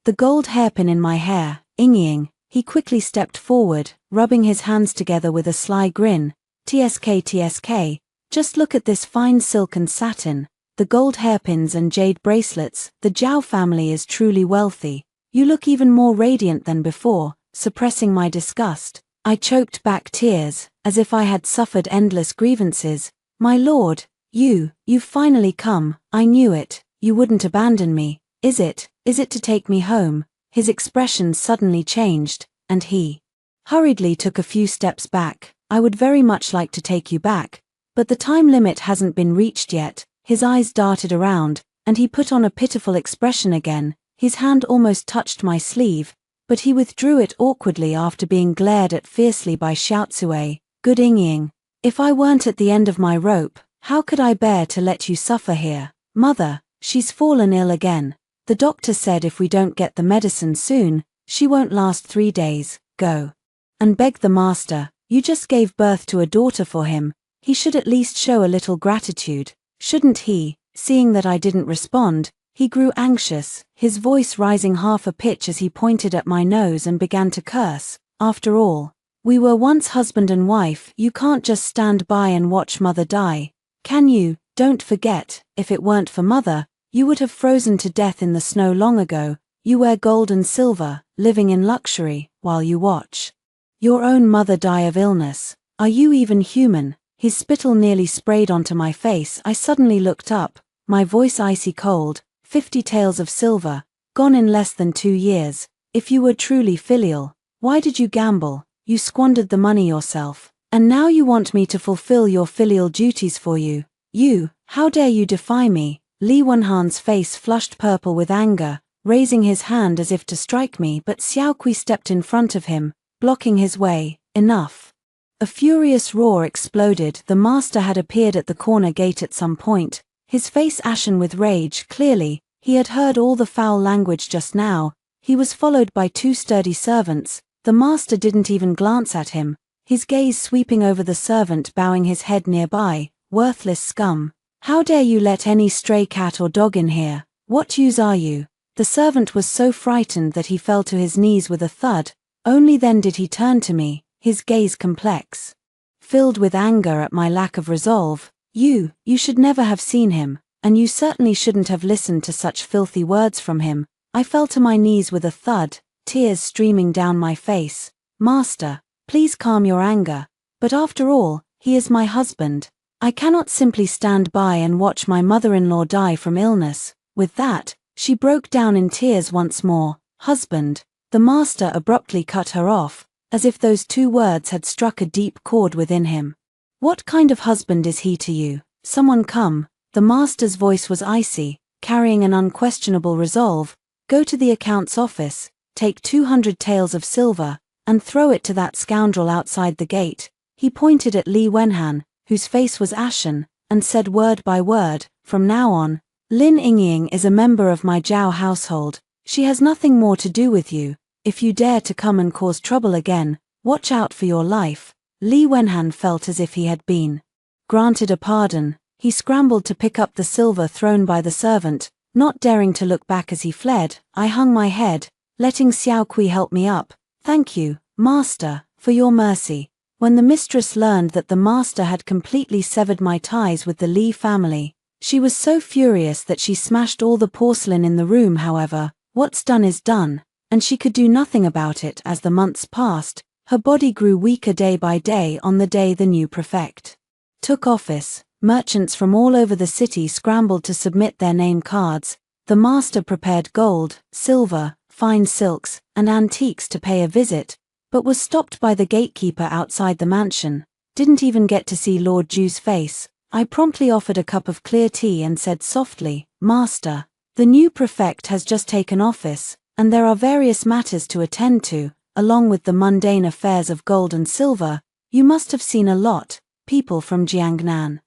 Speaker 1: the gold hairpin in my hair. Ying. He quickly stepped forward, rubbing his hands together with a sly grin. TSK, just look at this fine silk and satin, the gold hairpins and jade bracelets. The Zhao family is truly wealthy. You look even more radiant than before." Suppressing my disgust, I choked back tears, as if I had suffered endless grievances. "My lord, you've finally come. I knew it. You wouldn't abandon me. Is it to take me home?" His expression suddenly changed, and he hurriedly took a few steps back. "I would very much like to take you back, But the time limit hasn't been reached yet. His eyes darted around, and he put on a pitiful expression again. His hand almost touched my sleeve, but he withdrew it awkwardly after being glared at fiercely by Xiaotsue. Good Ying. If I weren't at the end of my rope, how could I bear to let you suffer here? Mother, she's fallen ill again. The doctor said if we don't get the medicine soon, she won't last 3 days. Go and beg the master. You just gave birth to a daughter for him. He should at least show a little gratitude, shouldn't he? Seeing that I didn't respond, he grew anxious, his voice rising half a pitch as he pointed at my nose and began to curse. After all, we were once husband and wife. You can't just stand by and watch mother die, can you? Don't forget, if it weren't for mother, you would have frozen to death in the snow long ago. You wear gold and silver, living in luxury, while you watch your own mother die of illness. Are you even human? His spittle nearly sprayed onto my face. I suddenly looked up, my voice icy cold. 50 taels of silver, gone in less than 2 years. If you were truly filial, why did you gamble? You squandered the money yourself, and now you want me to fulfill your filial duties for you. You, how dare you defy me? Li Wenhan's face flushed purple with anger, raising his hand as if to strike me, but Xiaoqui stepped in front of him, blocking his way. Enough. A furious roar exploded. The master had appeared at the corner gate at some point, his face ashen with rage. Clearly, he had heard all the foul language just now. He was followed by 2 sturdy servants. The master didn't even glance at him, his gaze sweeping over the servant bowing his head nearby. Worthless scum. How dare you let any stray cat or dog in here? What use are you? The servant was so frightened that he fell to his knees with a thud. Only then did he turn to me, his gaze complex, filled with anger at my lack of resolve. You should never have seen him, and you certainly shouldn't have listened to such filthy words from him. I fell to my knees with a thud, tears streaming down my face. Master, please calm your anger. But after all, he is my husband. I cannot simply stand by and watch my mother-in-law die from illness. With that, she broke down in tears once more. Husband. The master abruptly cut her off, as if those 2 words had struck a deep chord within him. What kind of husband is he to you? Someone come. The master's voice was icy, carrying an unquestionable resolve. Go to the accounts office, take 200 taels of silver, and throw it to that scoundrel outside the gate. He pointed at Li Wenhan, whose face was ashen, and said word by word, from now on, Lin Yingying is a member of my Zhao household. She has nothing more to do with you. If you dare to come and cause trouble again, watch out for your life. Li Wenhan felt as if he had been granted a pardon. He scrambled to pick up the silver thrown by the servant, not daring to look back as he fled. I hung my head, letting Xiaoqui help me up. Thank you, master, for your mercy. When the mistress learned that the master had completely severed my ties with the Li family, she was so furious that she smashed all the porcelain in the room. However, what's done is done, and she could do nothing about it. As the months passed, her body grew weaker day by day. On the day the new prefect took office, merchants from all over the city scrambled to submit their name cards. The master prepared gold, silver, fine silks, and antiques to pay a visit, but was stopped by the gatekeeper outside the mansion. Didn't even get to see Lord Ju's face. I promptly offered a cup of clear tea and said softly, Master, the new prefect has just taken office, and there are various matters to attend to, along with the mundane affairs of gold and silver. You must have seen a lot. People from Jiangnan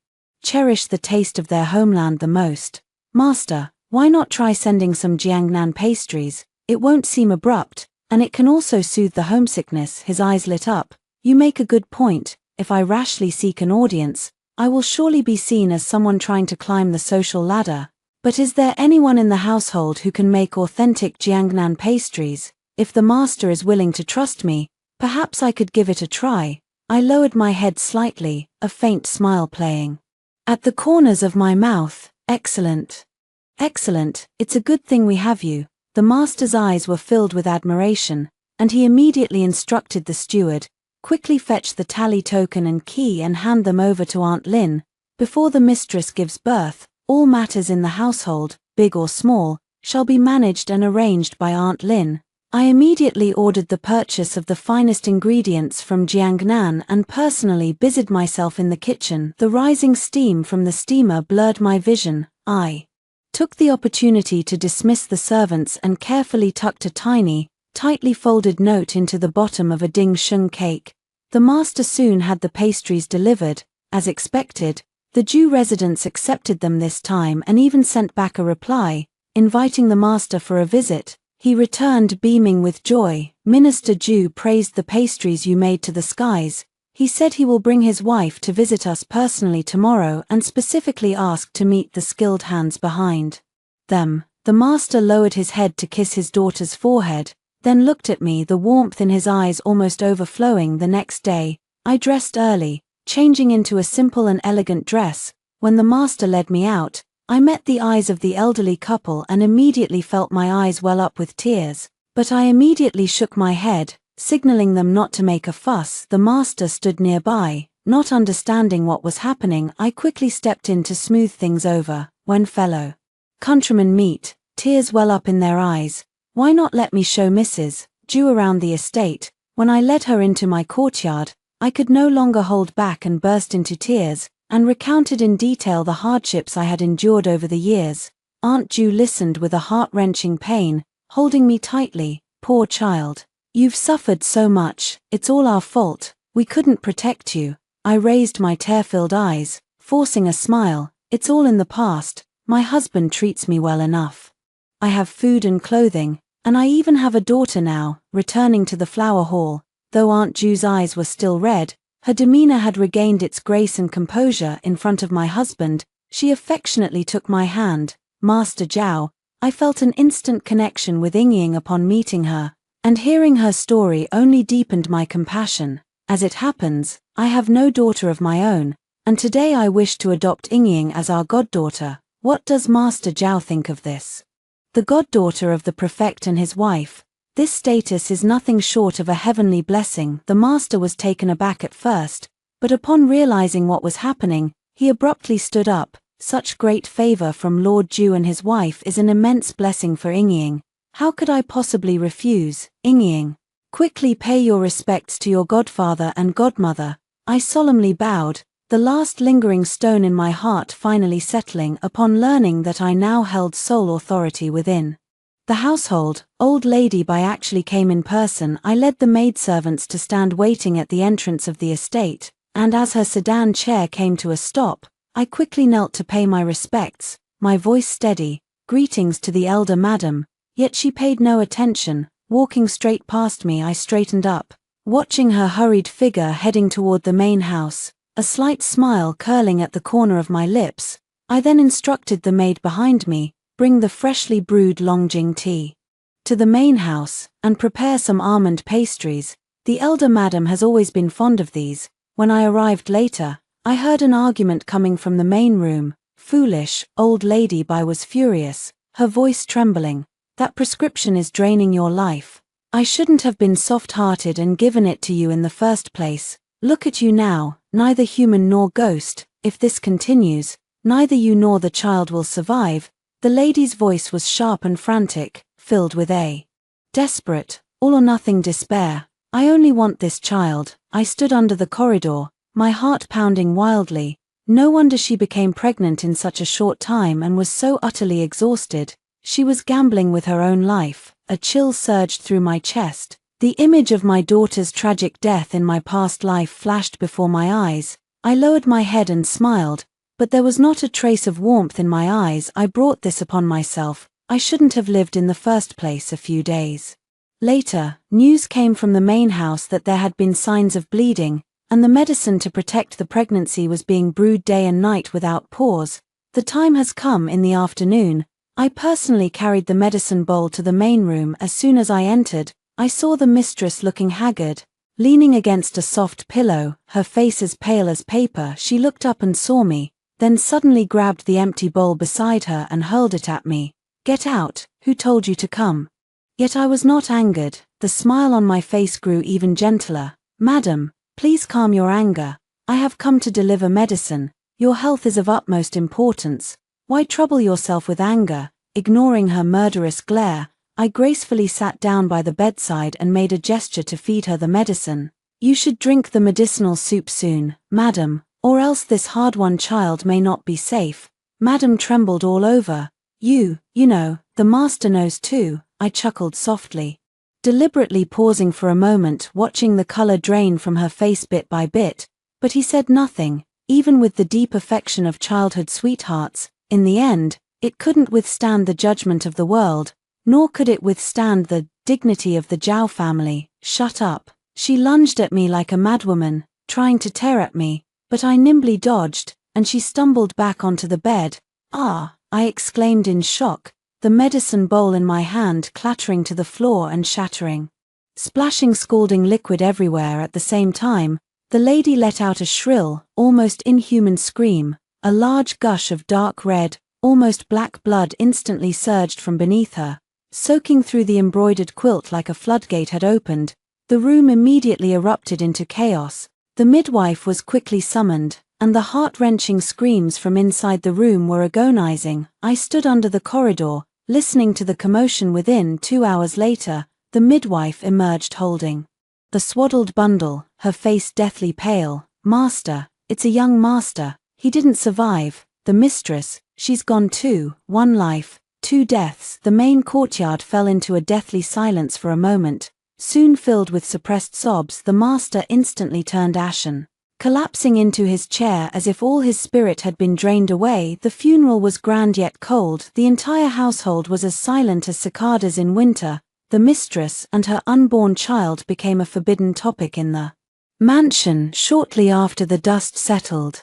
Speaker 1: cherish the taste of their homeland the most. Master, why not try sending some Jiangnan pastries? It won't seem abrupt, and it can also soothe the homesickness. His eyes lit up. You make a good point. If I rashly seek an audience, I will surely be seen as someone trying to climb the social ladder. But is there anyone in the household who can make authentic Jiangnan pastries? If the master is willing to trust me, perhaps I could give it a try. I lowered my head slightly, a faint smile playing at the corners of my mouth. Excellent. Excellent, it's a good thing we have you. The master's eyes were filled with admiration, and he immediately instructed the steward, quickly fetch the tally token and key and hand them over to Aunt Lin. Before the mistress gives birth, all matters in the household, big or small, shall be managed and arranged by Aunt Lin. I immediately ordered the purchase of the finest ingredients from Jiangnan and personally busied myself in the kitchen. The rising steam from the steamer blurred my vision. I took the opportunity to dismiss the servants and carefully tucked a tiny, tightly folded note into the bottom of a ding sheng cake. The master soon had the pastries delivered. As expected, the Jew residents accepted them this time and even sent back a reply, inviting the master for a visit. He returned beaming with joy. Minister Jew praised the pastries you made to the skies. He said he will bring his wife to visit us personally tomorrow and specifically asked to meet the skilled hands behind them. The master lowered his head to kiss his daughter's forehead, then looked at me, the warmth in his eyes almost overflowing. The next day, I dressed early, changing into a simple and elegant dress. When the master led me out, I met the eyes of the elderly couple and immediately felt my eyes well up with tears, but I immediately shook my head, signaling them not to make a fuss. The master stood nearby, not understanding what was happening. I quickly stepped in to smooth things over. When fellow countrymen meet, tears well up in their eyes. Why not let me show Mrs. Jew around the estate? When I led her into my courtyard, I could no longer hold back and burst into tears, and recounted in detail the hardships I had endured over the years. Aunt Jew listened with a heart-wrenching pain, holding me tightly. Poor child. You've suffered so much, it's all our fault, we couldn't protect you. I raised my tear-filled eyes, forcing a smile. It's all in the past, my husband treats me well enough. I have food and clothing, and I even have a daughter now. Returning to the flower hall, though Aunt Jew's eyes were still red, her demeanor had regained its grace and composure. In front of my husband, she affectionately took my hand. Master Zhao, I felt an instant connection with Yingying upon meeting her, and hearing her story only deepened my compassion. As it happens, I have no daughter of my own, and today I wish to adopt Yingying as our goddaughter. What does Master Zhao think of this? The goddaughter of the prefect and his wife. This status is nothing short of a heavenly blessing. The master was taken aback at first, but upon realizing what was happening, he abruptly stood up. Such great favor from Lord Jew and his wife is an immense blessing for Yingying. How could I possibly refuse? Yingying, quickly pay your respects to your godfather and godmother. I solemnly bowed, the last lingering stone in my heart finally settling upon learning that I now held sole authority within the household. Old lady Bai actually came in person. I led the maidservants to stand waiting at the entrance of the estate, and as her sedan chair came to a stop, I quickly knelt to pay my respects, my voice steady. Greetings to the elder madam, yet she paid no attention. Walking straight past me, I straightened up, watching her hurried figure heading toward the main house, a slight smile curling at the corner of my lips. I then instructed the maid behind me, bring the freshly brewed Longjing tea to the main house, and prepare some almond pastries. The elder madam has always been fond of these. When I arrived later, I heard an argument coming from the main room. Foolish, old lady Bai was furious, her voice trembling. That prescription is draining your life. I shouldn't have been soft-hearted and given it to you in the first place. Look at you now, neither human nor ghost. If this continues, neither you nor the child will survive. The lady's voice was sharp and frantic, filled with a desperate, all-or-nothing despair. I only want this child. I stood under the corridor, my heart pounding wildly. No wonder she became pregnant in such a short time and was so utterly exhausted. She was gambling with her own life. A chill surged through my chest. The image of my daughter's tragic death in my past life flashed before my eyes. I lowered my head and smiled, but there was not a trace of warmth in my eyes. I brought this upon myself. I shouldn't have lived in the first place. A few days later, news came from the main house that there had been signs of bleeding, and the medicine to protect the pregnancy was being brewed day and night without pause. The time has come. In the afternoon, I personally carried the medicine bowl to the main room. As soon as I entered, I saw the mistress looking haggard, leaning against a soft pillow, her face as pale as paper. She looked up and saw me, then suddenly grabbed the empty bowl beside her and hurled it at me. Get out, who told you to come? Yet I was not angered. The smile on my face grew even gentler. Madam, please calm your anger. I have come to deliver medicine. Your health is of utmost importance. Why trouble yourself with anger? Ignoring her murderous glare, I gracefully sat down by the bedside and made a gesture to feed her the medicine. "You should drink the medicinal soup soon, madam, or else this hard-won child may not be safe." Madam trembled all over. You know, the master knows too," I chuckled softly, deliberately pausing for a moment, watching the color drain from her face bit by bit, but he said nothing. Even with the deep affection of childhood sweethearts, in the end, it couldn't withstand the judgment of the world, nor could it withstand the dignity of the Zhao family. "Shut up." She lunged at me like a madwoman, trying to tear at me, but I nimbly dodged, and she stumbled back onto the bed. "Ah!" I exclaimed in shock, the medicine bowl in my hand clattering to the floor and shattering, splashing scalding liquid everywhere at the same time. The lady let out a shrill, almost inhuman scream. A large gush of dark red, almost black blood instantly surged from beneath her, soaking through the embroidered quilt like a floodgate had opened. The room immediately erupted into chaos. The midwife was quickly summoned, and the heart-wrenching screams from inside the room were agonizing. I stood under the corridor, listening to the commotion within. 2 hours later, the midwife emerged holding the swaddled bundle, her face deathly pale. "Master, it's a young master. He didn't survive. The mistress, she's gone too. 1 life, 2 deaths." The main courtyard fell into a deathly silence for a moment, soon filled with suppressed sobs. The master instantly turned ashen, collapsing into his chair as if all his spirit had been drained away. The funeral was grand yet cold. The entire household was as silent as cicadas in winter. The mistress and her unborn child became a forbidden topic in the mansion. Shortly after the dust settled,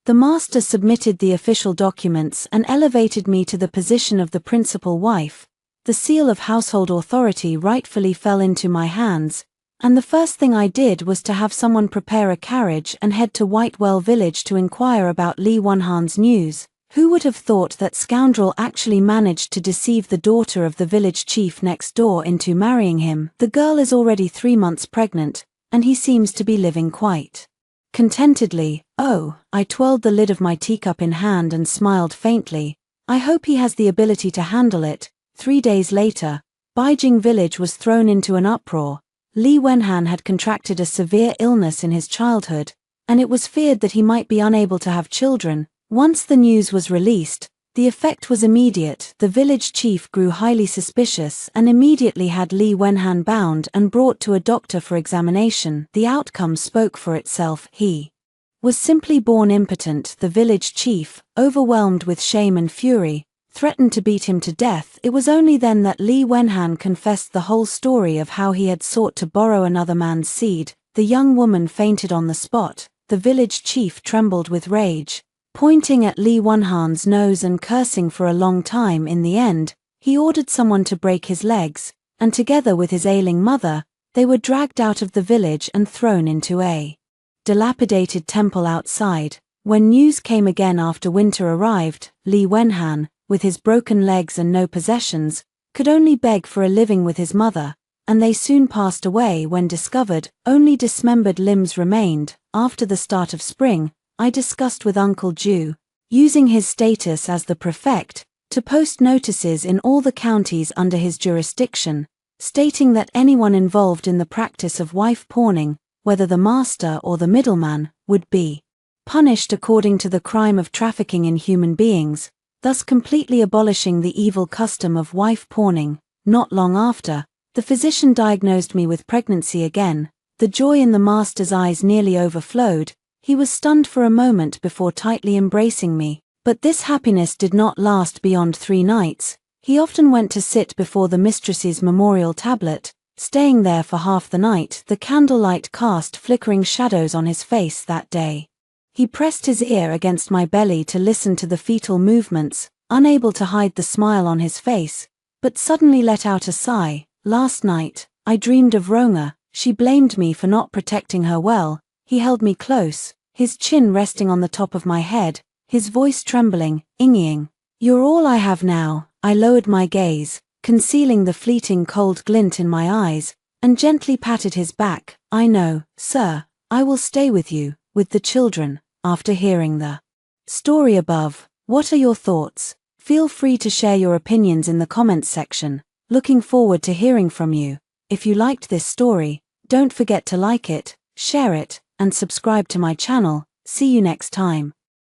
Speaker 1: the master submitted the official documents and elevated me to the position of the principal wife. The seal of household authority rightfully fell into my hands, and the first thing I did was to have someone prepare a carriage and head to Whitewell Village to inquire about Li Wenhan's news. Who would have thought that scoundrel actually managed to deceive the daughter of the village chief next door into marrying him? The girl is already 3 months pregnant, and he seems to be living quite contentedly. Oh, I twirled the lid of my teacup in hand and smiled faintly. I hope he has the ability to handle it. 3 days later, Beijing village was thrown into an uproar. Li Wenhan had contracted a severe illness in his childhood, and it was feared that he might be unable to have children. Once the news was released, the effect was immediate. The village chief grew highly suspicious and immediately had Li Wenhan bound and brought to a doctor for examination. The outcome spoke for itself. He was simply born impotent. The village chief, overwhelmed with shame and fury, threatened to beat him to death. It was only then that Li Wenhan confessed the whole story of how he had sought to borrow another man's seed. The young woman fainted on the spot. The village chief trembled with rage, pointing at Li Wenhan's nose and cursing for a long time. In the end, he ordered someone to break his legs, and together with his ailing mother, they were dragged out of the village and thrown into a dilapidated temple outside. When news came again after winter arrived, Li Wenhan, with his broken legs and no possessions, could only beg for a living with his mother, and they soon passed away. When discovered, only dismembered limbs remained. After the start of spring, I discussed with Uncle Ju, using his status as the prefect, to post notices in all the counties under his jurisdiction, stating that anyone involved in the practice of wife pawning, whether the master or the middleman, would be punished according to the crime of trafficking in human beings, thus completely abolishing the evil custom of wife pawning. Not long after, the physician diagnosed me with pregnancy again. The joy in the master's eyes nearly overflowed. He was stunned for a moment before tightly embracing me, but this happiness did not last beyond 3 nights. He often went to sit before the mistress's memorial tablet, staying there for half the night. The candlelight cast flickering shadows on his face that day. He pressed his ear against my belly to listen to the fetal movements, unable to hide the smile on his face, but suddenly let out a sigh. "Last night, I dreamed of Ronga. She blamed me for not protecting her well." He held me close, his chin resting on the top of my head, his voice trembling, "Inging, you're all I have now." I lowered my gaze, concealing the fleeting cold glint in my eyes, and gently patted his back. "I know, sir, I will stay with you, with the children." After hearing the story above, what are your thoughts? Feel free to share your opinions in the comments section. Looking forward to hearing from you. If you liked this story, don't forget to like it, share it, and subscribe to my channel. See you next time.